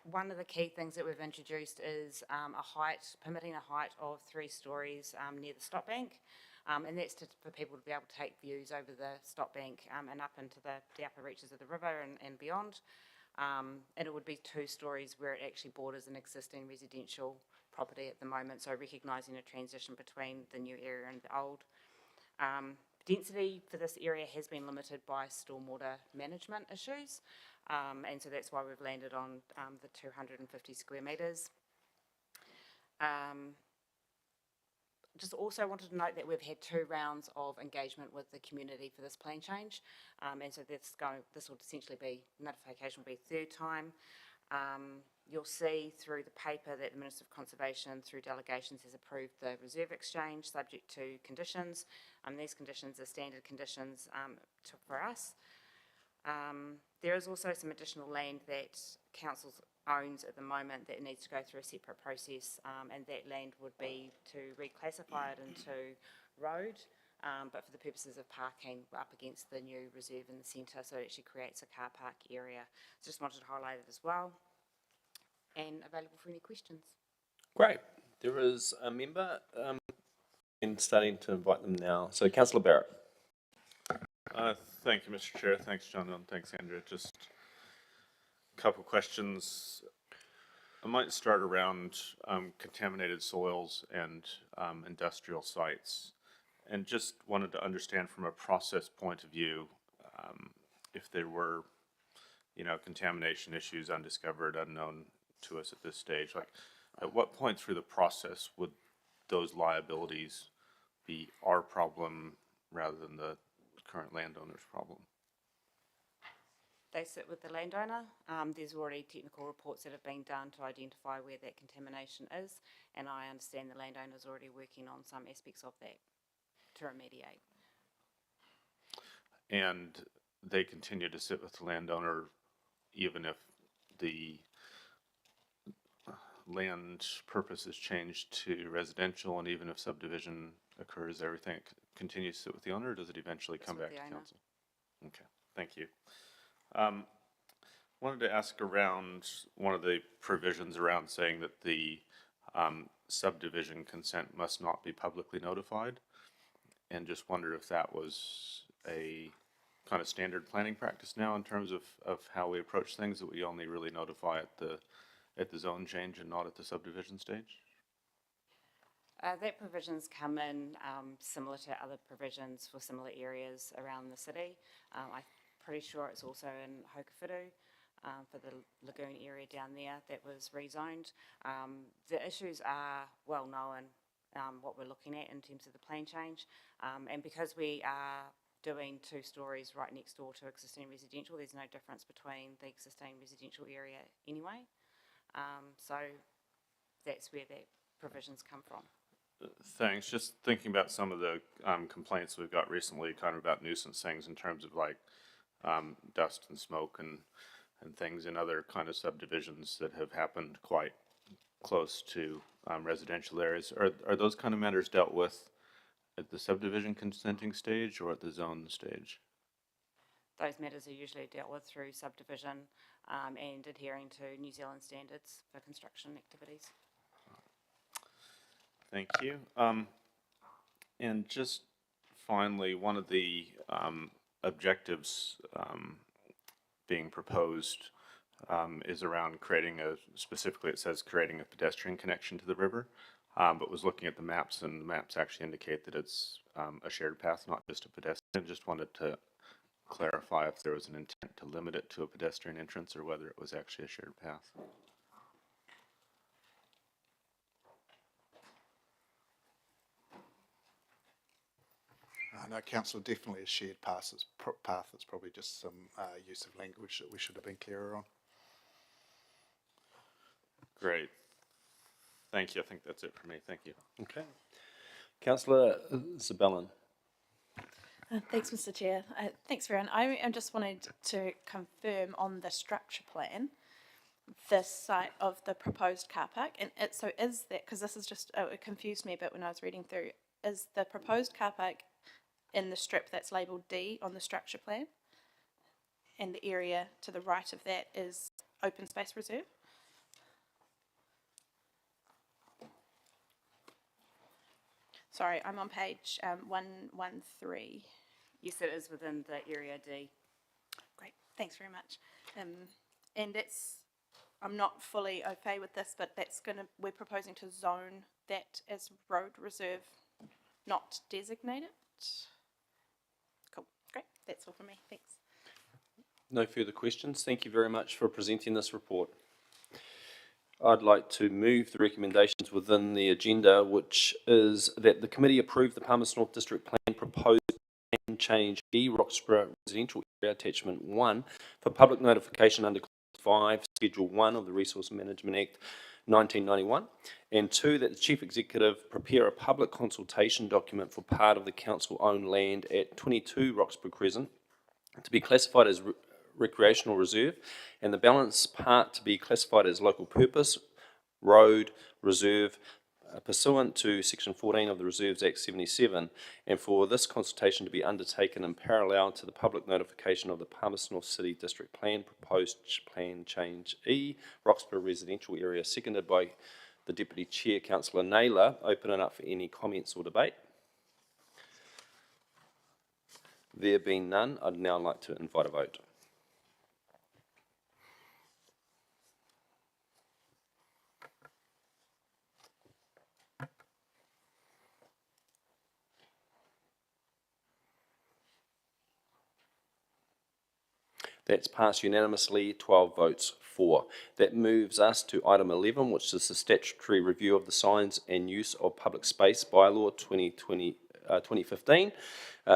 One of the key things that we've introduced is permitting a height of 3 stories near the stop bank, and that's for people to be able to take views over the stop bank and up into the upper reaches of the river and beyond. And it would be 2 stories where it actually borders an existing residential property at the moment, so recognising a transition between the new area and the old. Density for this area has been limited by stormwater management issues, and so that's why we've landed on the 250 square metres. Just also wanted to note that we've had 2 rounds of engagement with the community for this plan change, and so this will essentially be, notification will be 3rd time. You'll see through the paper that the Minister of Conservation, through delegations, has approved the reserve exchange subject to conditions. These conditions are standard conditions for us. There is also some additional land that council owns at the moment that needs to go through a separate process, and that land would be to reclassify it into road, but for the purposes of parking, we're up against the new reserve in the centre, so it actually creates a car park area. So just wanted to highlight it as well, and available for any questions. Great. There is a member, and starting to invite them now. So Councillor Barrett. Thank you, Mr. Chair. Thanks, John, and thanks, Andrea. Just a couple questions. I might start around contaminated soils and industrial sites, and just wanted to understand from a process point of view if there were, contamination issues undiscovered, unknown to us at this stage. Like, at what point through the process would those liabilities be our problem rather than the current landowner's problem? They sit with the landowner. There's already technical reports that have been done to identify where that contamination is, and I understand the landowner's already working on some aspects of that to remediate. And they continue to sit with the landowner even if the land purpose is changed to residential, and even if subdivision occurs, everything continues to sit with the owner, or does it eventually come back to council? Okay, thank you. Wanted to ask around one of the provisions around saying that the subdivision consent must not be publicly notified, and just wondered if that was a kind of standard planning practice now in terms of how we approach things, that we only really notify at the zone change and not at the subdivision stage? That provisions come in similar to other provisions for similar areas around the city. I'm pretty sure it's also in Hokowhiru for the lagoon area down there that was rezoned. The issues are well known, what we're looking at in terms of the plan change, and because we are doing 2 stories right next door to existing residential, there's no difference between the existing residential area anyway. So that's where the provisions come from. Thanks. Just thinking about some of the complaints we've got recently, kind of about nuisance things in terms of like dust and smoke and things in other kind of subdivisions that have happened quite close to residential areas. Are those kind of matters dealt with at the subdivision consenting stage or at the zone stage? Those matters are usually dealt with through subdivision and adhering to New Zealand standards for construction activities. Thank you. And just finally, one of the objectives being proposed is around creating specifically it says creating a pedestrian connection to the river, but was looking at the maps, and the maps actually indicate that it's a shared path, not just a pedestrian. Just wanted to clarify if there was an intent to limit it to a pedestrian entrance or whether it was actually a shared path. No, council, definitely a shared path. It's probably just some use of language that we should have been clearer on. Great. Thank you. I think that's it for me. Thank you. Okay. Councillor Zabellan. Thanks, Mr. Chair. Thanks, everyone. I just wanted to confirm on the structure plan, the site of the proposed car park, and so is that, because this is just, it confused me a bit when I was reading through, is the proposed car park in the strip that's labelled D on the structure plan, and the area to the right of that is open space reserve? Sorry, I'm on page 113. Yes, it is within the area D. Great, thanks very much. and that's, I'm not fully au fait with this, but we're proposing to zone that as road reserve, not designated. Cool, great, that's all from me, thanks. No further questions. Thank you very much for presenting this report. I'd like to move the recommendations within the agenda, which is that the committee approve the Palmerston North District Plan proposed plan change E Roxburgh Residential Area Attachment 1 for public notification under Clause 5, Schedule 1 of the Resource Management Act 1991, and 2, that the Chief Executive prepare a public consultation document for part of the council-owned land at 22 Roxburgh Crescent to be classified as recreational reserve, and the balance part to be classified as local purpose road reserve pursuant to Section 14 of the Reserves Act 77, and for this consultation to be undertaken in parallel to the public notification of the Palmerston North City District Plan proposed plan change E Roxburgh Residential Area, seconded by the Deputy Chair, Councillor Naylor. Open it up for any comments or debate. There being none, I'd now like to invite a vote. That's passed unanimously, 12 votes for. That moves us to item 11, which is the statutory review of the Signs and Use of Public Space Bylaw 2015,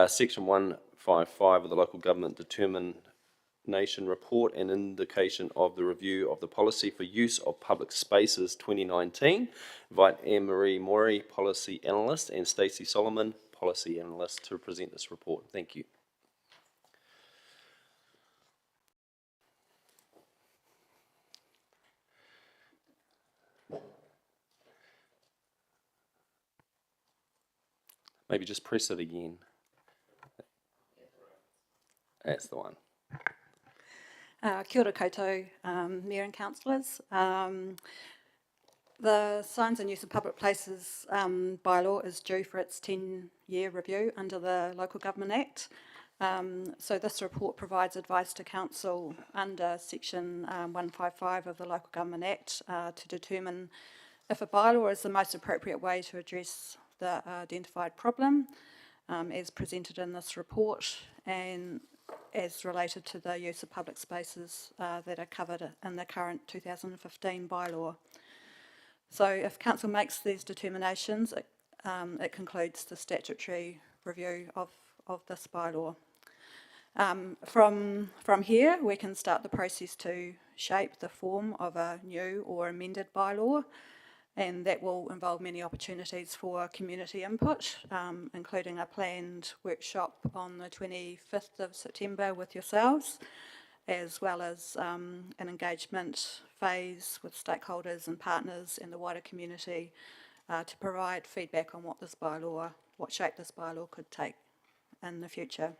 Section 155 of the Local Government Determination Report and indication of the review of the Policy for Use of Public Spaces 2019. Invite Anne-Marie Mori, Policy Analyst, and Stacey Solomon, Policy Analyst, to present this report. Thank you. Maybe just press it again. That's the one. Kia ora koutou, Mayor and Councillors. The Signs and Use of Public Places bylaw is due for its 10-year review under the Local Government Act. So this report provides advice to Council under Section 155 of the Local Government Act to determine if a bylaw is the most appropriate way to address the identified problem as presented in this report and as related to the use of public spaces that are covered in the current 2015 bylaw. So if Council makes these determinations, it concludes the statutory review of this bylaw. From here, we can start the process to shape the form of a new or amended bylaw, and that will involve many opportunities for community input, including a planned workshop on the 25th of September with yourselves, as well as an engagement phase with stakeholders and partners in the wider community to provide feedback on what shape this bylaw could take in the future.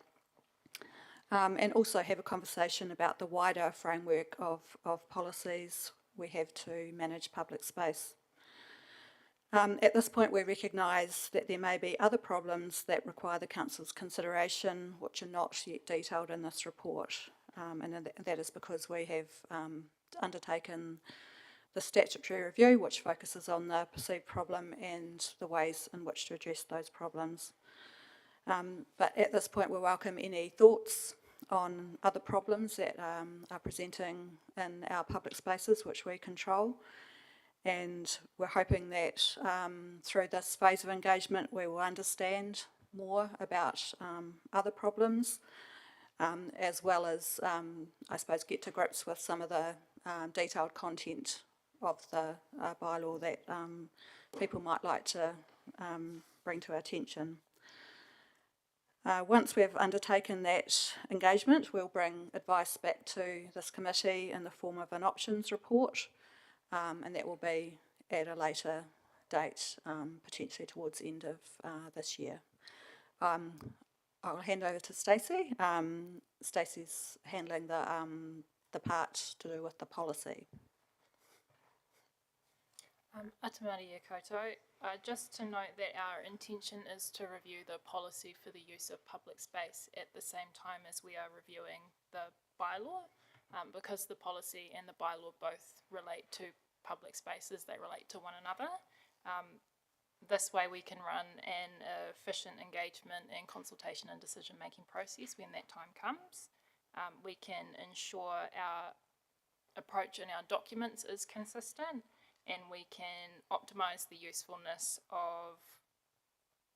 And also have a conversation about the wider framework of policies we have to manage public space. At this point, we recognise that there may be other problems that require the Council's consideration, which are not yet detailed in this report, and that is because we have undertaken the statutory review, which focuses on the perceived problem and the ways in which to address those problems. But at this point, we welcome any thoughts on other problems that are presenting in our public spaces, which we control. And we're hoping that through this phase of engagement we will understand more about other problems, as well as, I suppose, get to grips with some of the detailed content of the bylaw that people might like to bring to our attention. Once we've undertaken that engagement, we'll bring advice back to this committee in the form of an options report, and that will be at a later date, potentially towards the end of this year. I'll hand over to Stacey. Stacey's handling the part to do with the policy. Atamari koutou. Just to note that our intention is to review the policy for the use of public space at the same time as we are reviewing the bylaw. because the policy and the bylaw both relate to public spaces, they relate to one another. This way we can run an efficient engagement and consultation and decision-making process when that time comes. We can ensure our approach in our documents is consistent, and we can optimise the usefulness of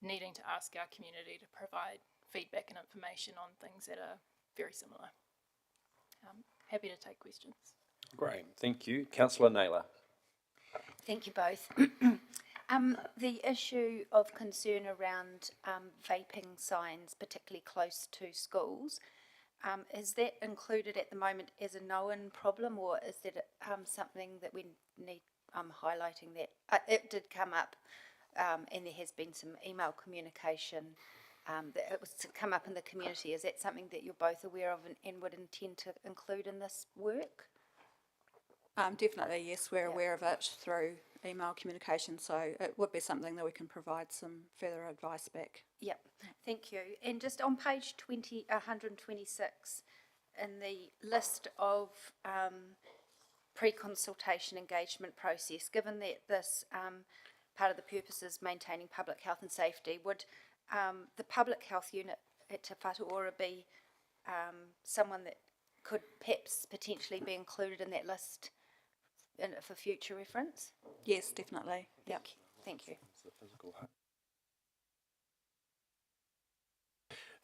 needing to ask our community to provide feedback and information on things that are very similar. Happy to take questions. Great, thank you. Councillor Naylor. Thank you both. The issue of concern around vaping signs, particularly close to schools, is that included at the moment as a known problem, or is that something that we need highlighting that? It did come up, and there has been some email communication that it was to come up in the community. Is that something that you're both aware of and would intend to include in this work? Definitely, yes, we're aware of it through email communication, so it would be something that we can provide some further advice back. Yep, thank you. And just on page 126, in the list of pre-consultation engagement process, given that this part of the purpose is maintaining public health and safety, would the public health unit at Te Whatu Ora be someone that could perhaps potentially be included in that list for future reference? Yes, definitely. Yep. Thank you.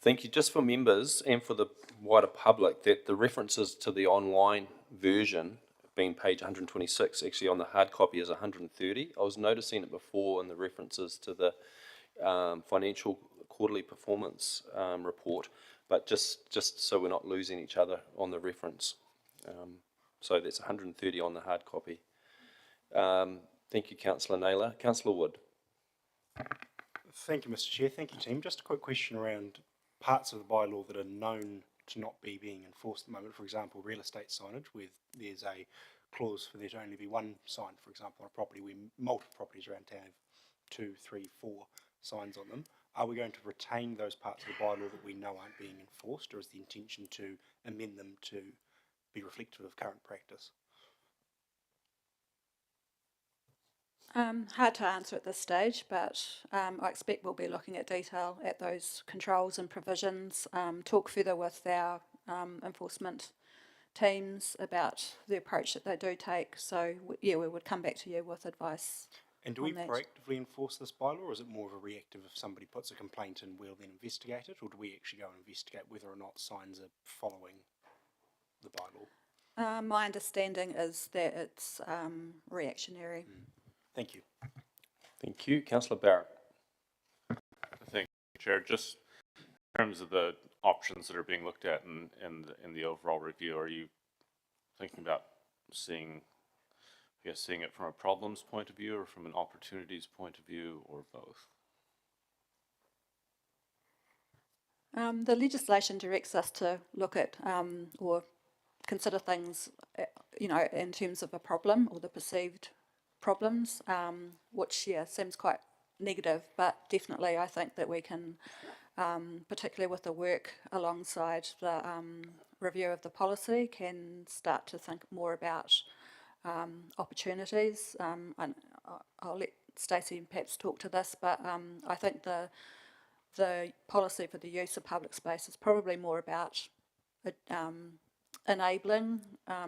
Thank you. Just for members and for the wider public, that the references to the online version being page 126, actually on the hard copy is 130. I was noticing it before in the references to the financial quarterly performance report, but just so we're not losing each other on the reference. So that's 130 on the hard copy. Thank you, Councillor Naylor. Councillor Wood. Thank you, Mr. Chair. Thank you, team. Just a quick question around parts of the bylaw that are known to not be being enforced at the moment. For example, real estate signage, where there's a clause for there to only be one sign, for example, on a property where multiple properties around town have 2, 3, 4 signs on them. Are we going to retain those parts of the bylaw that we know aren't being enforced, or is the intention to amend them to be reflective of current practice? Hard to answer at this stage, but I expect we'll be looking at detail at those controls and provisions, talk further with our enforcement teams about the approach that they do take. So yeah, we would come back to you with advice. And do we proactively enforce this bylaw, or is it more of a reactive? If somebody puts a complaint in, we'll then investigate it, or do we actually go and investigate whether or not signs are following the bylaw? My understanding is that it's reactionary. Thank you. Thank you. Councillor Barrett. Thank you, Chair. Just in terms of the options that are being looked at in the overall review, are you thinking about seeing it from a problems point of view, or from an opportunities point of view, or both? The legislation directs us to look at or consider things, in terms of a problem or the perceived problems, which seems quite negative, but definitely I think that we can, particularly with the work alongside the review of the policy, can start to think more about opportunities. And I'll let Stacey perhaps talk to this, but I think the policy for the use of public space is probably more about enabling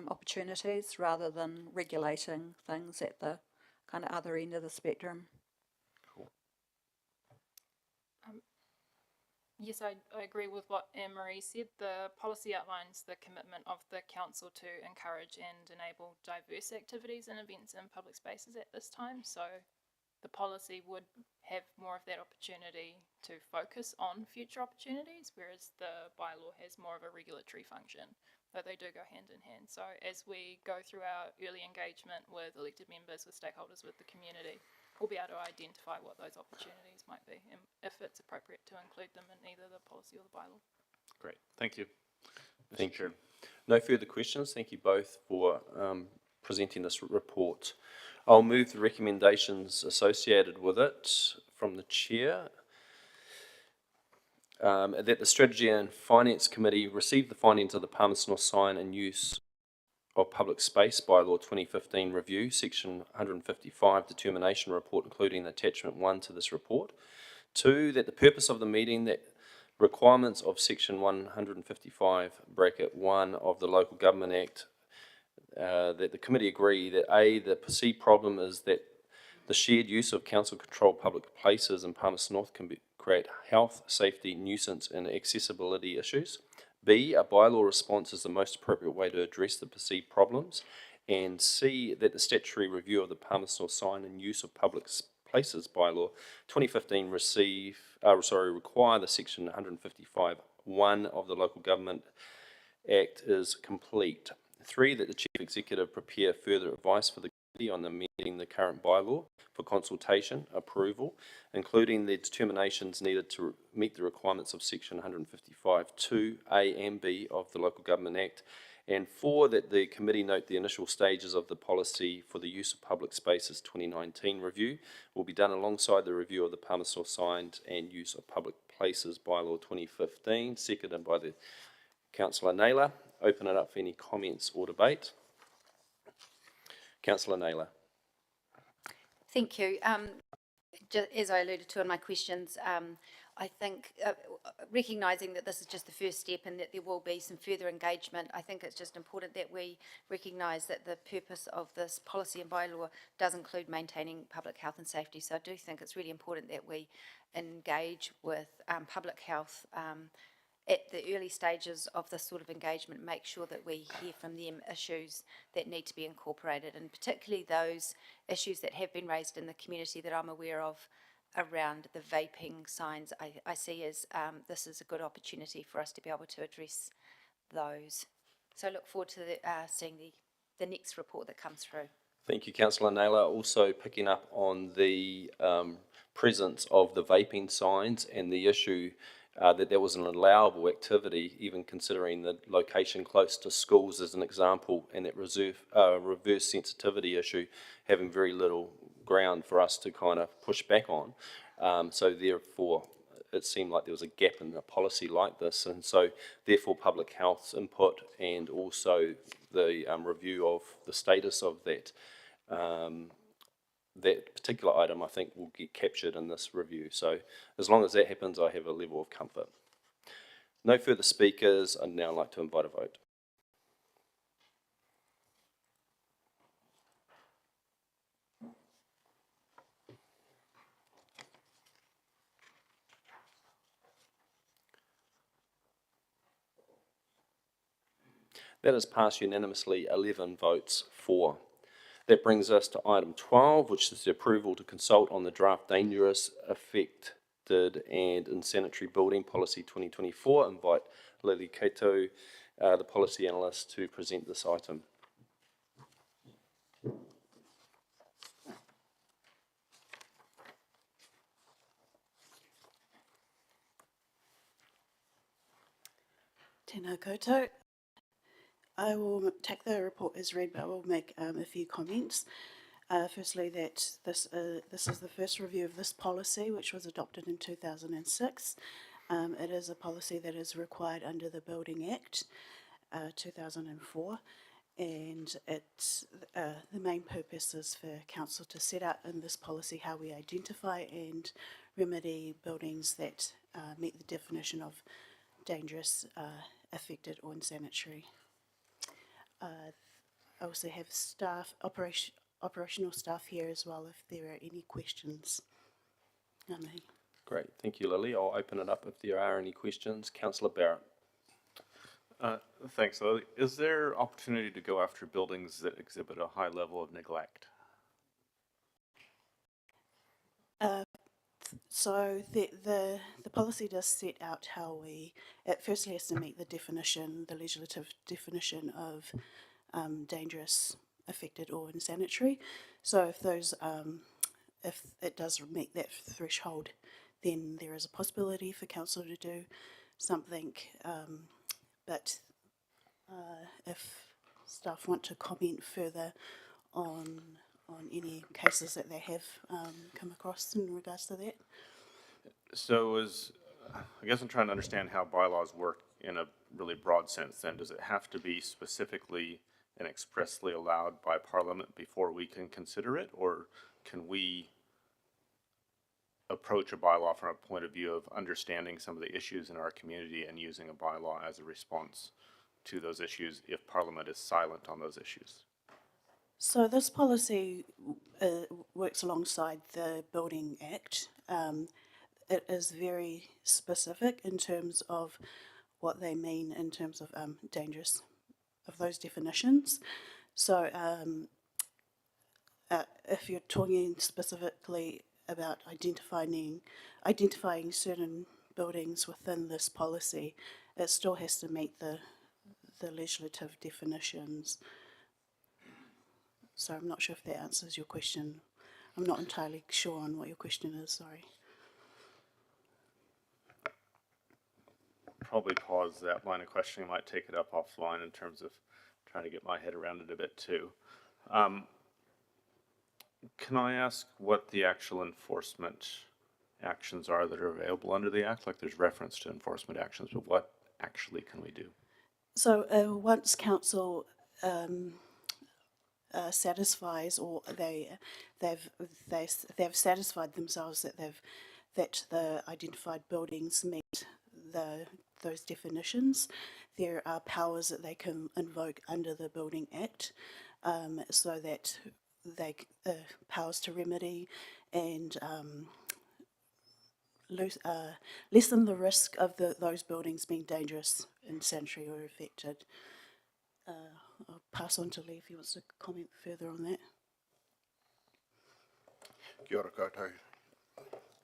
opportunities rather than regulating things at the kind of other end of the spectrum. Cool. Yes, I agree with what Anne-Marie said. The policy outlines the commitment of the council to encourage and enable diverse activities and events in public spaces at this time. So the policy would have more of that opportunity to focus on future opportunities, whereas the bylaw has more of a regulatory function, though they do go hand in hand. So as we go through our early engagement with elected members, with stakeholders, with the community, we'll be able to identify what those opportunities might be and if it's appropriate to include them in either the policy or the bylaw. Great, thank you. Thank you. No further questions. Thank you both for presenting this report. I'll move the recommendations associated with it from the Chair. That the Strategy and Finance Committee receive the findings of the Palmerston North Sign and Use of Public Space Bylaw 2015 review, section 155 determination report, including attachment 1 to this report. 2, that the purpose of the meeting, that requirements of section 155(1) of the Local Government Act, that the committee agree that A, the perceived problem is that the shared use of council-controlled public places in Palmerston North can create health, safety, nuisance and accessibility issues. B, a bylaw response is the most appropriate way to address the perceived problems. And C, that the statutory review of the Palmerston North sign and use of public places bylaw 2015 require the section 155(1) of the Local Government Act is complete. 3, that the Chief Executive prepare further advice for the committee on amending the current bylaw for consultation, approval, including the determinations needed to meet the requirements of section 155(2)(a) and (b) of the Local Government Act. And 4, that the committee note the initial stages of the policy for the use of public spaces 2019 review will be done alongside the review of the Palmerston North signs and use of public places bylaw 2015, seconded by the Councillor Naylor. Open it up for any comments or debate. Councillor Naylor. Thank you. As I alluded to in my questions, I think recognising that this is just the first step and that there will be some further engagement, I think it's just important that we recognise that the purpose of this policy and bylaw does include maintaining public health and safety. So I do think it's really important that we engage with public health at the early stages of this sort of engagement, make sure that we hear from them issues that need to be incorporated, and particularly those issues that have been raised in the community that I'm aware of around the vaping signs. I see as this is a good opportunity for us to be able to address those. So I look forward to seeing the next report that comes through. Thank you, Councillor Naylor. Also picking up on the presence of the vaping signs and the issue that there was an allowable activity, even considering the location close to schools as an example, and that reverse sensitivity issue having very little ground for us to kind of push back on. So therefore, it seemed like there was a gap in a policy like this, and so therefore public health's input and also the review of the status of that that particular item, I think, will get captured in this review. So as long as that happens, I have a level of comfort. No further speakers. I'd now like to invite a vote. That is passed unanimously, 11 votes for. That brings us to item 12, which is the approval to consult on the draft dangerous, affected and insanitary building policy 2024. Invite Lily Kato, the policy analyst, to present this item. Tēnā koutou. I will take the report as read, but I will make a few comments. Firstly, that this is the first review of this policy, which was adopted in 2006. It is a policy that is required under the Building Act 2004, and it's the main purpose is for council to set out in this policy how we identify and remedy buildings that meet the definition of dangerous, affected or unsanitary. I also have staff, operational staff here as well if there are any questions. Great, thank you, Lily. I'll open it up if there are any questions. Councillor Barrett. Thanks, Lily. Is there opportunity to go after buildings that exhibit a high level of neglect? So the policy does set out how we, it firstly has to meet the definition, the legislative definition of dangerous, affected or unsanitary. So if those, if it does meet that threshold, then there is a possibility for council to do something, but if staff want to comment further on any cases that they have come across in regards to that. So I guess I'm trying to understand how bylaws work in a really broad sense then. Does it have to be specifically and expressly allowed by Parliament before we can consider it, or can we approach a bylaw from a point of view of understanding some of the issues in our community and using a bylaw as a response to those issues if Parliament is silent on those issues? So this policy works alongside the Building Act. It is very specific in terms of what they mean in terms of dangerous, of those definitions. So if you're talking specifically about identifying certain buildings within this policy, it still has to meet the legislative definitions. So I'm not sure if that answers your question. I'm not entirely sure on what your question is, sorry. Probably pause that line of questioning, might take it up offline in terms of trying to get my head around it a bit too. Can I ask what the actual enforcement actions are that are available under the Act? Like there's reference to enforcement actions, but what actually can we do? So once council satisfies, or they've satisfied themselves that the identified buildings meet those definitions, there are powers that they can invoke under the Building Act, so that they powers to remedy and lessen the risk of those buildings being dangerous, insanitary or affected. I'll pass on to Lee if he wants to comment further on that. Kia ora koutou,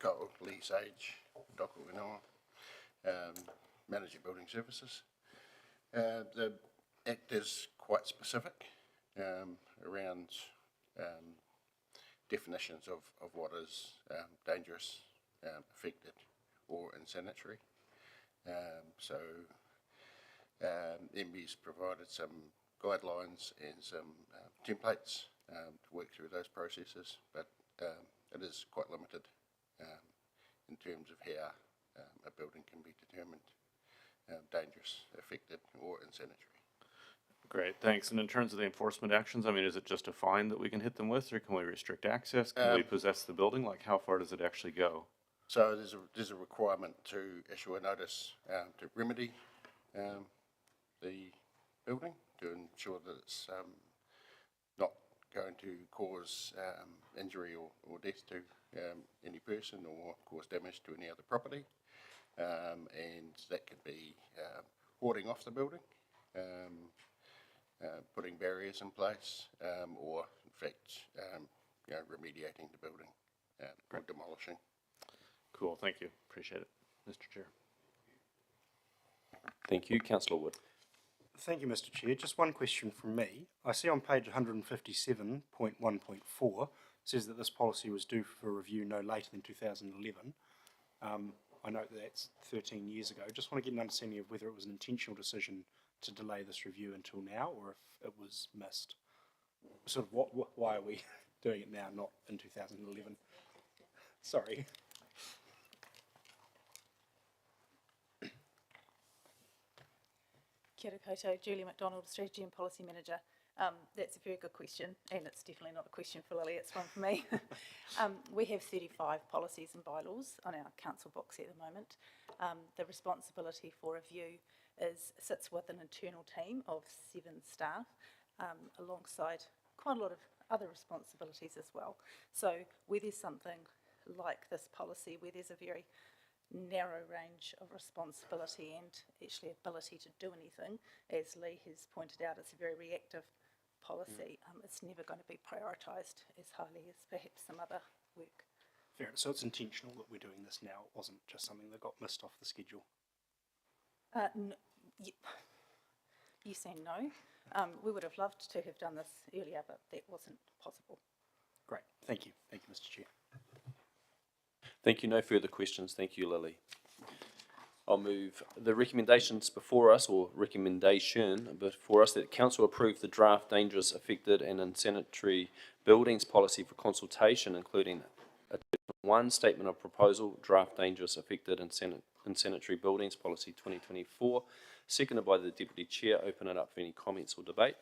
ko Lee Sage, Doko Winoa, Manager Building Services. The Act is quite specific around definitions of what is dangerous, affected or insanitary. MB's provided some guidelines and some templates to work through those processes, but it is quite limited in terms of how a building can be determined dangerous, affected or insanitary. Great, thanks. And in terms of the enforcement actions, I mean, is it just a fine that we can hit them with, or can we restrict access? Can we possess the building? Like, how far does it actually go? So there's a requirement to issue a notice to remedy the building to ensure that it's not going to cause injury or death to any person or cause damage to any other property. And that could be hoarding off the building, putting barriers in place, or in fact, remediating the building or demolishing. Cool, thank you. Appreciate it, Mr. Chair. Thank you, Councillor Wood. Thank you, Mr. Chair. Just one question from me. I see on page 157.1.4 says that this policy was due for review no later than 2011. I note that that's 13 years ago. Just want to get an understanding of whether it was an intentional decision to delay this review until now, or if it was missed. Sort of why are we doing it now, not in 2011? Sorry. Kia ora koutou, Julie McDonald, Strategy and Policy Manager. That's a very good question, and it's definitely not a question for Lily, it's one for me. We have 35 policies and bylaws on our council books at the moment. The responsibility for review sits with an internal team of 7 staff, alongside quite a lot of other responsibilities as well. So where there's something like this policy, where there's a very narrow range of responsibility and actually ability to do anything, as Lee has pointed out, it's a very reactive policy. It's never going to be prioritised as highly as perhaps some other work. Fair enough. So it's intentional that we're doing this now. It wasn't just something that got missed off the schedule. No, yes and no. We would have loved to have done this earlier, but that wasn't possible. Great. Thank you. Thank you, Mr. Chair. Thank you. No further questions. Thank you, Lily. I'll move the recommendations before us, or recommendation before us, that Council approve the draft dangerous, affected and unsanitary buildings policy for consultation, including a 1 statement of proposal, draft dangerous, affected and unsanitary buildings policy 2024, seconded by the Deputy Chair. Open it up for any comments or debate.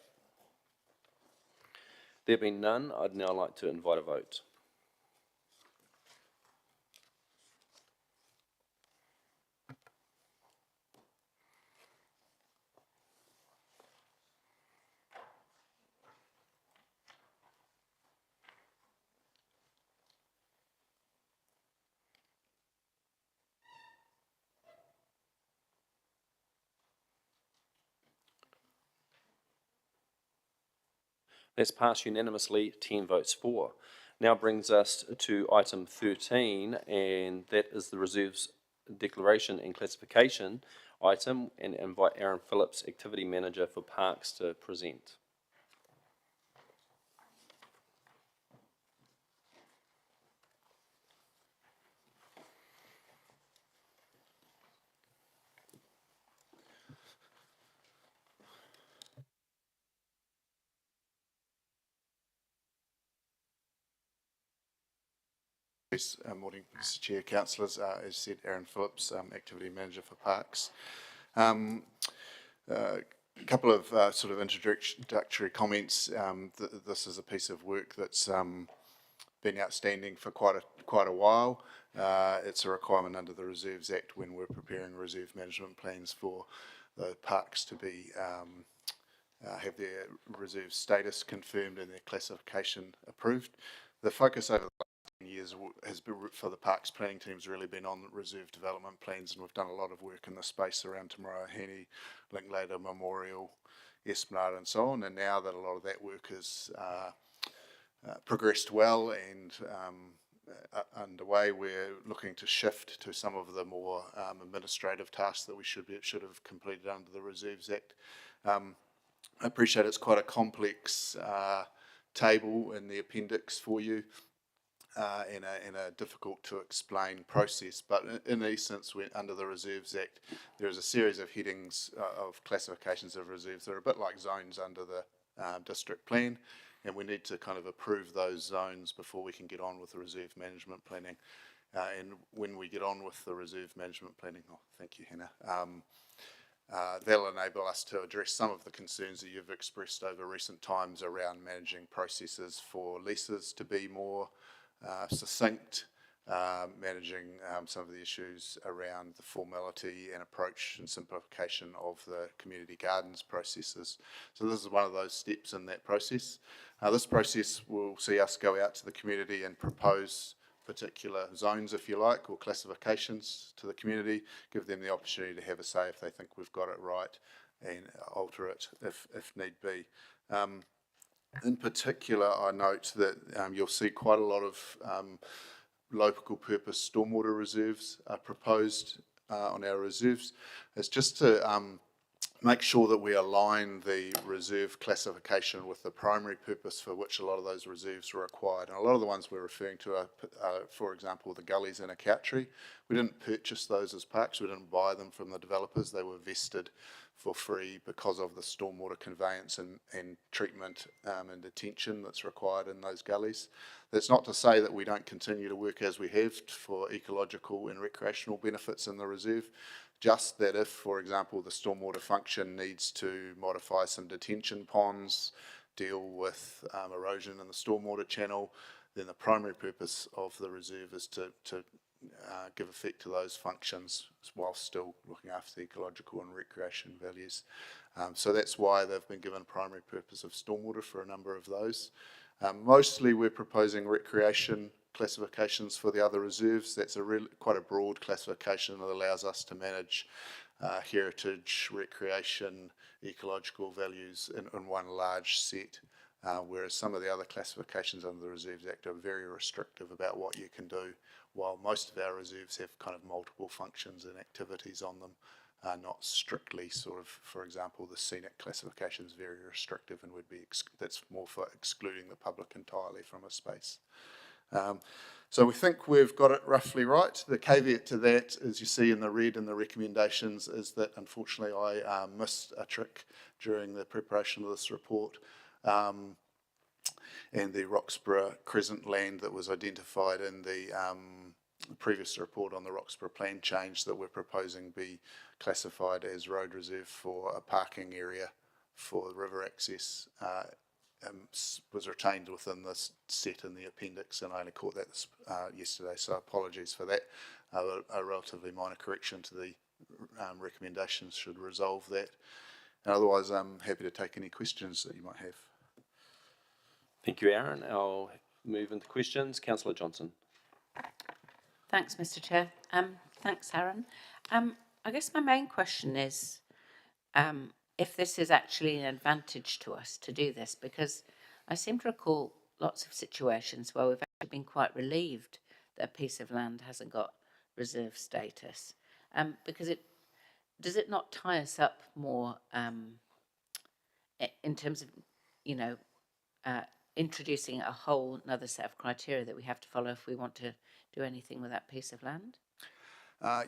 There being none, I'd now like to invite a vote. That's passed unanimously, 10 votes for. Now brings us to item 13, and that is the reserves declaration and classification item, and invite Aaron Phillips, Activity Manager for Parks, to present. Yes, morning, Mr Chair, councillors. As said, Aaron Phillips, Activity Manager for Parks. A couple of sort of introductory comments. This is a piece of work that's been outstanding for quite a while. It's a requirement under the Reserves Act when we're preparing reserve management plans for the parks to be have their reserve status confirmed and their classification approved. The focus over the last 10 years has been, for the parks planning teams, really been on reserve development plans, and we've done a lot of work in the space around Te Maraohene, Linklater Memorial, Esplanade and so on, and now that a lot of that work has progressed well and underway, we're looking to shift to some of the more administrative tasks that we should have completed under the Reserves Act. I appreciate it's quite a complex table in the appendix for you, in a difficult to explain process, but in essence, under the Reserves Act, there is a series of headings of classifications of reserves that are a bit like zones under the district plan, and we need to kind of approve those zones before we can get on with the reserve management planning. And when we get on with the reserve management planning, oh, thank you, Hannah, that'll enable us to address some of the concerns that you've expressed over recent times around managing processes for leases to be more succinct, managing some of the issues around the formality and approach and simplification of the community gardens processes. So this is one of those steps in that process. This process will see us go out to the community and propose particular zones, if you like, or classifications to the community, give them the opportunity to have a say if they think we've got it right, and alter it if need be. In particular, I note that you'll see quite a lot of local purpose stormwater reserves are proposed on our reserves. It's just to make sure that we align the reserve classification with the primary purpose for which a lot of those reserves were acquired. And a lot of the ones we're referring to are, for example, the gullies in Akautri. We didn't purchase those as parks, we didn't buy them from the developers, they were vested for free because of the stormwater conveyance and treatment and detention that's required in those gullies. That's not to say that we don't continue to work as we have for ecological and recreational benefits in the reserve, just that if, for example, the stormwater function needs to modify some detention ponds, deal with erosion in the stormwater channel, then the primary purpose of the reserve is to give effect to those functions while still looking after the ecological and recreation values. So that's why they've been given primary purpose of stormwater for a number of those. Mostly we're proposing recreation classifications for the other reserves. That's quite a broad classification that allows us to manage heritage, recreation, ecological values in one large set, whereas some of the other classifications under the Reserves Act are very restrictive about what you can do, while most of our reserves have kind of multiple functions and activities on them, not strictly sort of, for example, the scenic classification is very restrictive and would be, that's more for excluding the public entirely from a space. So we think we've got it roughly right. The caveat to that, as you see in the red in the recommendations, is that unfortunately I missed a trick during the preparation of this report, and the Roxburgh Crescent land that was identified in the previous report on the Roxburgh plan change that we're proposing be classified as road reserve for a parking area for river access was retained within this set in the appendix, and I only caught that yesterday, so apologies for that. A relatively minor correction to the recommendations should resolve that. And otherwise, I'm happy to take any questions that you might have. Thank you, Aaron. I'll move into questions. Councillor Johnson. Thanks, Mr. Chair. Thanks, Aaron. I guess my main question is if this is actually an advantage to us to do this, because I seem to recall lots of situations where we've actually been quite relieved that a piece of land hasn't got reserve status, because does it not tie us up more in terms of, introducing a whole another set of criteria that we have to follow if we want to do anything with that piece of land?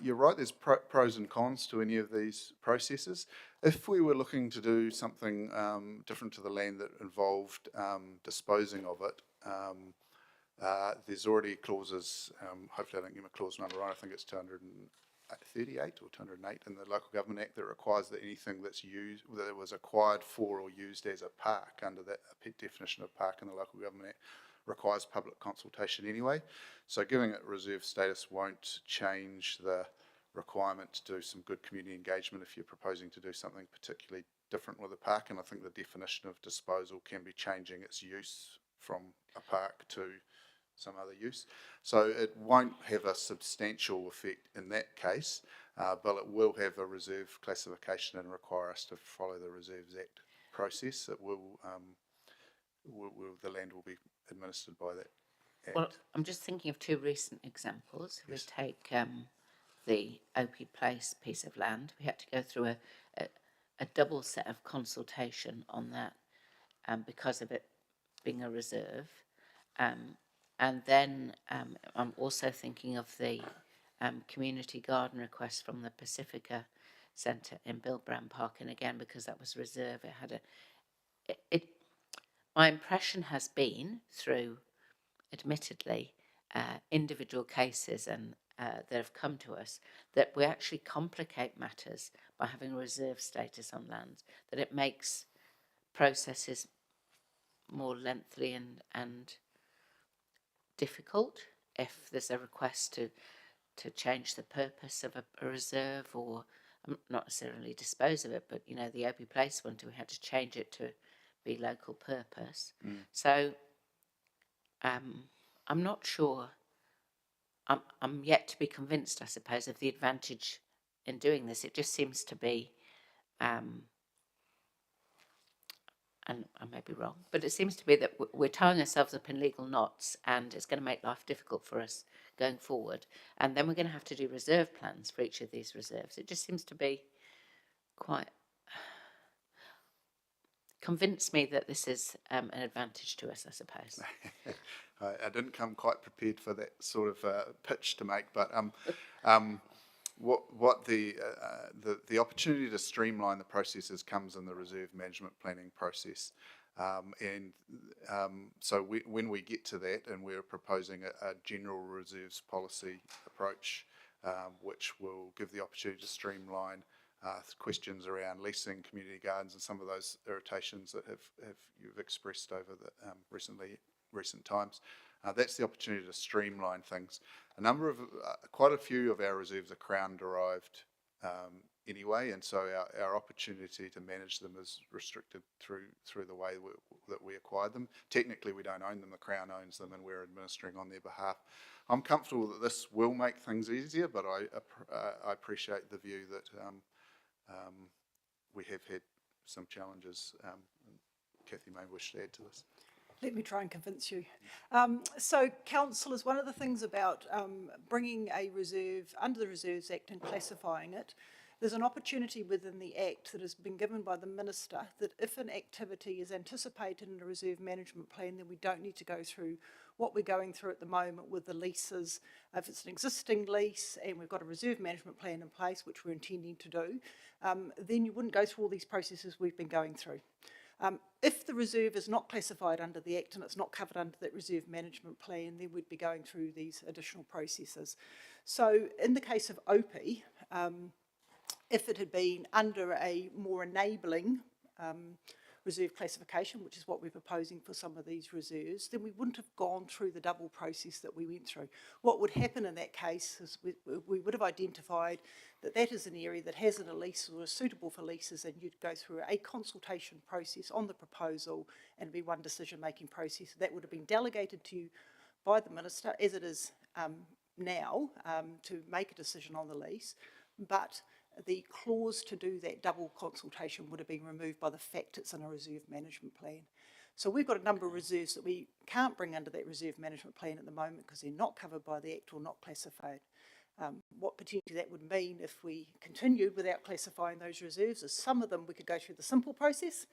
You're right, there's pros and cons to any of these processes. If we were looking to do something different to the land that involved disposing of it, there's already clauses, hopefully I don't get my clause number right, I think it's 238 or 208 in the Local Government Act that requires that anything that's used, that was acquired for or used as a park under that definition of park in the Local Government Act requires public consultation anyway. So giving it reserve status won't change the requirement to do some good community engagement if you're proposing to do something particularly different with a park. And I think the definition of disposal can be changing its use from a park to some other use. So it won't have a substantial effect in that case, but it will have a reserve classification and require us to follow the Reserves Act process. It will, the land will be administered by that act. Well, I'm just thinking of two recent examples. Yes. We take the Opie Place piece of land. We had to go through a double set of consultation on that because of it being a reserve. And then I'm also thinking of the community garden request from the Pacifica Centre in Bilbrand Park, and again, because that was reserve, it had my impression has been through, admittedly, individual cases and that have come to us, that we actually complicate matters by having reserve status on lands, that it makes processes more lengthy and difficult if there's a request to change the purpose of a reserve, or not necessarily dispose of it, but the Opie Place one, we had to change it to be local purpose. So I'm not sure, I'm yet to be convinced, I suppose, of the advantage in doing this. It just seems to be and I may be wrong, but it seems to be that we're tying ourselves up in legal knots, and it's going to make life difficult for us going forward. And then we're going to have to do reserve plans for each of these reserves. It just seems to be quite convince me that this is an advantage to us, I suppose. I didn't come quite prepared for that sort of pitch to make, but what the opportunity to streamline the processes comes in the reserve management planning process, so when we get to that, and we're proposing a general reserves policy approach, which will give the opportunity to streamline questions around leasing, community gardens, and some of those irritations that you've expressed over the recent times. That's the opportunity to streamline things. Quite a few of our reserves are Crown derived anyway, and so our opportunity to manage them is restricted through the way that we acquired them. Technically, we don't own them; the Crown owns them, and we're administering on their behalf. I'm comfortable that this will make things easier, but I appreciate the view that we have had some challenges. Kathy may wish to add to this. Let me try and convince you. So, councillors, one of the things about bringing a reserve under the Reserves Act and classifying it, there's an opportunity within the Act that has been given by the Minister that if an activity is anticipated in a reserve management plan, then we don't need to go through what we're going through at the moment with the leases. If it's an existing lease and we've got a reserve management plan in place, which we're intending to do, then you wouldn't go through all these processes we've been going through. If the reserve is not classified under the Act and it's not covered under that reserve management plan, then we'd be going through these additional processes. So in the case of Opie, if it had been under a more enabling reserve classification, which is what we're proposing for some of these reserves, then we wouldn't have gone through the double process that we went through. What would happen in that case is we would have identified that that is an area that has a lease or is suitable for leases, and you'd go through a consultation process on the proposal and be one decision-making process. That would have been delegated to you by the Minister, as it is now, to make a decision on the lease, but the clause to do that double consultation would have been removed by the fact it's in a reserve management plan. So we've got a number of reserves that we can't bring under that reserve management plan at the moment because they're not covered by the Act or not classified. What potentially that would mean if we continued without classifying those reserves is some of them we could go through the simple process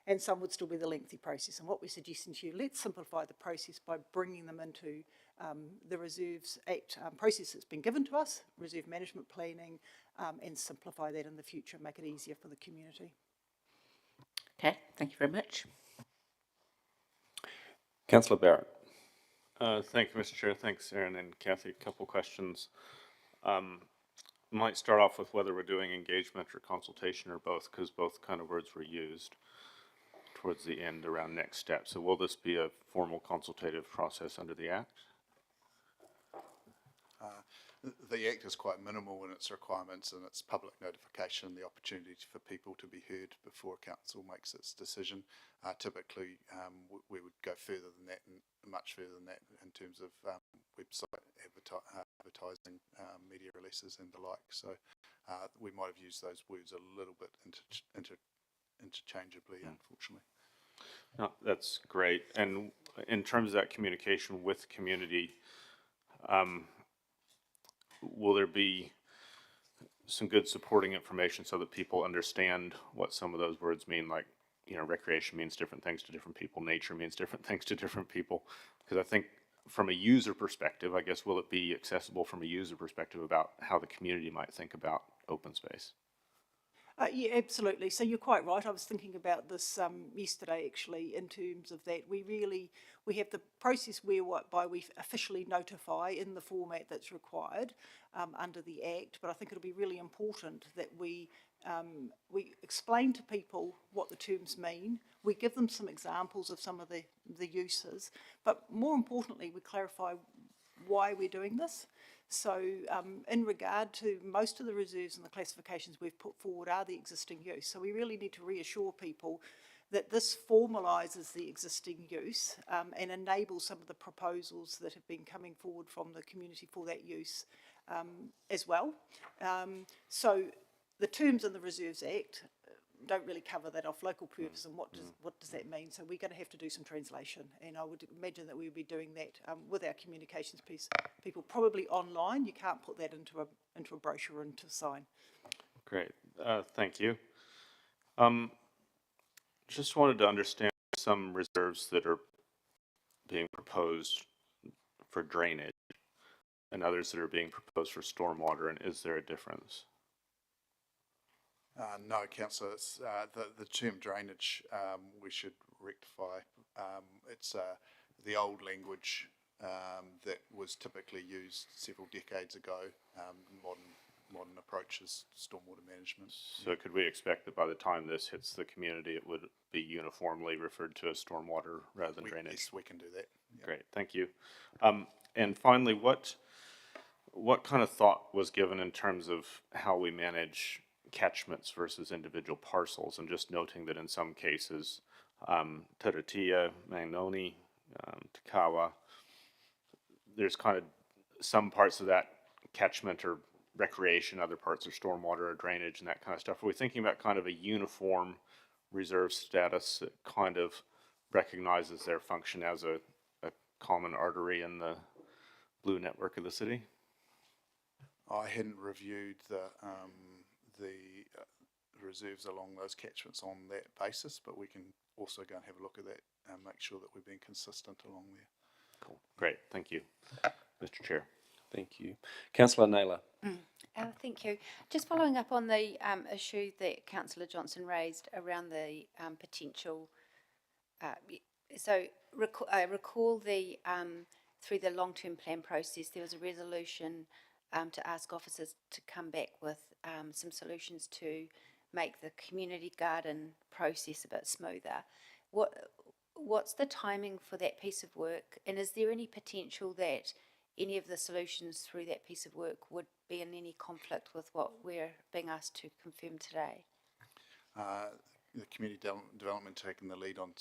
and some would still be the lengthy process. And what we're suggesting to you, let's simplify the process by bringing them into the Reserves Act process that's been given to us, reserve management planning, and simplify that in the future, make it easier for the community. Okay, thank you very much. Councillor Barrett. Thank you, Mr. Chair. Thanks, Aaron and Kathy. A couple questions. Might start off with whether we're doing engagement or consultation or both, because both kind of words were used towards the end around next steps. So will this be a formal consultative process under the Act? The Act is quite minimal in its requirements and its public notification, the opportunity for people to be heard before Council makes its decision. Typically, we would go further than that, and much further than that, in terms of website advertising, media releases and the like. So we might have used those words a little bit interchangeably, unfortunately. No, that's great. And in terms of that communication with community, will there be some good supporting information so that people understand what some of those words mean? Like, you know, recreation means different things to different people. Nature means different things to different people. Because I think from a user perspective, I guess, will it be accessible from a user perspective about how the community might think about open space? Yeah, absolutely. So you're quite right. I was thinking about this yesterday, actually, in terms of that. We have the process whereby we officially notify in the format that's required under the Act, but I think it'll be really important that we explain to people what the terms mean. We give them some examples of some of the uses, but more importantly, we clarify why we're doing this. So in regard to most of the reserves and the classifications we've put forward are the existing use. So we really need to reassure people that this formalises the existing use and enables some of the proposals that have been coming forward from the community for that use as well. So the terms in the Reserves Act don't really cover that off, local purpose, and what does that mean? So we're going to have to do some translation, and I would imagine that we would be doing that with our communications piece. People probably online. You can't put that into a brochure and to sign. Great, thank you. Just wanted to understand some reserves that are being proposed for drainage and others that are being proposed for stormwater, and is there a difference? No, Councillor, it's, the term drainage we should rectify. It's the old language that was typically used several decades ago, modern approaches to stormwater management. So could we expect that by the time this hits the community, it would be uniformly referred to as stormwater rather than drainage? Yes, we can do that. Yep. Great, thank you. And finally, what kind of thought was given in terms of how we manage catchments versus individual parcels, and just noting that in some cases, Taratia, Mangnoni, Takawa, there's kind of some parts of that catchment are recreation, other parts are stormwater or drainage and that kind of stuff. Are we thinking about kind of a uniform reserve status that kind of recognizes their function as a common artery in the blue network of the city? I hadn't reviewed the reserves along those catchments on that basis, but we can also go and have a look at that and make sure that we're being consistent along there. Cool. Great. Thank you, Mr. Chair. Thank you. Councillor Naylor. Thank you. Just following up on the issue that Councillor Johnson raised around the potential. I recall the through the long-term plan process, there was a resolution to ask officers to come back with some solutions to make the community garden process a bit smoother. What's the timing for that piece of work, and is there any potential that any of the solutions through that piece of work would be in any conflict with what we're being asked to confirm today? The community development taking the lead on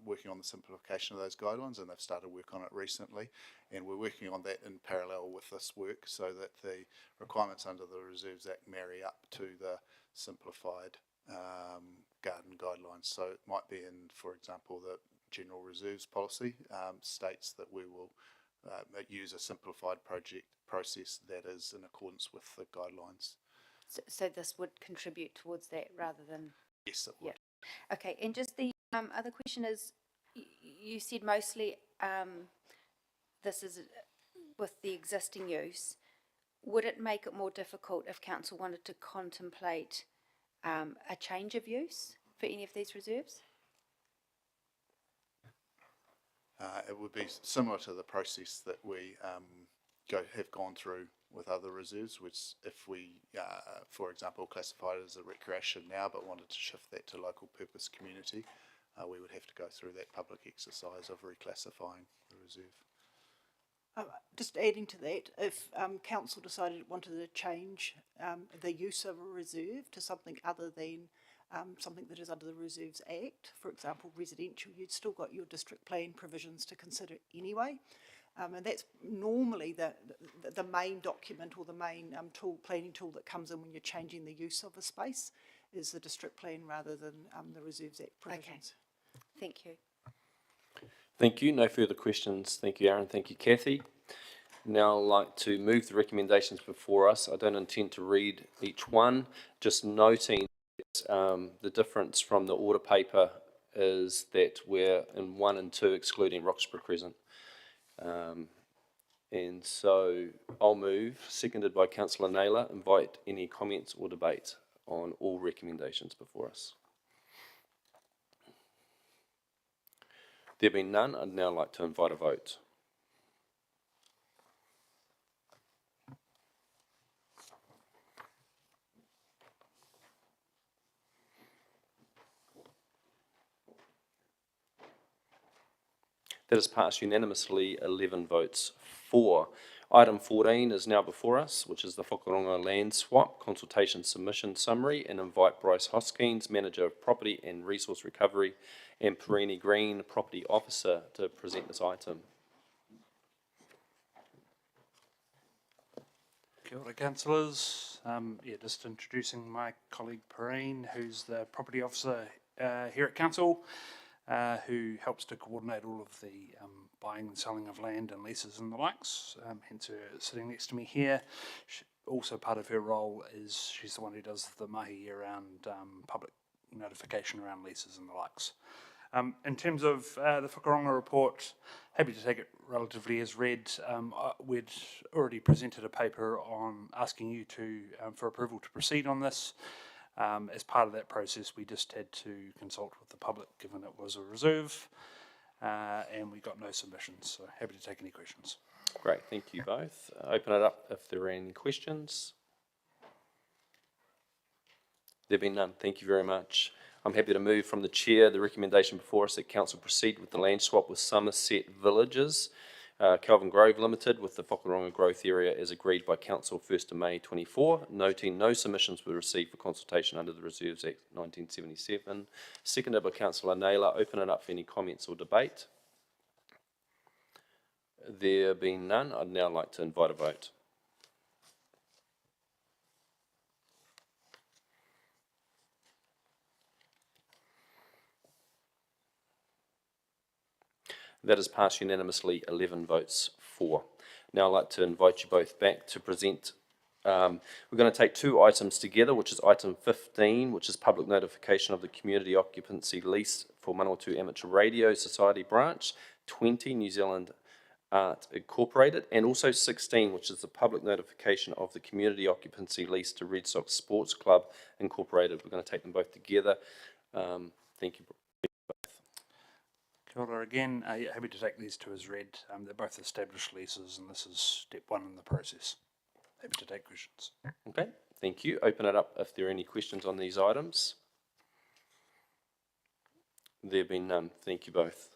working on the simplification of those guidelines, and they've started work on it recently, and we're working on that in parallel with this work so that the requirements under the Reserves Act marry up to the simplified garden guidelines. So it might be in, for example, the General Reserves Policy states that we will use a simplified project process that is in accordance with the guidelines. So this would contribute towards that rather than... Yes, it would. Yeah. Okay, and just the other question is, you said mostly this is with the existing use. Would it make it more difficult if council wanted to contemplate a change of use for any of these reserves? It would be similar to the process that we have gone through with other reserves, which if we, for example, classified it as a recreation now but wanted to shift that to local purpose community, we would have to go through that public exercise of reclassifying the reserve. Just adding to that, if council decided it wanted to change the use of a reserve to something other than something that is under the Reserves Act, for example residential, you'd still got your district plan provisions to consider anyway. And that's normally the main document or the main planning tool that comes in when you're changing the use of a space, is the district plan rather than the Reserves Act provisions. Okay. Thank you. Thank you. No further questions. Thank you, Aaron. Thank you, Kathy. Now I'd like to move the recommendations before us. I don't intend to read each one, just noting that, the difference from the order paper is that we're in 1 and 2 excluding Roxburgh Crescent. And so I'll move, seconded by Councillor Naylor, invite any comments or debate on all recommendations before us. There being none, I'd now like to invite a vote. That is passed unanimously, 11 votes for. Item 14 is now before us, which is the Whakaronga Land Swap Consultation Submission Summary, and invite Bryce Hoskins, Manager of Property and Resource Recovery, and Perini Green, Property Officer, to present this item. Kia ora, councillors. Just introducing my colleague Perrine, who's the Property Officer here at Council, who helps to coordinate all of the buying and selling of land and leases and the likes, hence her sitting next to me here. Also part of her role is she's the one who does the mahi around public notification around leases and the likes. In terms of the Whakaronga report, happy to take it relatively as read. We'd already presented a paper on asking you to for approval to proceed on this. As part of that process, we just had to consult with the public, given it was a reserve, and we got no submissions, so happy to take any questions. Great, thank you both. Open it up if there are any questions. There being none, thank you very much. I'm happy to move from the chair the recommendation before us that council proceed with the land swap with Somerset Villages, Kelvin Grove Limited, with the Whakaronga growth area as agreed by council 1st of May 24, noting no submissions were received for consultation under the Reserves Act 1977. Seconded by Councillor Naylor. Open it up for any comments or debate. There being none, I'd now like to invite a vote. That is passed unanimously, 11 votes for. Now I'd like to invite you both back to present. We're going to take two items together, which is item 15, which is public notification of the community occupancy lease for Manawatu Amateur Radio Society branch, 20 New Zealand Art Incorporated, and also 16, which is the public notification of the community occupancy lease to Red Sox Sports Club Incorporated. We're going to take them both together. Thank you. Kia ora again, happy to take these two as read. They're both established leases and this is step one in the process. Happy to take questions. Okay, Thank you. Open it up if there are any questions on these items. There have been none. Thank you both.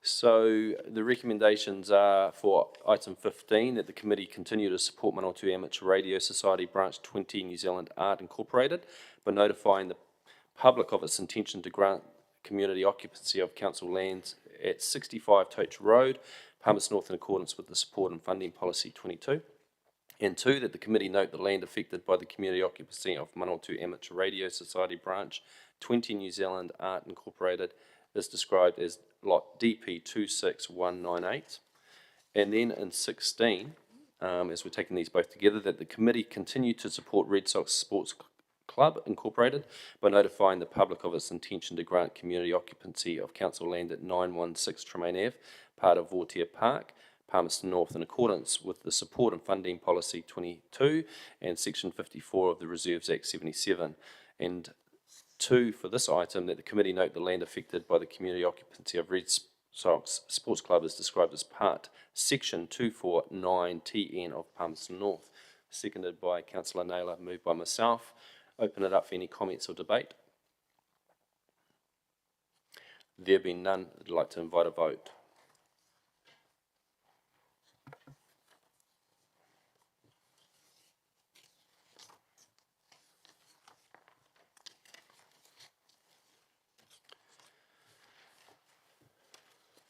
So the recommendations are for item 15, that the committee continue to support Manawatu Amateur Radio Society Branch 20 New Zealand Art Incorporated by notifying the public of its intention to grant community occupancy of council lands at 65 Toach Road, Palmerston North, in accordance with the support and funding policy 22. And 2, that the committee note the land affected by the community occupancy of Manawatu Amateur Radio Society Branch 20 New Zealand Art Incorporated is described as lot DP 26198. And then in 16, as we're taking these both together, that the committee continue to support Red Sox Sports Club Incorporated by notifying the public of its intention to grant community occupancy of council land at 916 Tremaine Ave, part of Vortier Park, Palmerston North, in accordance with the support and funding policy 22 and section 54 of the Reserves Act 77. And 2, for this item, that the committee note the land affected by the community occupancy of Red Sox Sports Club is described as part section 249 TN of Palmerston North. Seconded by Councillor Naylor, moved by myself. Open it up for any comments or debate. There being none, I'd like to invite a vote.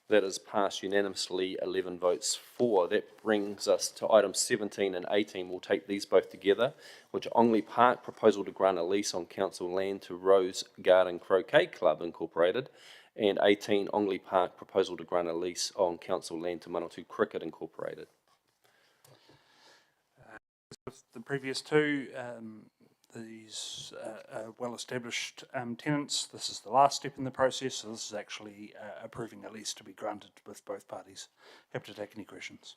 That is passed unanimously, 11 votes for. That brings us to items 17 and 18. We'll take these both together, which Ongley Park, proposal to grant a lease on council land to Rose Garden Croquet Club Incorporated, and 18, Ongley Park, proposal to grant a lease on council land to Manawatu Cricket Incorporated. With the previous two, these are well-established tenants. This is the last step in the process, so this is actually approving a lease to be granted with both parties. Happy to take any questions.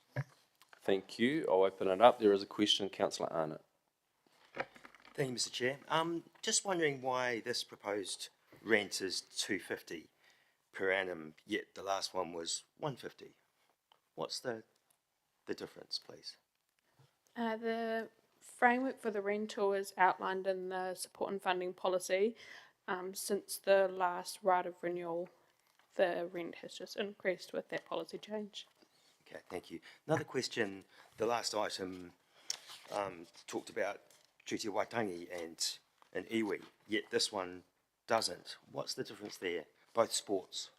Thank you. I'll open it up. There is a question, Councillor Arnott. Thank you, Mr. Chair. Just wondering why this proposed rent is $250 per annum, yet the last one was $150. What's the difference, please? The framework for the rental is outlined in the support and funding policy. Since the last right of renewal, the rent has just increased with that policy change. Okay, thank you. Another question, the last item talked about Treaty Waitangi and iwi, yet this one doesn't. What's the difference there? Both sports.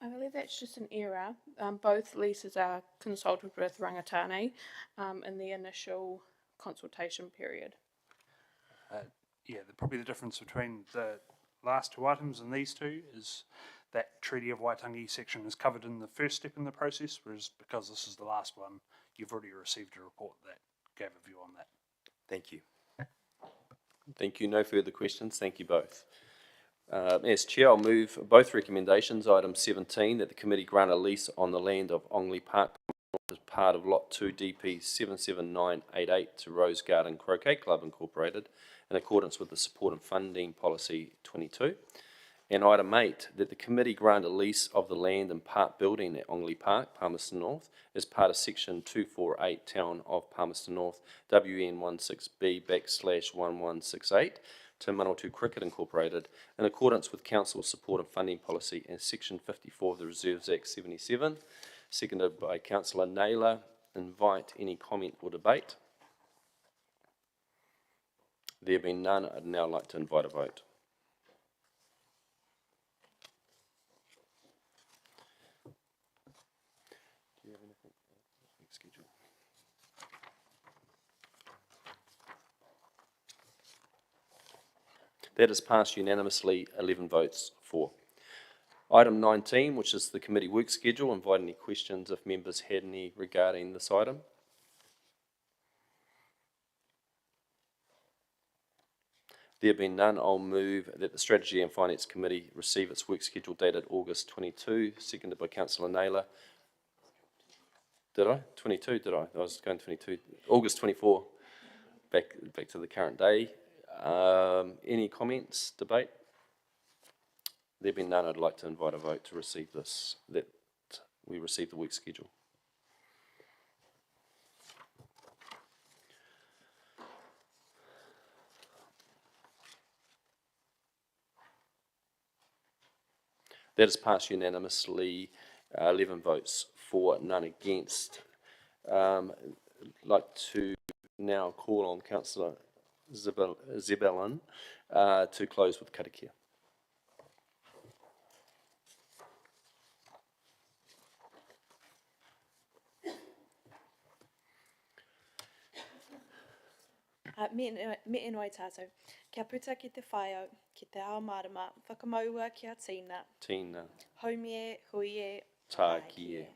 I believe that's just an error. Both leases are consulted with Rangatane in the initial consultation period. Yeah, probably the difference between the last two items and these two is that Treaty of Waitangi section is covered in the first step in the process, whereas because this is the last one, you've already received a report that gave a view on that. Thank you. Thank you. No further questions. Thank you both. As Chair, I'll move both recommendations. Item 17, that the committee grant a lease on the land of Ongley Park as part of Lot 2 DP 77988 to Rose Garden Croquet Club Incorporated in accordance with the support and funding policy 22. And item 8, that the committee grant a lease of the land and park building at Ongley Park, Palmerston North, as part of section 248 Town of Palmerston North, WN16B/1168, to Manawatu Cricket Incorporated, in accordance with Council's support and funding policy and section 54 of the Reserves Act 77, seconded by Councillor Naylor. Invite any comment or debate. There being none, I'd now like to invite a vote. Do you have anything? Schedule. That is passed unanimously, 11 votes for. Item 19, which is the committee work schedule. Invite any questions if members had any regarding this item. There being none, I'll move that the Strategy and Finance Committee receive its work schedule dated August 22, seconded by Councillor Naylor. Did I? 22, did I? I was going 22. August 24, back to the current day. Any comments, debate? There being none, I'd like to invite a vote to receive this, that we receive the work schedule. That is passed unanimously, 11 votes for, none against. I'd like to now call on Councillor Zebelin to close with karakia. Me inoi tātou. Kia puta ki te whaiau, ki te ao marama, whakamaua kia tīna. Tīna, Haumie, huie, tā kie.